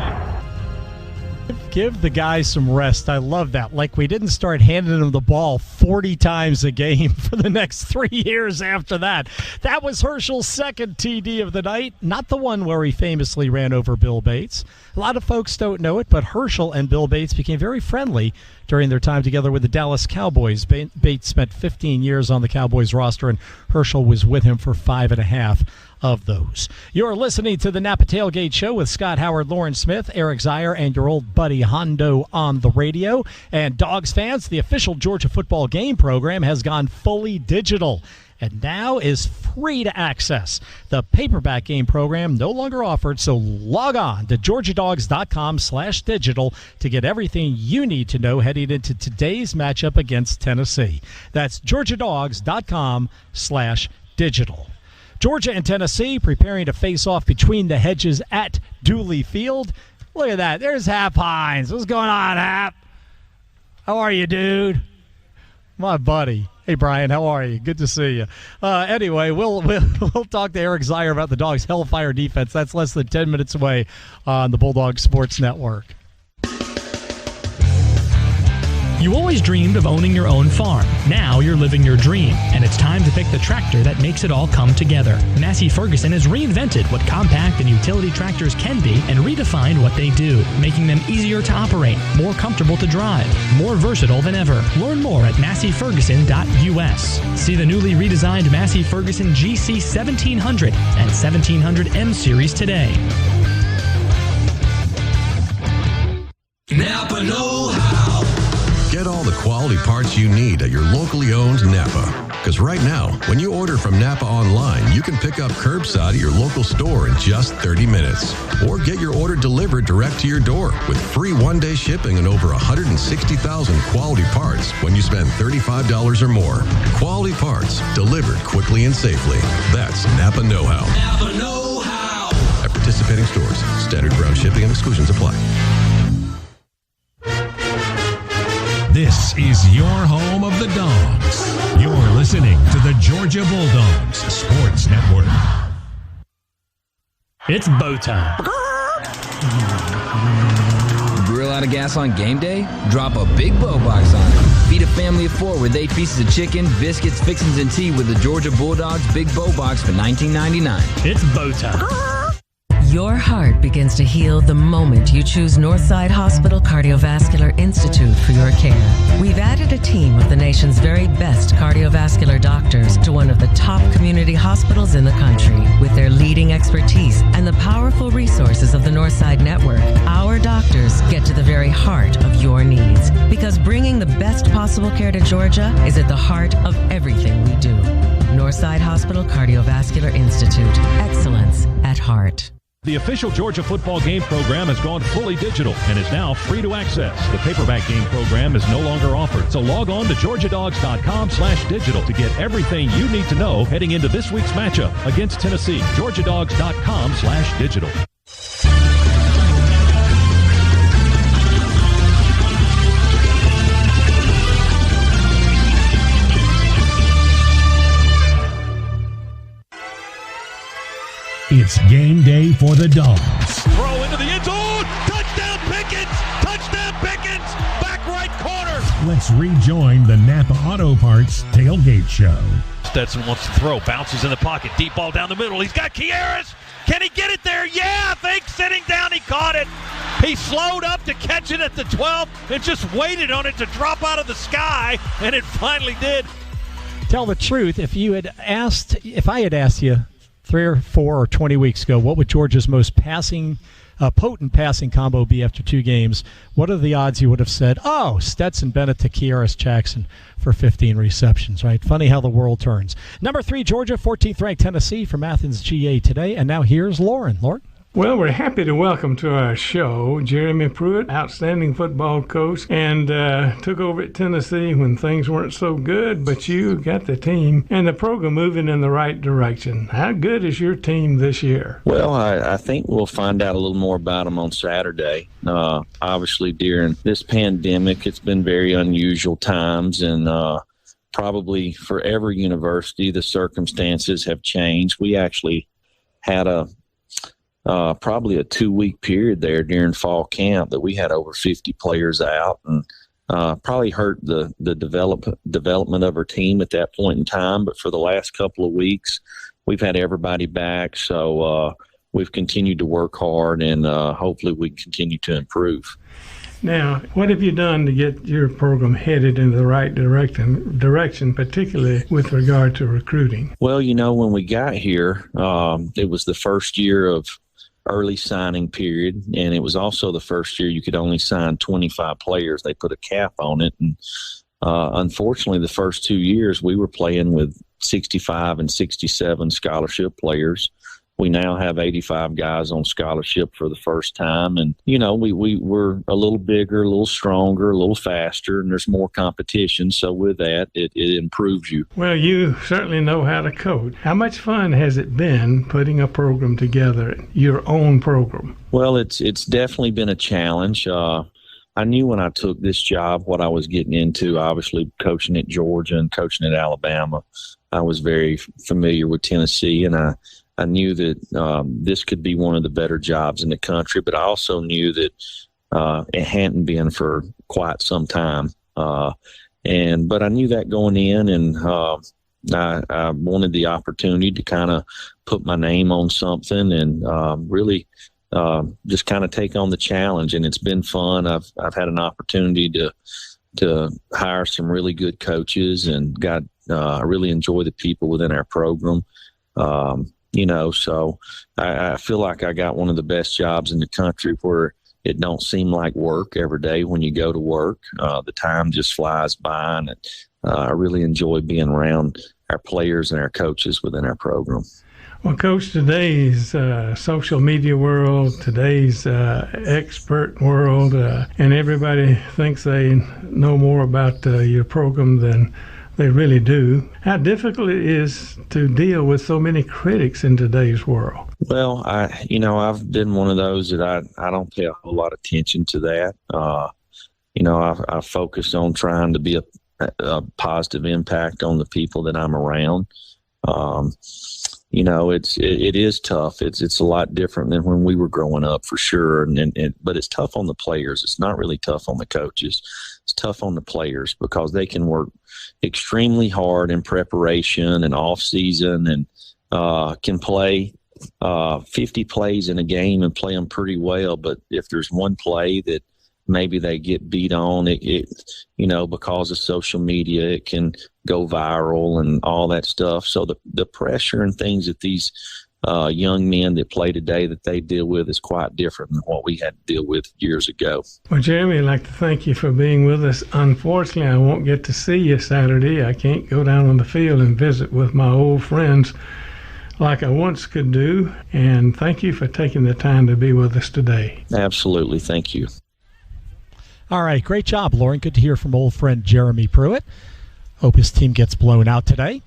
Give the guys some rest. I love that. Like we didn't start handing them the ball 40 times a game for the next 3 years after that. That was Herschel's second TD of the night, not the one where he famously ran over Bill Bates. A lot of folks don't know it, but Herschel and Bill Bates became very friendly during their time together with the Dallas Cowboys. Bates spent 15 years on the Cowboys roster, and Herschel was with him for 5.5 of those. You're listening to the Napa Tailgate Show with Scott Howard, Lauren Smith, Eric Zier, and your old buddy Hondo on the radio. And Dogs fans, the official Georgia football game program has gone fully digital and now is free to access. The paperback game program no longer offered, so log on to georgiadogs.com/digital to get everything you need to know heading into today's matchup against Tennessee. That's georgiadogs.com/digital. Georgia and Tennessee preparing to face off between the hedges at Dooley Field. Look at that. There's Hap Hines. What's going on, Hap? How are you, dude? My buddy. Hey, Brian, how are you? Good to see you. Anyway, we'll talk to Eric Zier about the Dogs' Hellfire defense. That's less than 10 minutes away on the Bulldog Sports Network. You always dreamed of owning your own farm. Now you're living your dream, and it's time to pick the tractor that makes it all come together. Massey Ferguson has reinvented what compact and utility tractors can be and redefined what they do, making them easier to operate, more comfortable to drive, more versatile than ever. Learn more at masseyferguson.us. See the newly redesigned Massey Ferguson GC 1700 and 1700M series today. Napa know-how. Get all the quality parts you need at your locally owned Napa. Because right now, when you order from Napa online, you can pick up curbside at your local store in just 30 minutes. Or get your order delivered direct to your door with free one-day shipping and over 160,000 quality parts when you spend $35 or more. Quality parts delivered quickly and safely. That's Napa know-how. Napa know-how. At participating stores, standard ground shipping and exclusions apply. This is your home of the Dogs. You're listening to the Georgia Bulldogs Sports Network. It's bow time. Grill out of gas on game day? Drop a big bow box on it. Feed a family of 4 with 8 pieces of chicken, biscuits, fixings, and tea with the Georgia Bulldogs Big Bow Box for $19.99. It's bow time. Your heart begins to heal the moment you choose Northside Hospital Cardiovascular Institute for your care. We've added a team of the nation's very best cardiovascular doctors to one of the top community hospitals in the country. With their leading expertise and the powerful resources of the Northside Network, our doctors get to the very heart of your needs. Because bringing the best possible care to Georgia is at the heart of everything we do. Northside Hospital Cardiovascular Institute. Excellence at heart. The official Georgia football game program has gone fully digital and is now free to access. The paperback game program is no longer offered, so log on to georgiadogs.com/digital to get everything you need to know heading into this week's matchup against Tennessee. georgiadogs.com/digital. It's game day for the Dogs. Throw into the end zone. Touchdown Pickens. Touchdown Pickens. Back right corner. Let's rejoin the Napa Auto Parts Tailgate Show. Stetson wants to throw. Bounces in the pocket. Deep ball down the middle. He's got Kieras. Can he get it there? Yeah, I think sitting down he caught it. He slowed up to catch it at the 12 and just waited on it to drop out of the sky, and it finally did. Tell the truth, if I had asked you 3 or 4 or 20 weeks ago, what would Georgia's most potent passing combo be after 2 games? What are the odds you would have said, Stetson Bennett to Kieras Jackson for 15 receptions, right? Funny how the world turns. Number 3, Georgia, 14th ranked Tennessee from Athens, GA today. And now here's Lauren. Lauren? Well, we're happy to welcome to our show Jeremy Pruitt, outstanding football coach, and took over at Tennessee when things weren't so good, but you got the team and the program moving in the right direction. How good is your team this year? Well, I think we'll find out a little more about them on Saturday. Obviously, during this pandemic, it's been very unusual times, and probably for every university, the circumstances have changed. We actually had probably a 2-week period there during fall camp that we had over 50 players out, and probably hurt the development of our team at that point in time. But for the last couple of weeks, we've had everybody back. So we've continued to work hard, and hopefully we continue to improve. Now, what have you done to get your program headed in the right direction, particularly with regard to recruiting? Well, when we got here, it was the first year of early signing period, and it was also the first year you could only sign 25 players. They put a cap on it, and unfortunately, the first 2 years we were playing with 65 and 67 scholarship players. We now have 85 guys on scholarship for the first time. And, you know, we're a little bigger, a little stronger, a little faster, and there's more competition. So with that, it improves you. Well, you certainly know how to coach. How much fun has it been putting a program together, your own program? Well, it's definitely been a challenge. I knew when I took this job what I was getting into. Obviously, coaching at Georgia and coaching at Alabama, I was very familiar with Tennessee, and I knew that this could be one of the better jobs in the country, but I also knew that it hadn't been for quite some time. But I knew that going in, and I wanted the opportunity to kind of put my name on something and really just kind of take on the challenge. And it's been fun. I've had an opportunity to hire some really good coaches, and I really enjoy the people within our program. You know, so I feel like I got one of the best jobs in the country where it don't seem like work every day when you go to work. The time just flies by, and I really enjoy being around our players and our coaches within our program. Well, Coach, today's social media world, today's expert world, and everybody thinks they know more about your program than they really do. How difficult it is to deal with so many critics in today's world? Well, I've been one of those that I don't pay a whole lot of attention to that. I focus on trying to be a positive impact on the people that I'm around. It is tough. It's a lot different than when we were growing up, for sure. But it's tough on the players. It's not really tough on the coaches. It's tough on the players because they can work extremely hard in preparation and off season, and can play 50 plays in a game and play them pretty well. But if there's one play that maybe they get beat on, because of social media, it can go viral and all that stuff. So the pressure and things that these young men that play today that they deal with is quite different than what we had to deal with years ago. Well, Jeremy, I'd like to thank you for being with us. Unfortunately, I won't get to see you Saturday. I can't go down on the field and visit with my old friends like I once could do. And thank you for taking the time to be with us today. Absolutely. Thank you. All right, great job, Lauren. Good to hear from old friend Jeremy Pruitt. Hope his team gets blown out today.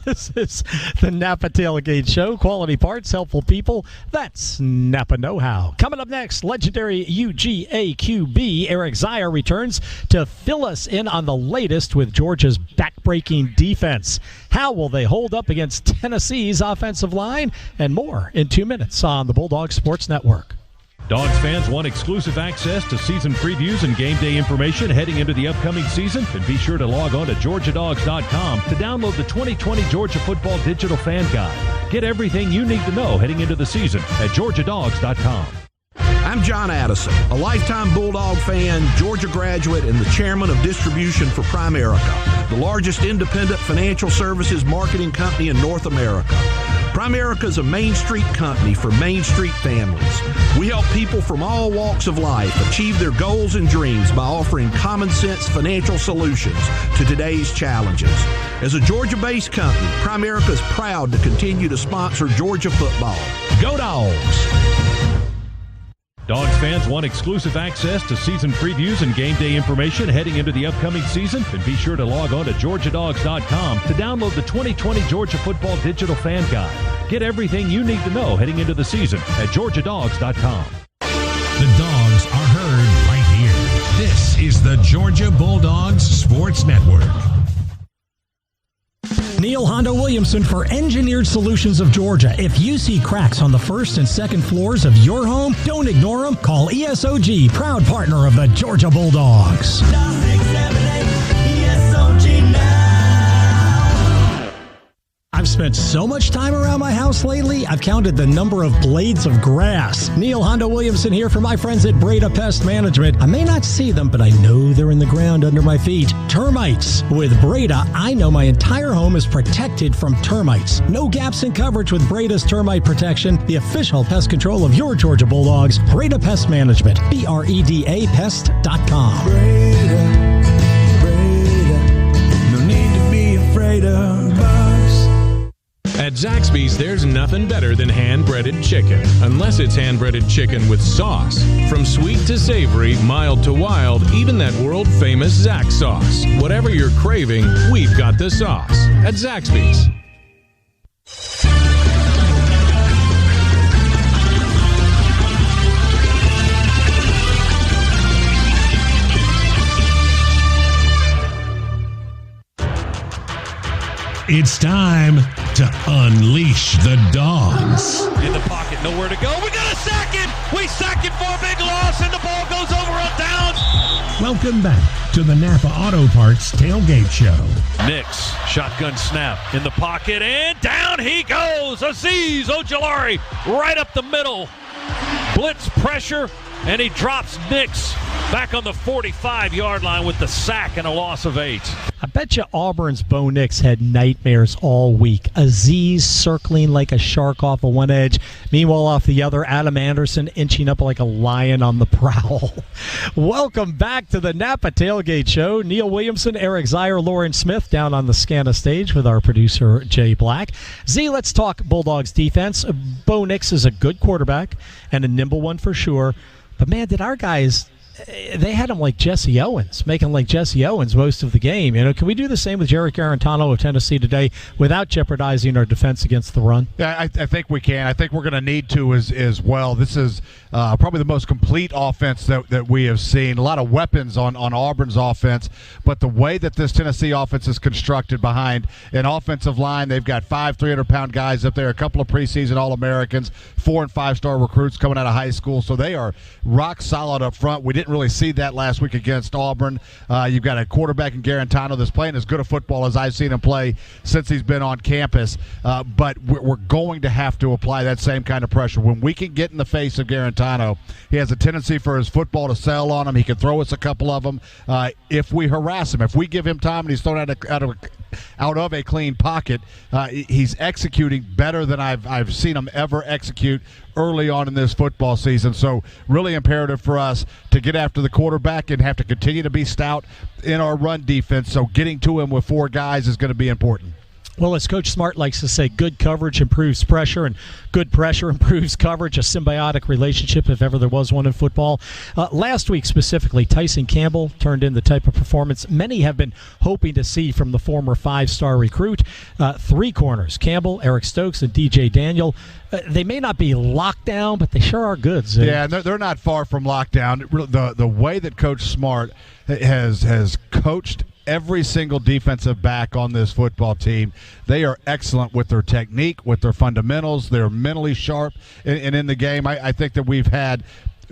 This is the Napa Tailgate Show. Quality parts, helpful people. That's Napa Know-How. Coming up next, legendary UGAAINC Eric Zier returns to fill us in on the latest with Georgia's backbreaking defense. How will they hold up against Tennessee's offensive line? And more in 2 minutes on the Bulldog Sports Network. Dogs fans want exclusive access to season previews and game day information heading into the upcoming season? Then be sure to log on to GeorgiaDogs.com to download the 2020 Georgia Football Digital Fan Guide. Get everything you need to know heading into the season at GeorgiaDogs.com. I'm John Addison, a lifetime Bulldog fan, Georgia graduate, and the chairman of distribution for Primerica, the largest independent financial services marketing company in North America. Primerica is a Main Street company for Main Street families. We help people from all walks of life achieve their goals and dreams by offering common sense financial solutions to today's challenges. As a Georgia-based company, Primerica is proud to continue to sponsor Georgia football. Go Dogs! Dogs fans want exclusive access to season previews and game day information heading into the upcoming season? Then be sure to log on to GeorgiaDogs.com to download the 2020 Georgia Football Digital Fan Guide. Get everything you need to know heading into the season at GeorgiaDogs.com. The Dogs are heard right here. This is the Georgia Bulldogs Sports Network. Neil Honda Williamson for Engineered Solutions of Georgia. If you see cracks on the first and second floors of your home, don't ignore them. Call ESOG, proud partner of the Georgia Bulldogs. ESOG now. I'm spent so much time around my house lately, I've counted the number of blades of grass. Neil Hondo Williamson here for my friends at Breda Pest Management. I may not see them, but I know they're in the ground under my feet. Termites. With Breda, I know my entire home is protected from termites. No gaps in coverage with Breda's Termite Protection, the official pest control of your Georgia Bulldogs. Breda Pest Management. BREDA Pest.com. Breda. No need to be afraid of us. At Zaxby's, there's nothing better than hand-breaded chicken, unless it's hand-breaded chicken with sauce. From sweet to savory, mild to wild, even that world-famous Zax sauce. Whatever you're craving, we've got the sauce at Zaxby's. It's time to unleash the dogs. In the pocket, nowhere to go. We got to sack it. We sack it for a big loss, and the ball goes over on downs. Welcome back to the Napa Auto Parts Tailgate Show. Nix, shotgun snap in the pocket, and down he goes. Azeez Ojulari right up the middle. Blitz pressure, and he drops Nix back on the 45-yard line with the sack and a loss of 8. I bet you Auburn's Bo Nix had nightmares all week. Azeez circling like a shark off of one edge. Meanwhile, off the other, Adam Anderson inching up like a lion on the prowl. Welcome back to the Napa Tailgate Show. Neil Williamson, Eric Zier, Lauren Smith down on the Scana stage with our producer, Jay Black. Z, let's talk Bulldogs defense. Bo Nix is a good quarterback and a nimble one for sure. But, man, did our guys... They had him like Jesse Owens, making like Jesse Owens most of the game. You know, can we do the same with Jarek Garantano of Tennessee today without jeopardizing our defense against the run? Yeah, I think we can. I think we're going to need to as well. This is probably the most complete offense that we have seen. A lot of weapons on Auburn's offense, but the way that this Tennessee offense is constructed behind an offensive line, they've got 5 300-pound guys up there, a couple of preseason All-Americans, 4- and 5-star recruits coming out of high school, so they are rock solid up front. We didn't really see that last week against Auburn. You've got a quarterback in Garantano that's playing as good a football as I've seen him play since he's been on campus, but we're going to have to apply that same kind of pressure. When we can get in the face of Garantano, he has a tendency for his football to sell on him. He can throw us a couple of them if we harass him. If we give him time and he's thrown out of a clean pocket, he's executing better than I've seen him ever execute early on in this football season. So really imperative for us to get after the quarterback and have to continue to be stout in our run defense. So getting to him with 4 guys is going to be important. Well, as Coach Smart likes to say, good coverage improves pressure, and good pressure improves coverage, a symbiotic relationship if ever there was one in football. Last week specifically, Tyson Campbell turned in the type of performance many have been hoping to see from the former 5-star recruit. 3 corners, Campbell, Eric Stokes, and DJ Daniel. They may not be locked down, but they sure are good. Yeah, and they're not far from lockdown. The way that Coach Smart has coached every single defensive back on this football team, they are excellent with their technique, with their fundamentals. They're mentally sharp and in the game. I think that we've had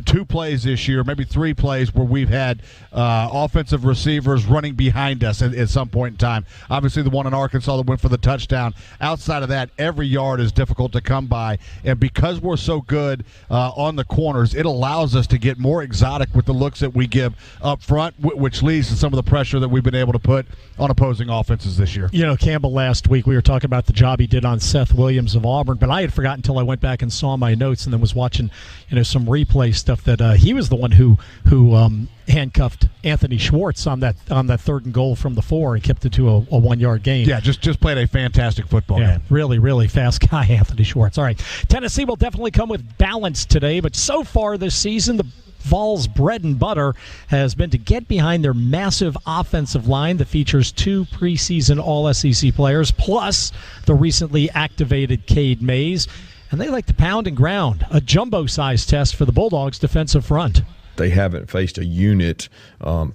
2 plays this year, maybe 3 plays where we've had offensive receivers running behind us at some point in time. Obviously, the one in Arkansas that went for the touchdown. Outside of that, every yard is difficult to come by. And because we're so good on the corners, it allows us to get more exotic with the looks that we give up front, which leads to some of the pressure that we've been able to put on opposing offenses this year. You know, Campbell, last week we were talking about the job he did on Seth Williams of Auburn, but I had forgotten until I went back and saw my notes and then was watching, some replay stuff that he was the one who handcuffed Anthony Schwartz on that 3rd and goal from the 4 and kept it to a 1-yard gain. Yeah, just played a fantastic football game. Really, really fast guy, Anthony Schwartz. All right, Tennessee will definitely come with balance today, but so far this season, the Vols' bread and butter has been to get behind their massive offensive line that features 2 preseason All-SEC players, plus the recently activated Cade Mays. And they like to pound and ground, a jumbo-sized test for the Bulldogs' defensive front. They haven't faced a unit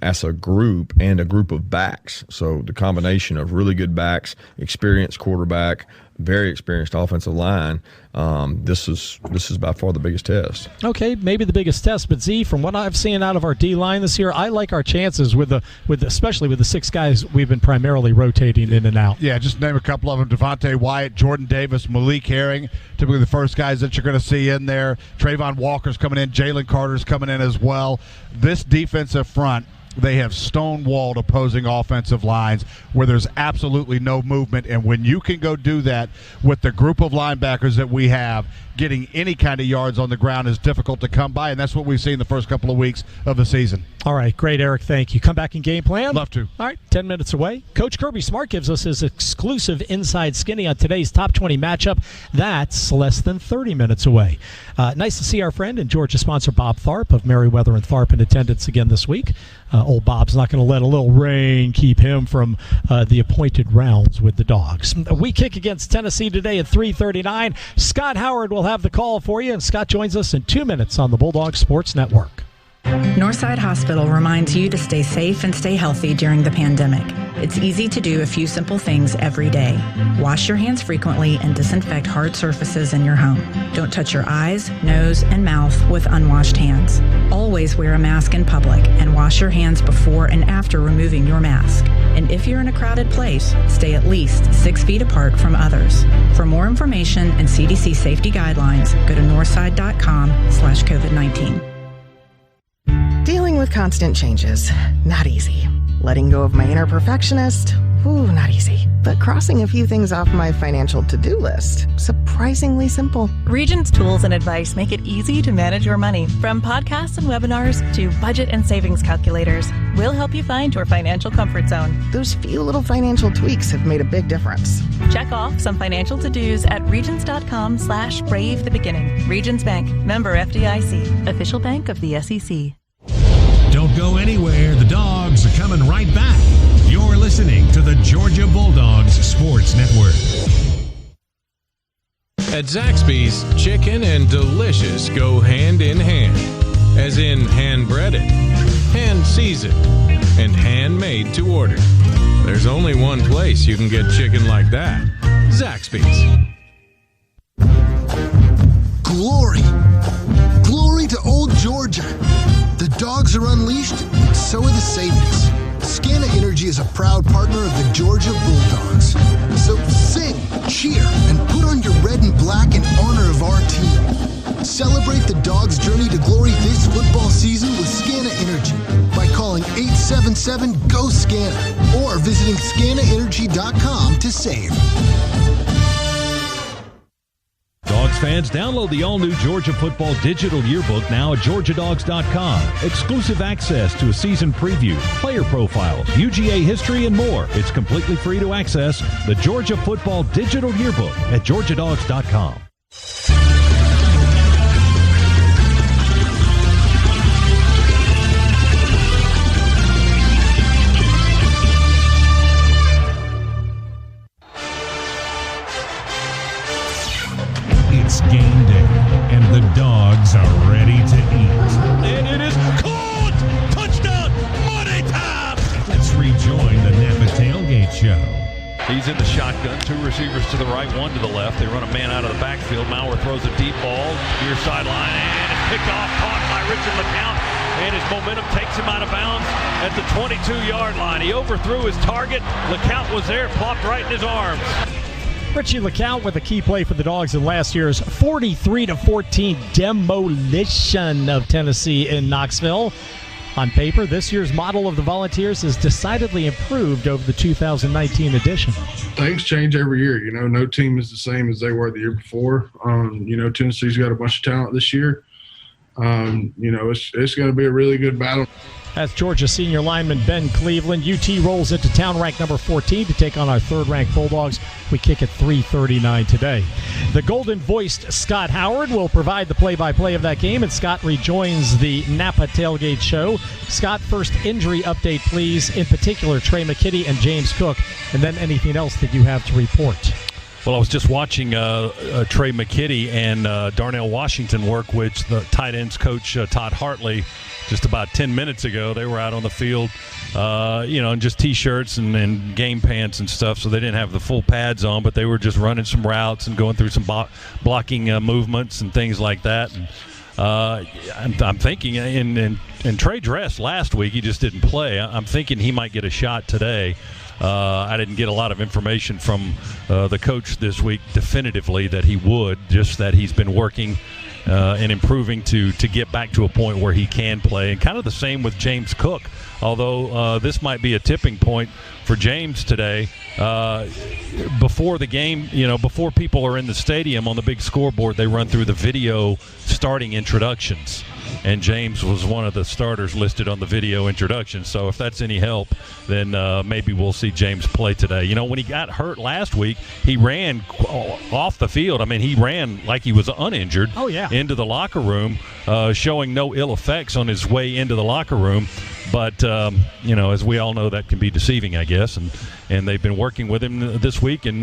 as a group and a group of backs. So the combination of really good backs, experienced quarterback, very experienced offensive line, this is by far the biggest test. Okay, maybe the biggest test, but Z, from what I've seen out of our D line this year, I like our chances especially with the 6 guys we've been primarily rotating in and out. Yeah, just name a couple of them: Devontae Wyatt, Jordan Davis, Malik Herring. Typically the first guys that you're going to see in there. Trayvon Walker's coming in, Jalen Carter's coming in as well. This defensive front, they have stonewalled opposing offensive lines where there's absolutely no movement. And when you can go do that with the group of linebackers that we have, getting any kind of yards on the ground is difficult to come by, and that's what we've seen the first couple of weeks of the season. All right, great, Eric. Thank you. Come back and game plan? Love to. All right, 10 minutes away. Coach Kirby Smart gives us his exclusive inside skinny on today's top 20 matchup. That's less than 30 minutes away. Nice to see our friend and Georgia sponsor Bob Tharp of Merriweather and Tharp in attendance again this week. Old Bob's not going to let a little rain keep him from the appointed rounds with the Dogs. We kick against Tennessee today at 3:39. Scott Howard will have the call for you, and Scott joins us in 2 minutes on the Bulldog Sports Network. Northside Hospital reminds you to stay safe and stay healthy during the pandemic. It's easy to do a few simple things every day. Wash your hands frequently and disinfect hard surfaces in your home. Don't touch your eyes, nose, and mouth with unwashed hands. Always wear a mask in public and wash your hands before and after removing your mask. And if you're in a crowded place, stay at least 6 feet apart from others. For more information and CDC safety guidelines, go to northside.com/COVID-19. Dealing with constant changes, not easy. Letting go of my inner perfectionist, not easy. But crossing a few things off my financial to-do list, surprisingly simple. Regent's tools and advice make it easy to manage your money. From podcasts and webinars to budget and savings calculators, we'll help you find your financial comfort zone. Those few little financial tweaks have made a big difference. Check off some financial to-dos at regents.com/brave the beginning. Regents Bank, member FDIC, official bank of the SEC. Don't go anywhere. The Dogs are coming right back. You're listening to the Georgia Bulldogs Sports Network. At Zaxby's, chicken and delicious go hand in hand. As in hand-breaded, hand-seasoned, and handmade to order. There's only one place you can get chicken like that. Zaxby's. Glory! Glory to old Georgia! The Dogs are unleashed, and so are the savings. Scana Energy is a proud partner of the Georgia Bulldogs. So sing, cheer, and put on your red and black in honor of our team. Celebrate the Dogs' journey to glory this football season with Scana Energy by calling 877-GO-SCANA or visiting scanaenergy.com to save. Dogs fans, download the all-new Georgia Football Digital Yearbook now at GeorgiaDogs.com. Exclusive access to a season preview, player profiles, UGA history, and more. It's completely free to access. The Georgia Football Digital Yearbook at GeorgiaDogs.com. It's game day, and the Dogs are ready to eat. And it is caught! Touchdown! Money time! Let's rejoin the Napa Tailgate Show. He's in the shotgun. 2 receivers to the right, 1 to the left. They run a man out of the backfield. Maurer throws a deep ball near sideline, and it's picked off, caught by Richard LeCount, and his momentum takes him out of bounds at the 22-yard line. He overthrew his target. LeCount was there, plopped right in his arms. Richie LeCount with a key play for the Dogs in last year's 43-14 demolition of Tennessee in Knoxville. On paper, this year's model of the Volunteers is decidedly improved over the 2019 edition. Things change every year. You know, no team is the same as they were the year before. You know, Tennessee's got a bunch of talent this year. You know, it's going to be a really good battle. That's Georgia senior lineman Ben Cleveland. UT rolls into town ranked number 14 to take on our third-ranked Bulldogs. We kick at 3:39 today. The golden-voiced Scott Howard will provide the play-by-play of that game, and Scott rejoins the Napa Tailgate Show. Scott, first injury update, please. In particular, Trey McKitty and James Cook, and then anything else that you have to report. Well, I was just watching Trey McKitty and Darnell Washington work with the tight ends coach Todd Hartley just about 10 minutes ago. They were out on the field, in just T-shirts and game pants and stuff, so they didn't have the full pads on, but they were just running some routes and going through some blocking movements and things like that. And I'm thinking, and Trey dressed last week. He just didn't play. I'm thinking he might get a shot today. I didn't get a lot of information from the coach this week definitively that he would, just that he's been working and improving to get back to a point where he can play. And kind of the same with James Cook, although this might be a tipping point for James today. Before the game, before people are in the stadium on the big scoreboard, they run through the video starting introductions. And James was one of the starters listed on the video introduction. So if that's any help, then maybe we'll see James play today. When he got hurt last week, he ran off the field. I mean, he ran like he was uninjured into the locker room, showing no ill effects on his way into the locker room. But, as we all know, that can be deceiving, I guess. And they've been working with him this week and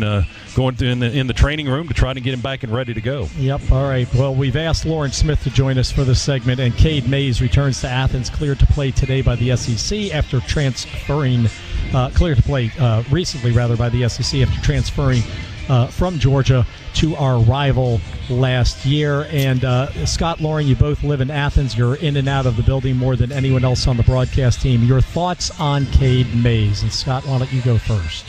going through in the training room to try to get him back and ready to go. Yep. All right. Well, we've asked Lauren Smith to join us for this segment, and Cade Mays returns to Athens, cleared to play today by the SEC after transferring, cleared to play recently, rather, by the SEC after transferring from Georgia to our rival last year. And Scott, Lauren, you both live in Athens. You're in and out of the building more than anyone else on the broadcast team. Your thoughts on Cade Mays? And Scott, why don't you go first?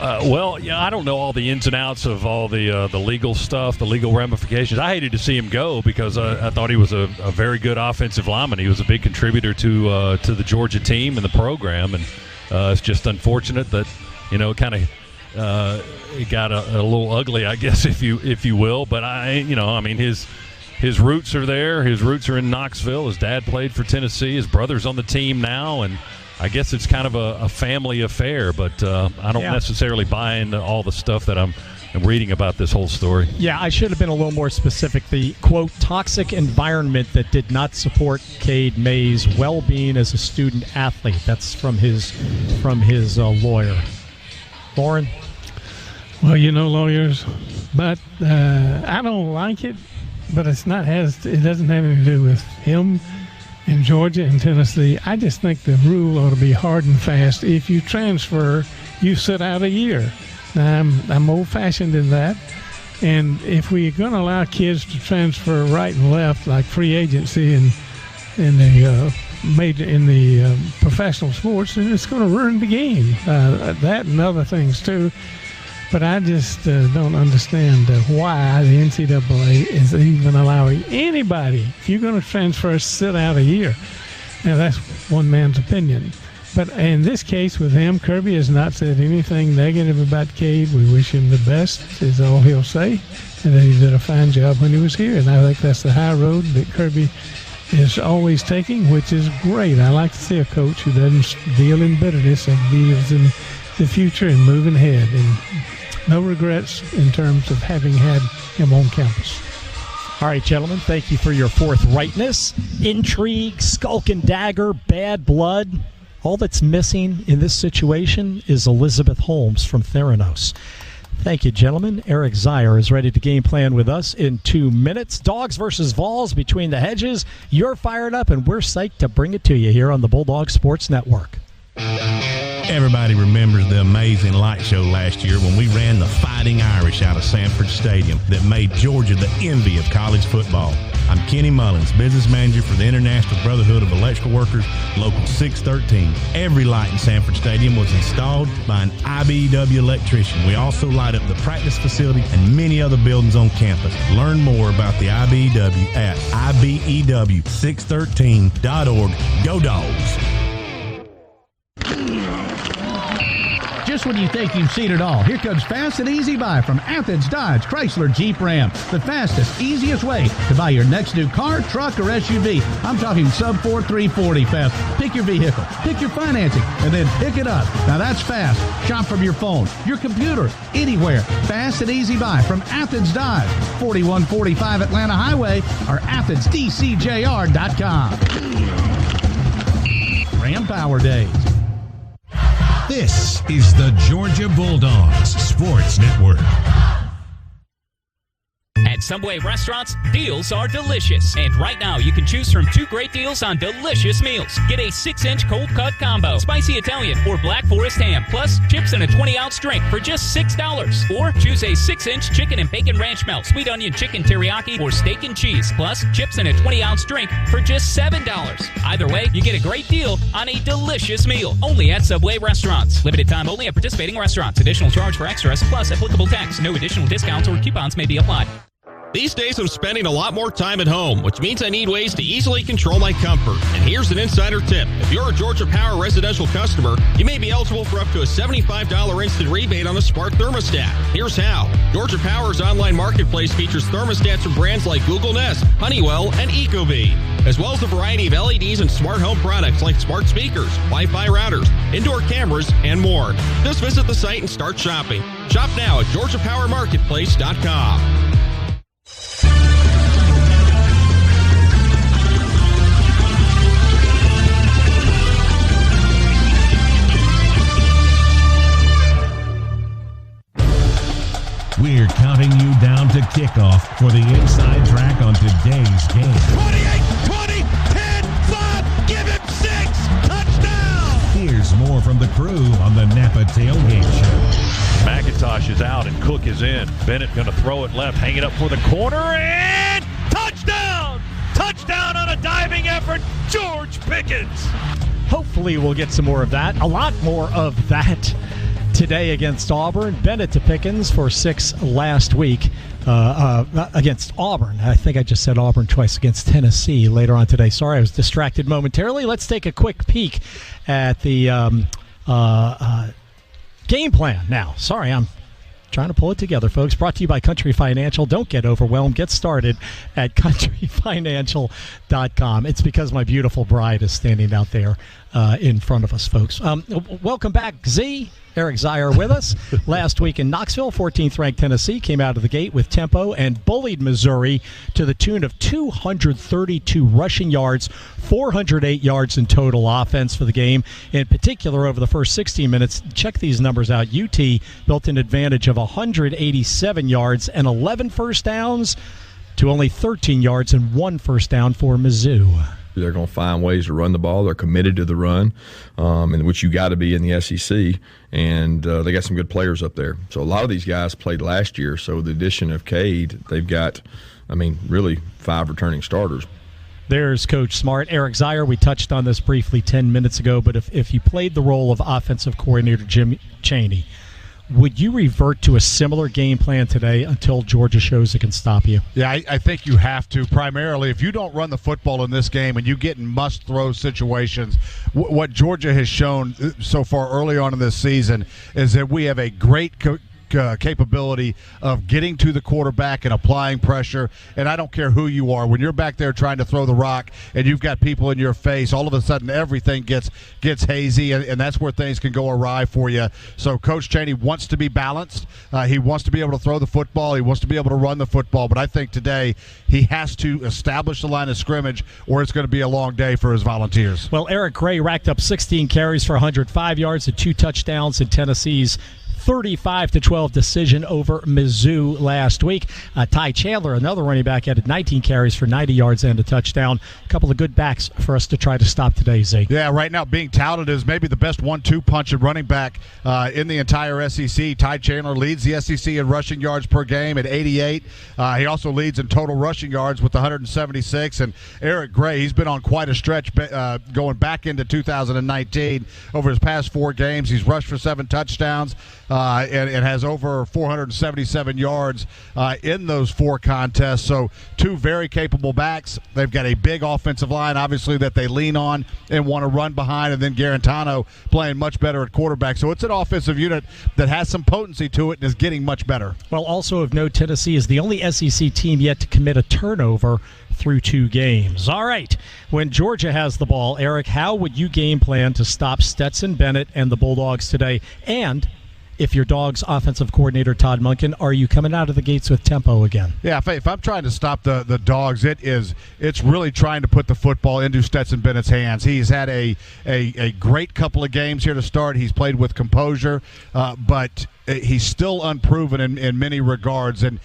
I don't know all the ins and outs of all the legal stuff, the legal ramifications. I hated to see him go because I thought he was a very good offensive lineman. He was a big contributor to the Georgia team and the program, and it's just unfortunate that kind of it got a little ugly, I guess, if you will. But his roots are there. His roots are in Knoxville. His dad played for Tennessee. His brother's on the team now, and I guess it's kind of a family affair. But I don't necessarily buy into all the stuff that I'm reading about this whole story. Yeah, I should have been a little more specific. The, quote, toxic environment that did not support Cade Mays' well-being as a student athlete. That's from his lawyer. Lauren? Well, lawyers, but I don't like it, but it doesn't have anything to do with him in Georgia and Tennessee. I just think the rule ought to be hard and fast. If you transfer, you sit out a year. Now, I'm old-fashioned in that, and if we're going to allow kids to transfer right and left, like free agency in the professional sports, then it's going to ruin the game. That and other things too. But I just don't understand why the NCAA is even allowing anybody, if you're going to transfer, sit out a year. Now, that's one man's opinion. But in this case with him, Kirby has not said anything negative about Cade. We wish him the best, is all he'll say, and that he did a fine job when he was here. And I think that's the high road that Kirby is always taking, which is great. I like to see a coach who doesn't deal in bitterness and deals in the future and moving ahead. And no regrets in terms of having had him on campus. All right, gentlemen, thank you for your forthrightness, intrigue, skulk and dagger, bad blood. All that's missing in this situation is Elizabeth Holmes from Theranos. Thank you, gentlemen. Eric Zier is ready to game plan with us in 2 minutes. Dogs versus Vols between the hedges. You're fired up, and we're psyched to bring it to you here on the Bulldog Sports Network. Everybody remembers the amazing light show last year when we ran the Fighting Irish out of Sanford Stadium that made Georgia the envy of college football. I'm Kenny Mullins, business manager for the International Brotherhood of Electrical Workers, Local 613. Every light in Sanford Stadium was installed by an IBEW electrician. We also light up the practice facility and many other buildings on campus. Learn more about the IBEW at IBEW613.org. Go Dogs! Just when you think you've seen it all, here comes Fast and Easy Buy from Athens Dodge Chrysler Jeep Ram. The fastest, easiest way to buy your next new car, truck, or SUV. I'm talking sub-4 340 fast. Pick your vehicle, pick your financing, and then pick it up. Now that's fast. Shop from your phone, your computer, anywhere. Fast and Easy Buy from Athens Dodge, 4145 Atlanta Highway, or AthensDCJR.com. Ram Power Days. This is the Georgia Bulldogs Sports Network. At Subway restaurants, deals are delicious. And right now, you can choose from 2 great deals on delicious meals. Get a 6-inch cold cut combo, spicy Italian or Black Forest ham, plus chips in a 20-ounce drink for just $6. Or choose a 6-inch chicken and bacon ranch melt, sweet onion chicken teriyaki, or steak and cheese, plus chips in a 20-ounce drink for just $7. Either way, you get a great deal on a delicious meal. Only at Subway restaurants. Limited time only at participating restaurants. Additional charge for extras, plus applicable tax. No additional discounts or coupons may be applied. These days I'm spending a lot more time at home, which means I need ways to easily control my comfort. And here's an insider tip. If you're a Georgia Power residential customer, you may be eligible for up to a $75 instant rebate on a smart thermostat. Here's how. Georgia Power's online marketplace features thermostats from brands like Google Nest, Honeywell, and Ecobee, as well as a variety of LEDs and smart home products like smart speakers, Wi-Fi routers, indoor cameras, and more. Just visit the site and start shopping. Shop now at GeorgiaPowerMarketplace.com. We're counting you down to kickoff for the inside track on today's game. 28, 20, 10, 5, give him 6, touchdown! Here's more from the crew on the Napa Tailgate Show. McIntosh is out and Cook is in. Bennett going to throw it left, hang it up for the corner, and touchdown! Touchdown on a diving effort, George Pickens! Hopefully we'll get some more of that. A lot more of that today against Auburn. Bennett to Pickens for 6 last week against Auburn. I think I just said Auburn twice, against Tennessee later on today. Sorry, I was distracted momentarily. Let's take a quick peek at the game plan now. Sorry, I'm trying to pull it together, folks. Brought to you by Country Financial. Don't get overwhelmed. Get started at countryfinancial.com. It's because my beautiful bride is standing out there in front of us, folks. Welcome back, Z. Eric Zier with us. Last week in Knoxville, 14th-ranked Tennessee came out of the gate with tempo and bullied Missouri to the tune of 232 rushing yards, 408 yards in total offense for the game. In particular, over the first 16 minutes, check these numbers out. UT built an advantage of 187 yards and 11 first downs to only 13 yards and 1 first down for Mizzou. They're going to find ways to run the ball. They're committed to the run, in which you got to be in the SEC, and they got some good players up there. So a lot of these guys played last year, so with the addition of Cade, they've got, really 5 returning starters. There's Coach Smart. Eric Zier, we touched on this briefly 10 minutes ago, but if you played the role of offensive coordinator Jim Chaney, would you revert to a similar game plan today until Georgia shows it can stop you? Yeah, I think you have to. Primarily, if you don't run the football in this game and you get in must-throw situations, what Georgia has shown so far early on in this season is that we have a great capability of getting to the quarterback and applying pressure. And I don't care who you are, when you're back there trying to throw the rock and you've got people in your face, all of a sudden everything gets hazy, and that's where things can go awry for you. So Coach Chaney wants to be balanced. He wants to be able to throw the football. He wants to be able to run the football. But I think today he has to establish the line of scrimmage, or it's going to be a long day for his Volunteers. Well, Eric Gray racked up 16 carries for 105 yards and 2 touchdowns in Tennessee's 35-12 decision over Mizzou last week. Ty Chandler, another running back, added 19 carries for 90 yards and a touchdown. A couple of good backs for us to try to stop today, Zeke. Yeah, right now being touted as maybe the best 1-2 punch at running back in the entire SEC. Ty Chandler leads the SEC in rushing yards per game at 88. He also leads in total rushing yards with 176. And Eric Gray, he's been on quite a stretch going back into 2019. Over his past 4 games, he's rushed for 7 touchdowns. And has over 477 yards in those 4 contests. So 2 very capable backs. They've got a big offensive line, obviously, that they lean on and want to run behind, and then Garantano playing much better at quarterback. So it's an offensive unit that has some potency to it and is getting much better. Well, also of note, Tennessee is the only SEC team yet to commit a turnover through 2 games. All right, when Georgia has the ball, Eric, how would you game plan to stop Stetson Bennett and the Bulldogs today? And if your Dogs offensive coordinator Todd Monken, are you coming out of the gates with tempo again? Yeah, if I'm trying to stop the Dogs, it's really trying to put the football into Stetson Bennett's hands. He's had a great couple of games here to start. He's played with composure, but he's still unproven in many regards and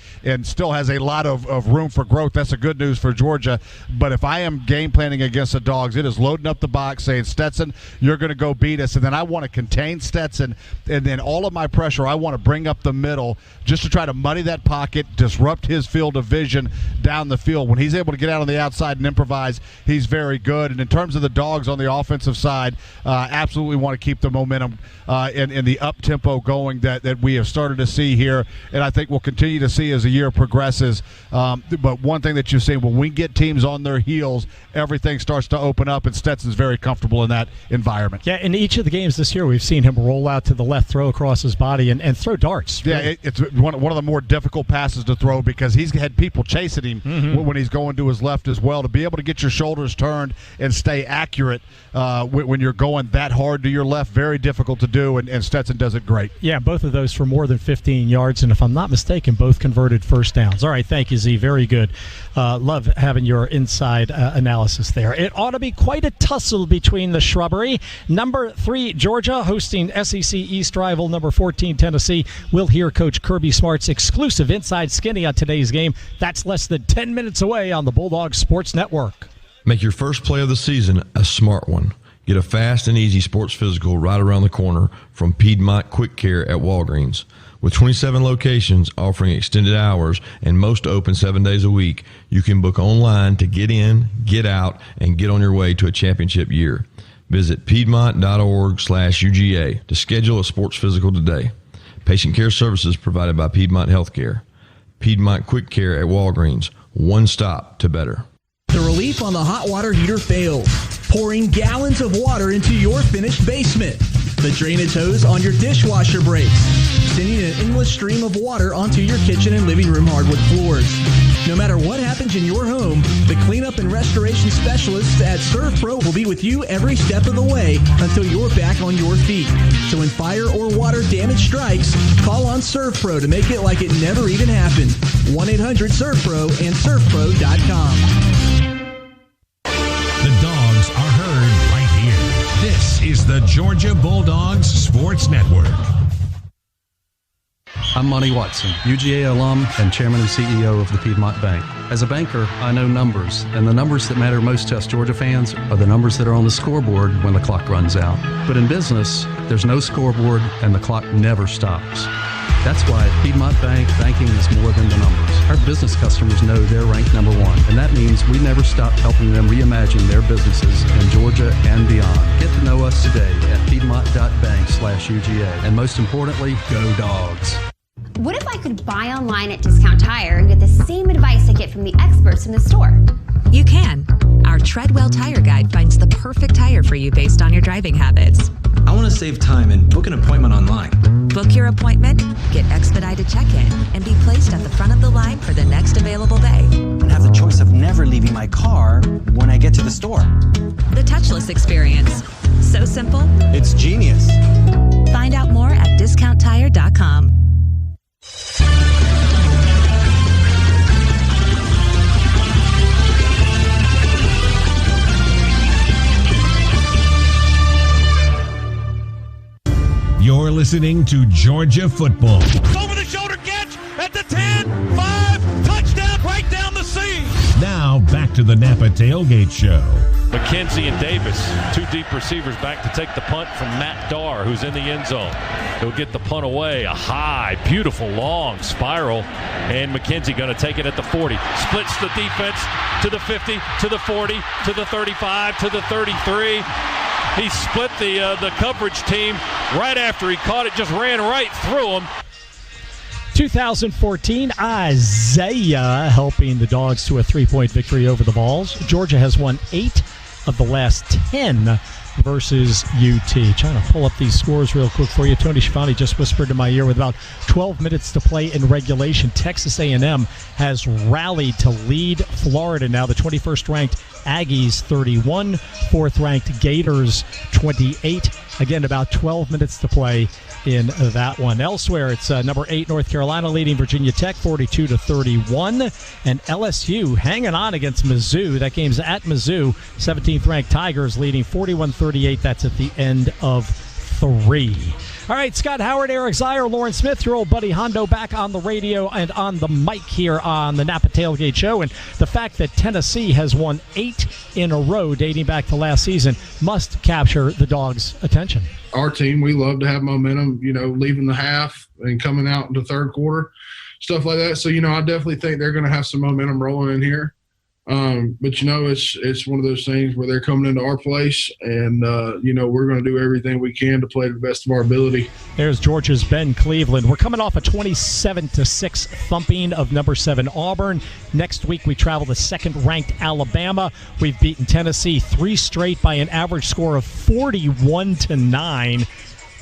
still has a lot of room for growth. That's the good news for Georgia. But if I am game planning against the Dogs, it is loading up the box, saying, Stetson, you're going to go beat us. And then I want to contain Stetson, and then all of my pressure I want to bring up the middle just to try to muddy that pocket, disrupt his field of vision down the field. When he's able to get out on the outside and improvise, he's very good. And in terms of the Dogs on the offensive side, absolutely want to keep the momentum in the up-tempo going that we have started to see here, and I think we'll continue to see as the year progresses. But one thing that you've seen, when we get teams on their heels, everything starts to open up, and Stetson's very comfortable in that environment. Yeah, in each of the games this year, we've seen him roll out to the left, throw across his body, and throw darts. Yeah, it's one of the more difficult passes to throw because he's had people chasing him when he's going to his left as well. To be able to get your shoulders turned and stay accurate when you're going that hard to your left, very difficult to do, and Stetson does it great. Yeah, both of those for more than 15 yards, and if I'm not mistaken, both converted first downs. All right, thank you, Z. Very good. Love having your inside analysis there. It ought to be quite a tussle between the shrubbery. Number 3, Georgia, hosting SEC East rival number 14, Tennessee. We'll hear Coach Kirby Smart's exclusive Inside Skinny on today's game. That's less than 10 minutes away on the Bulldogs Sports Network. Make your first play of the season a smart one. Get a fast and easy sports physical right around the corner from Piedmont Quick Care at Walgreens. With 27 locations offering extended hours and most open 7 days a week, you can book online to get in, get out, and get on your way to a championship year. Visit piedmont.org/UGA to schedule a sports physical today. Patient care services provided by Piedmont Healthcare. Piedmont Quick Care at Walgreens. One stop to better. The relief on the hot water heater fails, pouring gallons of water into your finished basement. The drainage hose on your dishwasher breaks, sending an endless stream of water onto your kitchen and living room hardwood floors. No matter what happens in your home, the cleanup and restoration specialists at ServPro will be with you every step of the way until you're back on your feet. So when fire or water damage strikes, call on ServPro to make it like it never even happened. 1-800-ServPro and ServPro.com. The Dogs are heard right here. This is the Georgia Bulldogs Sports Network. I'm Monty Watson, UGA alum and chairman and CEO of the Piedmont Bank. As a banker, I know numbers, and the numbers that matter most to us Georgia fans are the numbers that are on the scoreboard when the clock runs out. But in business, there's no scoreboard and the clock never stops. That's why at Piedmont Bank, banking is more than the numbers. Our business customers know they're ranked number one, and that means we never stop helping them reimagine their businesses in Georgia and beyond. Get to know us today at piedmont.bank/UGA. And most importantly, go Dogs. What if I could buy online at Discount Tire and get the same advice I get from the experts in the store? You can. Our Treadwell Tire Guide finds the perfect tire for you based on your driving habits. I want to save time and book an appointment online. Book your appointment, get expedited check-in, and be placed at the front of the line for the next available bay. And have the choice of never leaving my car when I get to the store. The touchless experience. So simple. It's genius. Find out more at discounttire.com. You're listening to Georgia football. Over the shoulder catch at the 10, 5, touchdown right down the seam. Now back to the Napa Tailgate Show. McKenzie and Davis, two deep receivers back to take the punt from Matt Darr, who's in the end zone. He'll get the punt away, a high, beautiful, long spiral, and McKenzie going to take it at the 40. Splits the defense to the 50, to the 40, to the 35, to the 33. He split the coverage team right after he caught it, just ran right through him. 2014, Isaiah helping the Dogs to a 3-point victory over the Vols. Georgia has won 8 of the last 10 versus UT. Trying to pull up these scores real quick for you. Tony Schiavone just whispered in my ear with about 12 minutes to play in regulation. Texas A&M has rallied to lead Florida now. The 21st ranked Aggies 31, 4th ranked Gators 28. Again, about 12 minutes to play in that one. Elsewhere, it's number 8 North Carolina leading Virginia Tech 42-31, and LSU hanging on against Mizzou. That game's at Mizzou. 17th ranked Tigers leading 41-38. That's at the end of 3. All right, Scott Howard, Eric Zier, Lauren Smith, your old buddy Hondo back on the radio and on the mic here on the Napa Tailgate Show. And the fact that Tennessee has won 8 in a row dating back to last season must capture the Dogs' attention. Our team, we love to have momentum, leaving the half and coming out into third quarter, stuff like that. So, I definitely think they're going to have some momentum rolling in here. But it's one of those things where they're coming into our place, and we're going to do everything we can to play to the best of our ability. There's Georgia's Ben Cleveland. We're coming off a 27-6 thumping of number 7 Auburn. Next week we travel to second-ranked Alabama. We've beaten Tennessee 3 straight by an average score of 41-9.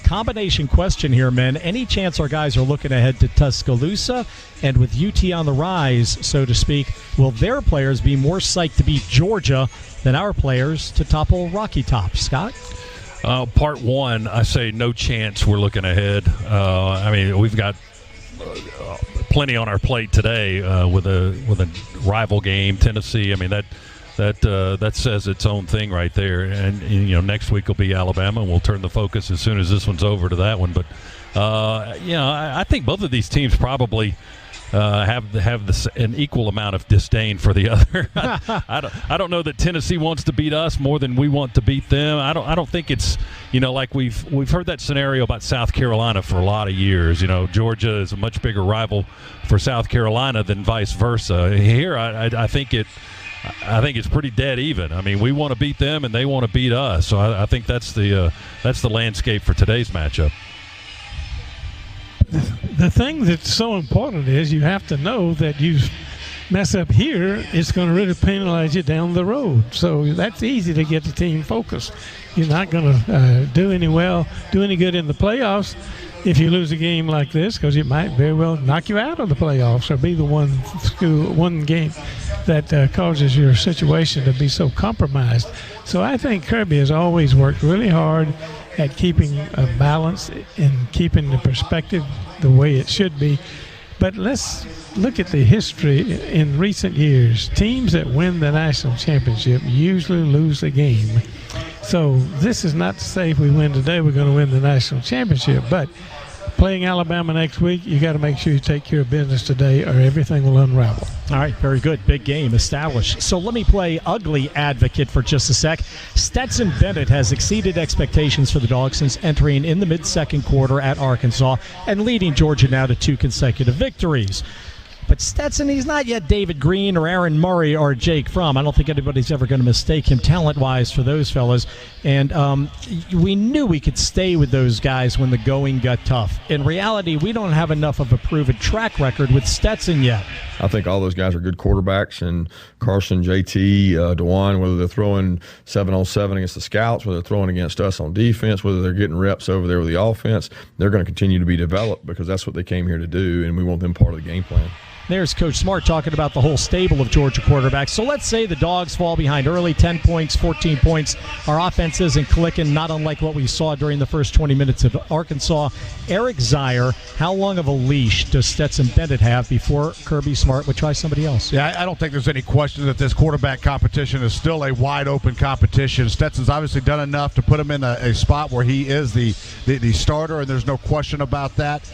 Combination question here, men. Any chance our guys are looking ahead to Tuscaloosa? And with UT on the rise, so to speak, will their players be more psyched to beat Georgia than our players to topple Rocky Top? Scott? Part 1, I say no chance we're looking ahead. We've got plenty on our plate today with a rival game, Tennessee. That says its own thing right there. And next week will be Alabama, and we'll turn the focus as soon as this one's over to that one. But I think both of these teams probably have an equal amount of disdain for the other. I don't know that Tennessee wants to beat us more than we want to beat them. I don't think it's like we've heard that scenario about South Carolina for a lot of years. Georgia is a much bigger rival for South Carolina than vice versa. Here, I think it's pretty dead even. We want to beat them, and they want to beat us. So I think that's the landscape for today's matchup. The thing that's so important is you have to know that you mess up here, it's going to really penalize you down the road. So that's easy to get the team focused. You're not going to do any good in the playoffs if you lose a game like this, because it might very well knock you out of the playoffs or be the one game that causes your situation to be so compromised. So I think Kirby has always worked really hard at keeping a balance and keeping the perspective the way it should be. But let's look at the history in recent years. Teams that win the national championship usually lose a game. So this is not to say if we win today we're going to win the national championship, but playing Alabama next week, you got to make sure you take care of business today or everything will unravel. All right, very good. Big game established. So let me play ugly advocate for just a sec. Stetson Bennett has exceeded expectations for the Dogs since entering in the mid-second quarter at Arkansas and leading Georgia now to 2 consecutive victories. But Stetson, he's not yet David Green or Aaron Murray or Jake Fromm. I don't think anybody's ever going to mistake him talent-wise for those fellas. And we knew we could stay with those guys when the going got tough. In reality, we don't have enough of a proven track record with Stetson yet. I think all those guys are good quarterbacks, and Carson, JT, DeJuan, whether they're throwing 7-on-7 against the Scouts, whether they're throwing against us on defense, whether they're getting reps over there with the offense, they're going to continue to be developed because that's what they came here to do, and we want them part of the game plan. There's Coach Smart talking about the whole stable of Georgia quarterbacks. So let's say the Dogs fall behind early, 10 points, 14 points. Our offense isn't clicking, not unlike what we saw during the first 20 minutes of Arkansas. Eric Zier, how long of a leash does Stetson Bennett have before Kirby Smart would try somebody else? Yeah, I don't think there's any question that this quarterback competition is still a wide-open competition. Stetson's obviously done enough to put him in a spot where he is the starter, and there's no question about that.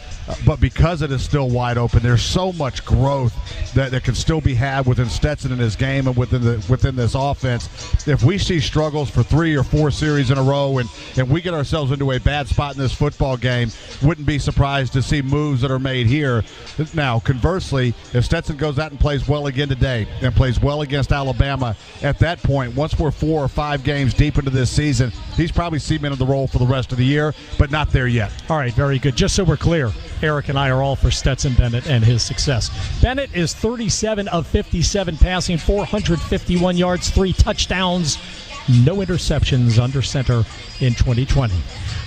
But because it is still wide open, there's so much growth that can still be had within Stetson in his game and within this offense. If we see struggles for 3 or 4 series in a row and we get ourselves into a bad spot in this football game, wouldn't be surprised to see moves that are made here. Now, conversely, if Stetson goes out and plays well again today and plays well against Alabama, at that point, once we're 4 or 5 games deep into this season, he's probably cemented the role for the rest of the year, but not there yet. All right, very good. Just so we're clear, Eric and I are all for Stetson Bennett and his success. Bennett is 37 of 57 passing, 451 yards, 3 touchdowns, no interceptions under center in 2020.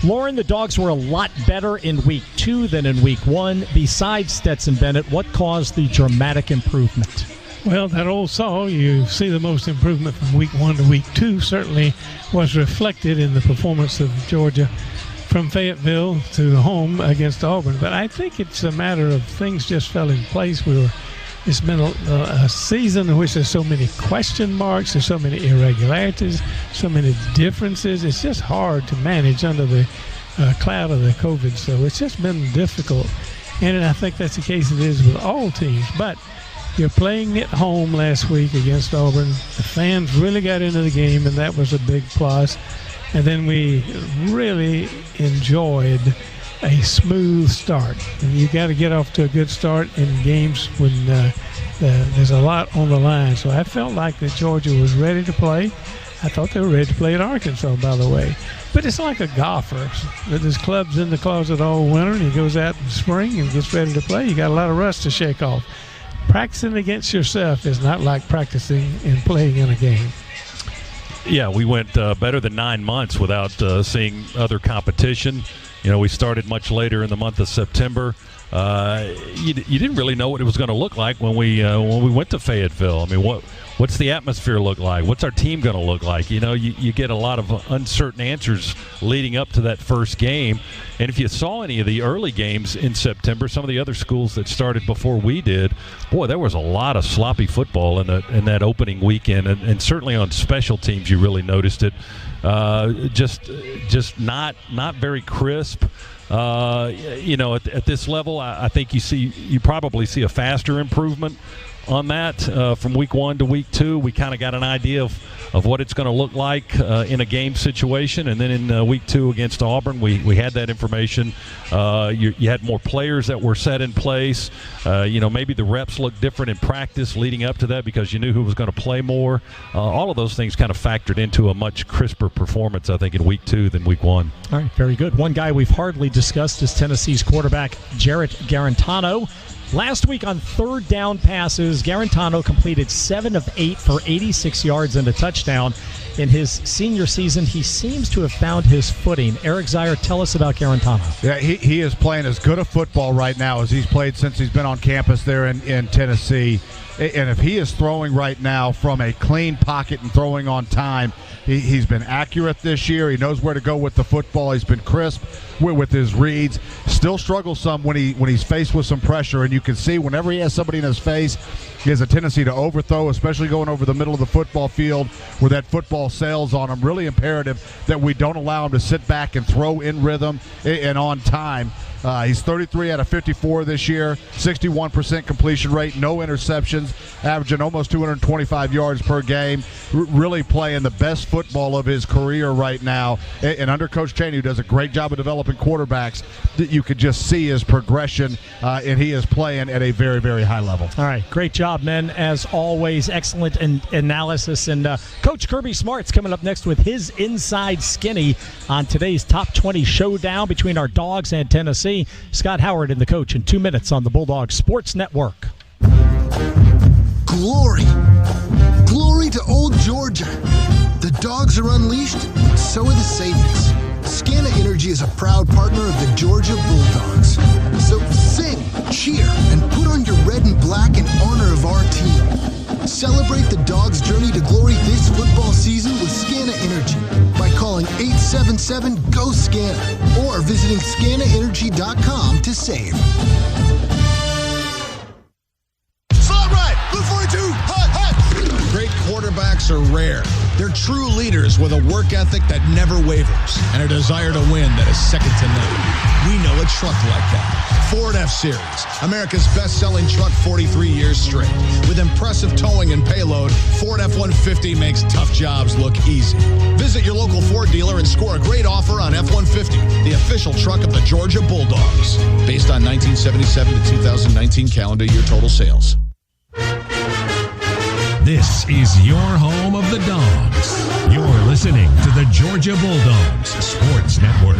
Lauren, the Dogs were a lot better in Week 2 than in Week 1. Besides Stetson Bennett, what caused the dramatic improvement? Well, that old saw, you see the most improvement from week 1 to week 2 certainly was reflected in the performance of Georgia from Fayetteville to home against Auburn. But I think it's a matter of things just fell in place. It's been a season in which there's so many question marks, there's so many irregularities, so many differences. It's just hard to manage under the cloud of the COVID. So it's just been difficult. And I think that's the case it is with all teams. But you're playing at home last week against Auburn. The fans really got into the game, and that was a big plus. And then we really enjoyed a smooth start. And you got to get off to a good start in games when there's a lot on the line. So I felt like that Georgia was ready to play. I thought they were ready to play at Arkansas, by the way. But it's like a golfer. There's clubs in the closet all winter, and he goes out in spring and gets ready to play. You got a lot of rust to shake off. Practicing against yourself is not like practicing and playing in a game. Yeah, we went better than 9 months without seeing other competition. We started much later in the month of September. You didn't really know what it was going to look like when we went to Fayetteville. I mean, what's the atmosphere look like? What's our team going to look like? You get a lot of uncertain answers leading up to that first game. And if you saw any of the early games in September, some of the other schools that started before we did, boy, there was a lot of sloppy football in that opening weekend, and certainly on special teams you really noticed it. Just not very crisp. At this level, I think you probably see a faster improvement on that from week 1 to week 2. We kind of got an idea of what it's going to look like in a game situation, and then in week 2 against Auburn, we had that information. You had more players that were set in place. Maybe the reps looked different in practice leading up to that because you knew who was going to play more. All of those things kind of factored into a much crisper performance, I think, in week 2 than week 1. All right, very good. One guy we've hardly discussed is Tennessee's quarterback, Jarrett Garantano. Last week on third down passes, Garantano completed 7 of 8 for 86 yards and a touchdown. In his senior season, he seems to have found his footing. Eric Zier, tell us about Garantano. Yeah, he is playing as good a football right now as he's played since he's been on campus there in Tennessee. And if he is throwing right now from a clean pocket and throwing on time, he's been accurate this year. He knows where to go with the football. He's been crisp with his reads. Still struggles some when he's faced with some pressure, and you can see whenever he has somebody in his face, he has a tendency to overthrow, especially going over the middle of the football field where that football sails on him. Really imperative that we don't allow him to sit back and throw in rhythm and on time. He's 33 out of 54 this year, 61% completion rate, no interceptions, averaging almost 225 yards per game, really playing the best football of his career right now. And under Coach Chaney, who does a great job of developing quarterbacks, that you could just see his progression, and he is playing at a very, very high level. All right, great job, men. As always, excellent analysis. And Coach Kirby Smart's coming up next with his Inside Skinny on today's Top 20 showdown between our Dogs and Tennessee. Scott Howard and the coach in 2 minutes on the Bulldog Sports Network. Glory. Glory to old Georgia. The Dogs are unleashed, so are the savings. Scana Energy is a proud partner of the Georgia Bulldogs. So sing, cheer, and put on your red and black in honor of our team. Celebrate the Dogs' journey to glory this football season with Scana Energy by calling 877-GO-SCANA or visiting scanaenergy.com to save. Slot right, blue 42, hot, hot. Great quarterbacks are rare. They're true leaders with a work ethic that never wavers and a desire to win that is second to none. We know a truck like that. Ford F-Series, America's best-selling truck 43 years straight. With impressive towing and payload, Ford F-150 makes tough jobs look easy. Visit your local Ford dealer and score a great offer on F-150, the official truck of the Georgia Bulldogs. Based on 1977 to 2019 calendar year total sales. This is your home of the Dogs. You're listening to the Georgia Bulldogs Sports Network.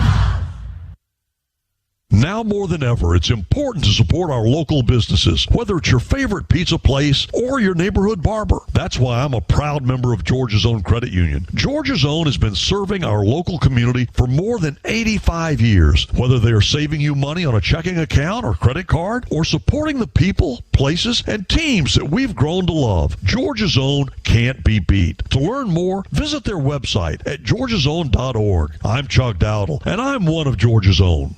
Now more than ever, it's important to support our local businesses, whether it's your favorite pizza place or your neighborhood barber. That's why I'm a proud member of Georgia's Own Credit Union. Georgia's Own has been serving our local community for more than 85 years. Whether they are saving you money on a checking account or credit card, or supporting the people, places, and teams that we've grown to love, Georgia's Own can't be beat. To learn more, visit their website at georgiasown.org. I'm Chuck Dowdle, and I'm one of Georgia's Own.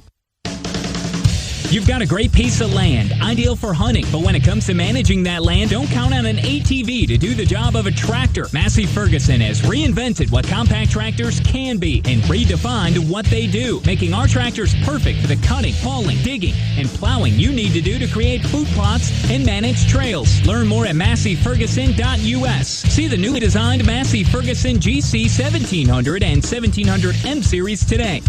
You've got a great piece of land, ideal for hunting, but when it comes to managing that land, don't count on an ATV to do the job of a tractor. Massey Ferguson has reinvented what compact tractors can be and redefined what they do, making our tractors perfect for the cutting, hauling, digging, and plowing you need to do to create food plots and manage trails. Learn more at masseyferguson.us. See the newly designed Massey Ferguson GC 1700 and 1700 M Series today.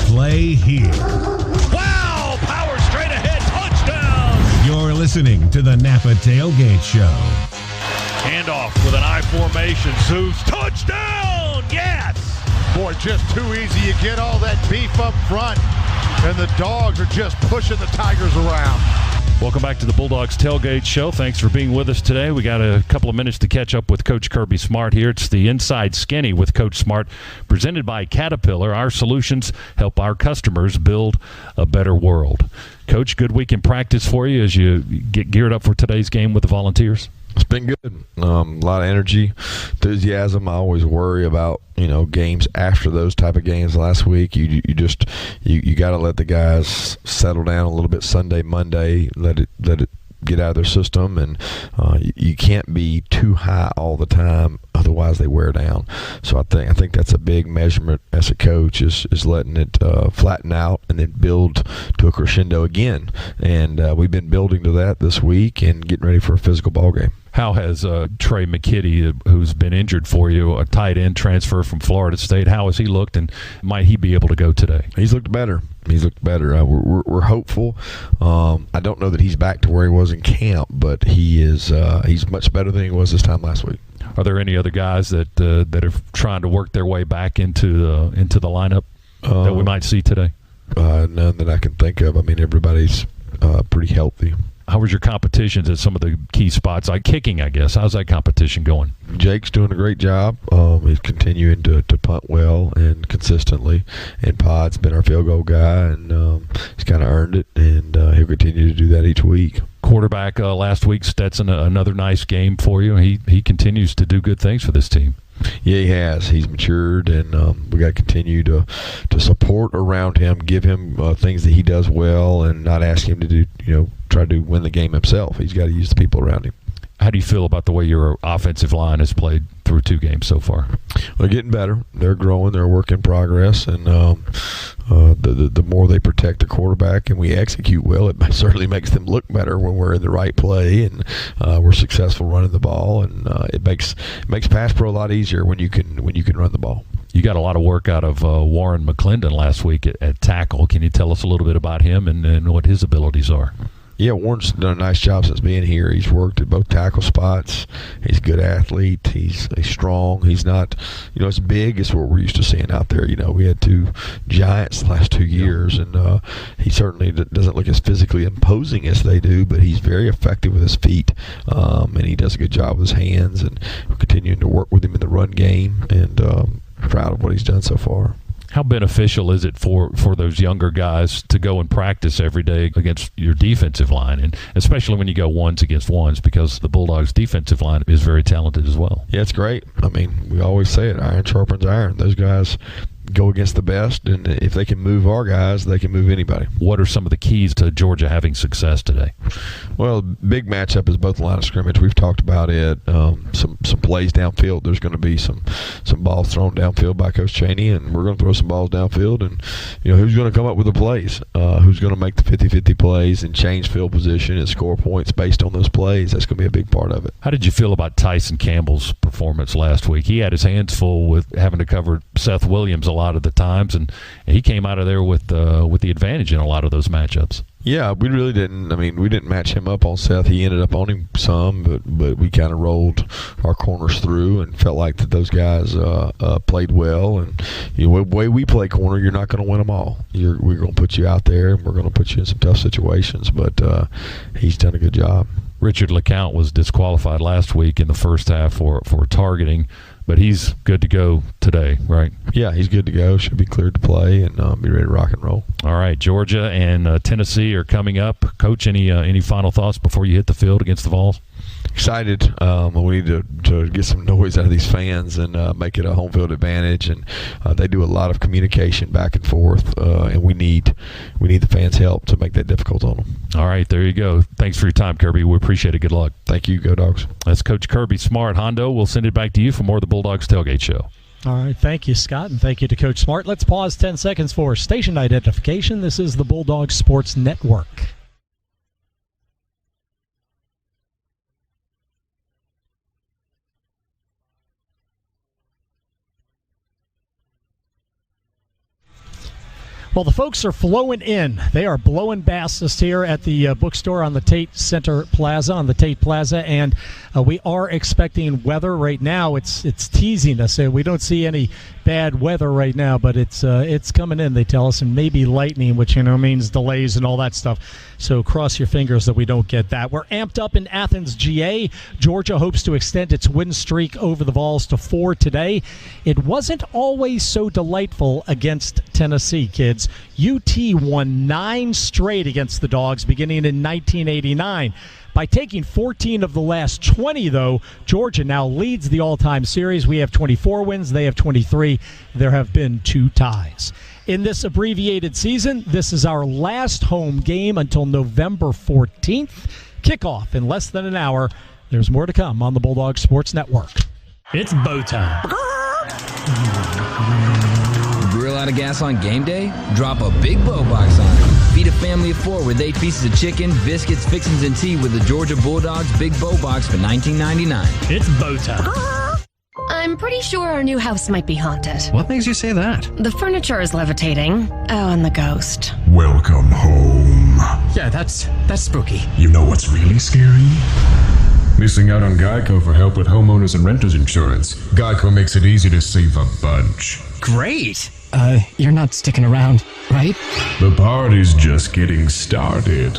Play here. Wow! Power straight ahead. Touchdown! You're listening to the Napa Tailgate Show. Handoff with an I formation. Zeus. Touchdown! Yes! Boy, just too easy. You get all that beef up front, and the Dogs are just pushing the Tigers around. Welcome back to the Bulldogs Tailgate Show. Thanks for being with us today. We got a couple of minutes to catch up with Coach Kirby Smart here. It's the Inside Skinny with Coach Smart, presented by Caterpillar. Our solutions help our customers build a better world. Coach, good week in practice for you as you get geared up for today's game with the Volunteers? It's been good. A lot of energy, enthusiasm. I always worry about, games after those type of games last week. You got to let the guys settle down a little bit Sunday, Monday, let it get out of their system, and you can't be too high all the time, otherwise they wear down. So I think that's a big measurement as a coach is letting it flatten out and then build to a crescendo again. And we've been building to that this week and getting ready for a physical ball game. How has Trey McKitty, who's been injured for you, a tight end transfer from Florida State, how has he looked, and might he be able to go today? He's looked better. We're hopeful. I don't know that he's back to where he was in camp, but he's much better than he was this time last week. Are there any other guys that are trying to work their way back into the lineup that we might see today? None that I can think of. I mean, everybody's pretty healthy. How was your competitions at some of the key spots, like kicking, I guess? How's that competition going? Jake's doing a great job. He's continuing to punt well and consistently. And Pod's been our field goal guy, and he's kind of earned it, and he'll continue to do that each week. Quarterback last week, Stetson, another nice game for you. He continues to do good things for this team. Yeah, he has. He's matured, and we got to continue to support around him, give him things that he does well, and not ask him to do, try to win the game himself. He's got to use the people around him. How do you feel about the way your offensive line has played through 2 games so far? They're getting better. They're growing. They're a work in progress, and the more they protect the quarterback and we execute well, it certainly makes them look better when we're in the right play and we're successful running the ball, and it makes pass pro a lot easier when you can run the ball. You got a lot of work out of Warren McClendon last week at tackle. Can you tell us a little bit about him and what his abilities are? Yeah, Warren's done a nice job since being here. He's worked at both tackle spots. He's a good athlete. He's strong. He's not, as big as what we're used to seeing out there. We had 2 giants the last 2 years, and he certainly doesn't look as physically imposing as they do, but he's very effective with his feet, and he does a good job with his hands, and we're continuing to work with him in the run game, and proud of what he's done so far. How beneficial is it for those younger guys to go and practice every day against your defensive line, and especially when you go ones against ones, because the Bulldogs' defensive line is very talented as well? Yeah, it's great. I mean, we always say it, iron sharpens iron. Those guys go against the best, and if they can move our guys, they can move anybody. What are some of the keys to Georgia having success today? Well, big matchup is both line of scrimmage. We've talked about it. Some plays downfield. There's going to be some balls thrown downfield by Coach Chaney, and we're going to throw some balls downfield. And who's going to come up with the plays? Who's going to make the 50-50 plays and change field position and score points based on those plays? That's going to be a big part of it. How did you feel about Tyson Campbell's performance last week? He had his hands full with having to cover Seth Williams a lot lot of the times, and he came out of there with the advantage in a lot of those matchups. Yeah, we really didn't. I mean, we didn't match him up on Seth. He ended up owning some, but we kind of rolled our corners through and felt like that those guys played well. And the way we play corner, you're not going to win them all. We're going to put you out there, and we're going to put you in some tough situations. But he's done a good job. Richard LeCount was disqualified last week in the first half for targeting, but he's good to go today, right? Yeah, he's good to go. Should be cleared to play and be ready to rock and roll. All right, Georgia and Tennessee are coming up. Coach, any final thoughts before you hit the field against the Vols? Excited. We need to get some noise out of these fans and make it a home field advantage. And they do a lot of communication back and forth, and we need the fans' help to make that difficult on them. All right, there you go. Thanks for your time, Kirby. We appreciate it. Good luck. Thank you. Go Dogs. That's Coach Kirby Smart. Hondo, we'll send it back to you for more of the Bulldogs Tailgate Show. All right, thank you, Scott, and thank you to Coach Smart. Let's pause 10 seconds for station identification. This is the Bulldogs Sports Network. Well, the folks are flowing in. They are blowing past here at the bookstore on the Tate Center Plaza, and we are expecting weather right now. It's teasing us. We don't see any bad weather right now, but it's coming in, they tell us, and maybe lightning, which means delays and all that stuff. So cross your fingers that we don't get that. We're amped up in Athens, GA. Georgia hopes to extend its win streak over the Vols to 4 today. It wasn't always so delightful against Tennessee, kids. UT won 9 straight against the Dogs beginning in 1989. By taking 14 of the last 20, though, Georgia now leads the all-time series. We have 24 wins. They have 23. There have been 2 ties. In this abbreviated season, this is our last home game until November 14th. Kickoff in less than an hour. There's more to come on the Bulldog Sports Network. It's bow time. Grill out of gas on game day? Drop a big bow box on it. Feed a family of 4 with 8 pieces of chicken, biscuits, fixings, and tea with the Georgia Bulldogs Big Bow Box for $19.99. It's bow time. I'm pretty sure our new house might be haunted. What makes you say that? The furniture is levitating. Oh, and the ghost. Welcome home. Yeah, that's spooky. You know what's really scary? Missing out on Geico for help with homeowners and renters insurance. Geico makes it easy to save a bunch. Great. You're not sticking around, right? The party's just getting started.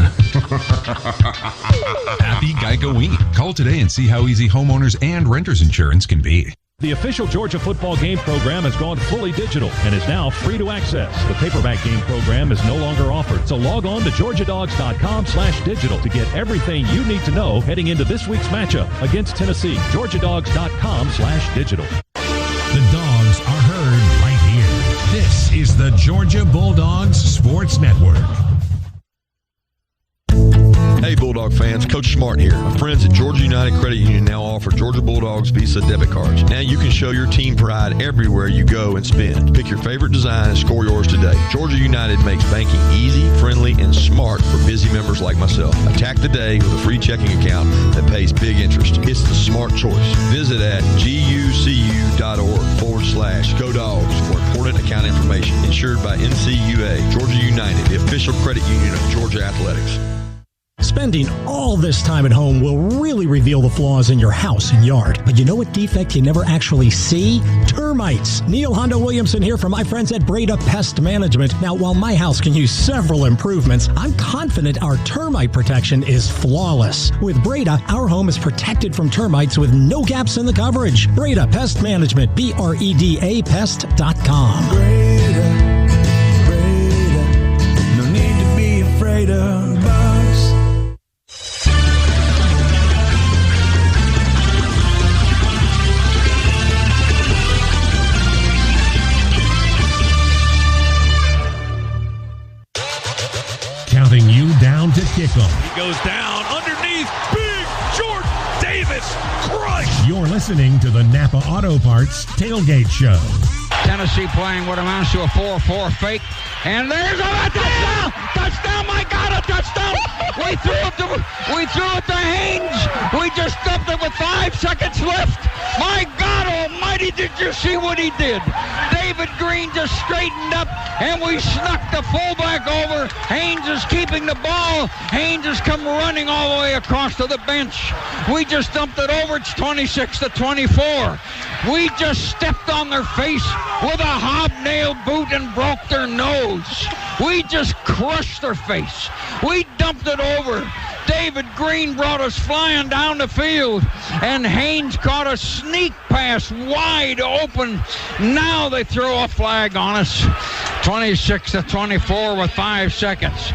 Happy Geico Week. Call today and see how easy homeowners and renters insurance can be. The official Georgia football game program has gone fully digital and is now free to access. The paperback game program is no longer offered, so log on to georgiadogs.com/digital to get everything you need to know heading into this week's matchup against Tennessee. georgiadogs.com/digital. The Dogs are heard right here. This is the Georgia Bulldogs Sports Network. Hey Bulldog fans, Coach Smart here. My friends at Georgia United Credit Union now offer Georgia Bulldogs Visa debit cards. Now you can show your team pride everywhere you go and spend. Pick your favorite design and score yours today. Georgia United makes banking easy, friendly, and smart for busy members like myself. Attack the day with a free checking account that pays big interest. It's the smart choice. Visit at gucu.org/Go Dogs for important account information. Insured by NCUA. Georgia United, the official credit union of Georgia Athletics. Spending all this time at home will really reveal the flaws in your house and yard. But you know what defect you never actually see? Termites. Neil Hondo Williamson here from my friends at Breda Pest Management. Now, while my house can use several improvements, I'm confident our termite protection is flawless. With Breda, our home is protected from termites with no gaps in the coverage. Breda Pest Management, BREDA Pest.com. Breda, no need to be afraid of bugs. Counting you down to kickoff. He goes down underneath. Big George Davis crushed. You're listening to the Napa Auto Parts Tailgate Show. Tennessee playing what amounts to a 4-4 fake. And there's a touchdown! Touchdown! My God, a touchdown! We threw it to Haynes. We just stuffed it with 5 seconds left. My God Almighty! did you see what he did? David Green just straightened up, and we snuck the fullback over. Haynes is keeping the ball. Haynes has come running all the way across to the bench. We just dumped it over. It's 26-24. We just stepped on their face with a hobnail boot and broke their nose. We just crushed their face. We dumped it over. David Green brought us flying down the field, and Haynes caught a sneak pass wide open. Now they throw a flag on us. 26-24 with 5 seconds.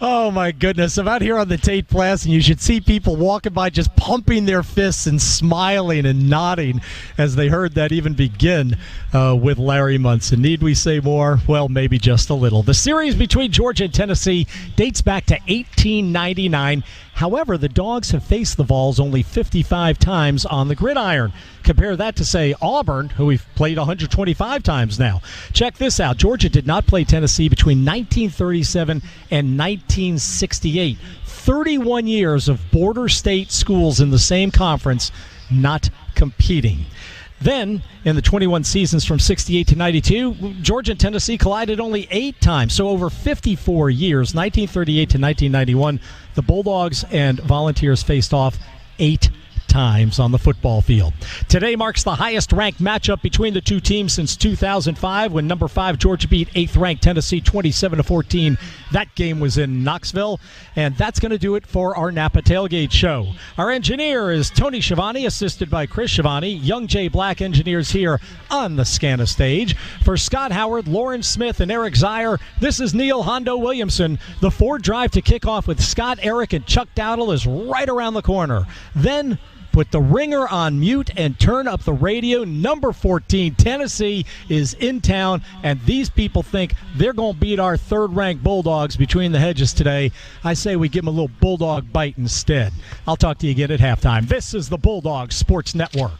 Oh, my goodness. I'm out here on the Tate Plaza, and you should see people walking by just pumping their fists and smiling and nodding as they heard that even begin with Larry Munson. Need we say more? Well, maybe just a little. The series between Georgia and Tennessee dates back to 1899. However, the Dogs have faced the Vols only 55 times on the gridiron. Compare that to, say, Auburn, who we've played 125 times now. Check this out. Georgia did not play Tennessee between 1937 and 1968. 31 years of border state schools in the same conference not competing. Then, in the 21 seasons from 68 to 92, Georgia and Tennessee collided only 8 times. So over 54 years, 1938 to 1991, the Bulldogs and Volunteers faced off 8 times on the football field. Today marks the highest-ranked matchup between the two teams since 2005, when number 5 Georgia beat 8th-ranked Tennessee 27-14. That game was in Knoxville, and that's going to do it for our Napa Tailgate show. Our engineer is Tony Schiavone, assisted by Chris Schiavone. Young J. Black engineers here on the Scana stage. For Scott Howard, Lauren Smith, and Eric Zier, this is Neil Hondo Williamson. The Ford Drive to kick off with Scott, Eric, and Chuck Dowdle is right around the corner. Then put the ringer on mute and turn up the radio. Number 14, Tennessee, is in town, and these people think they're going to beat our third-ranked Bulldogs between the hedges today. I say we give them a little Bulldog bite instead. I'll talk to you again at halftime. This is the Bulldog Sports Network.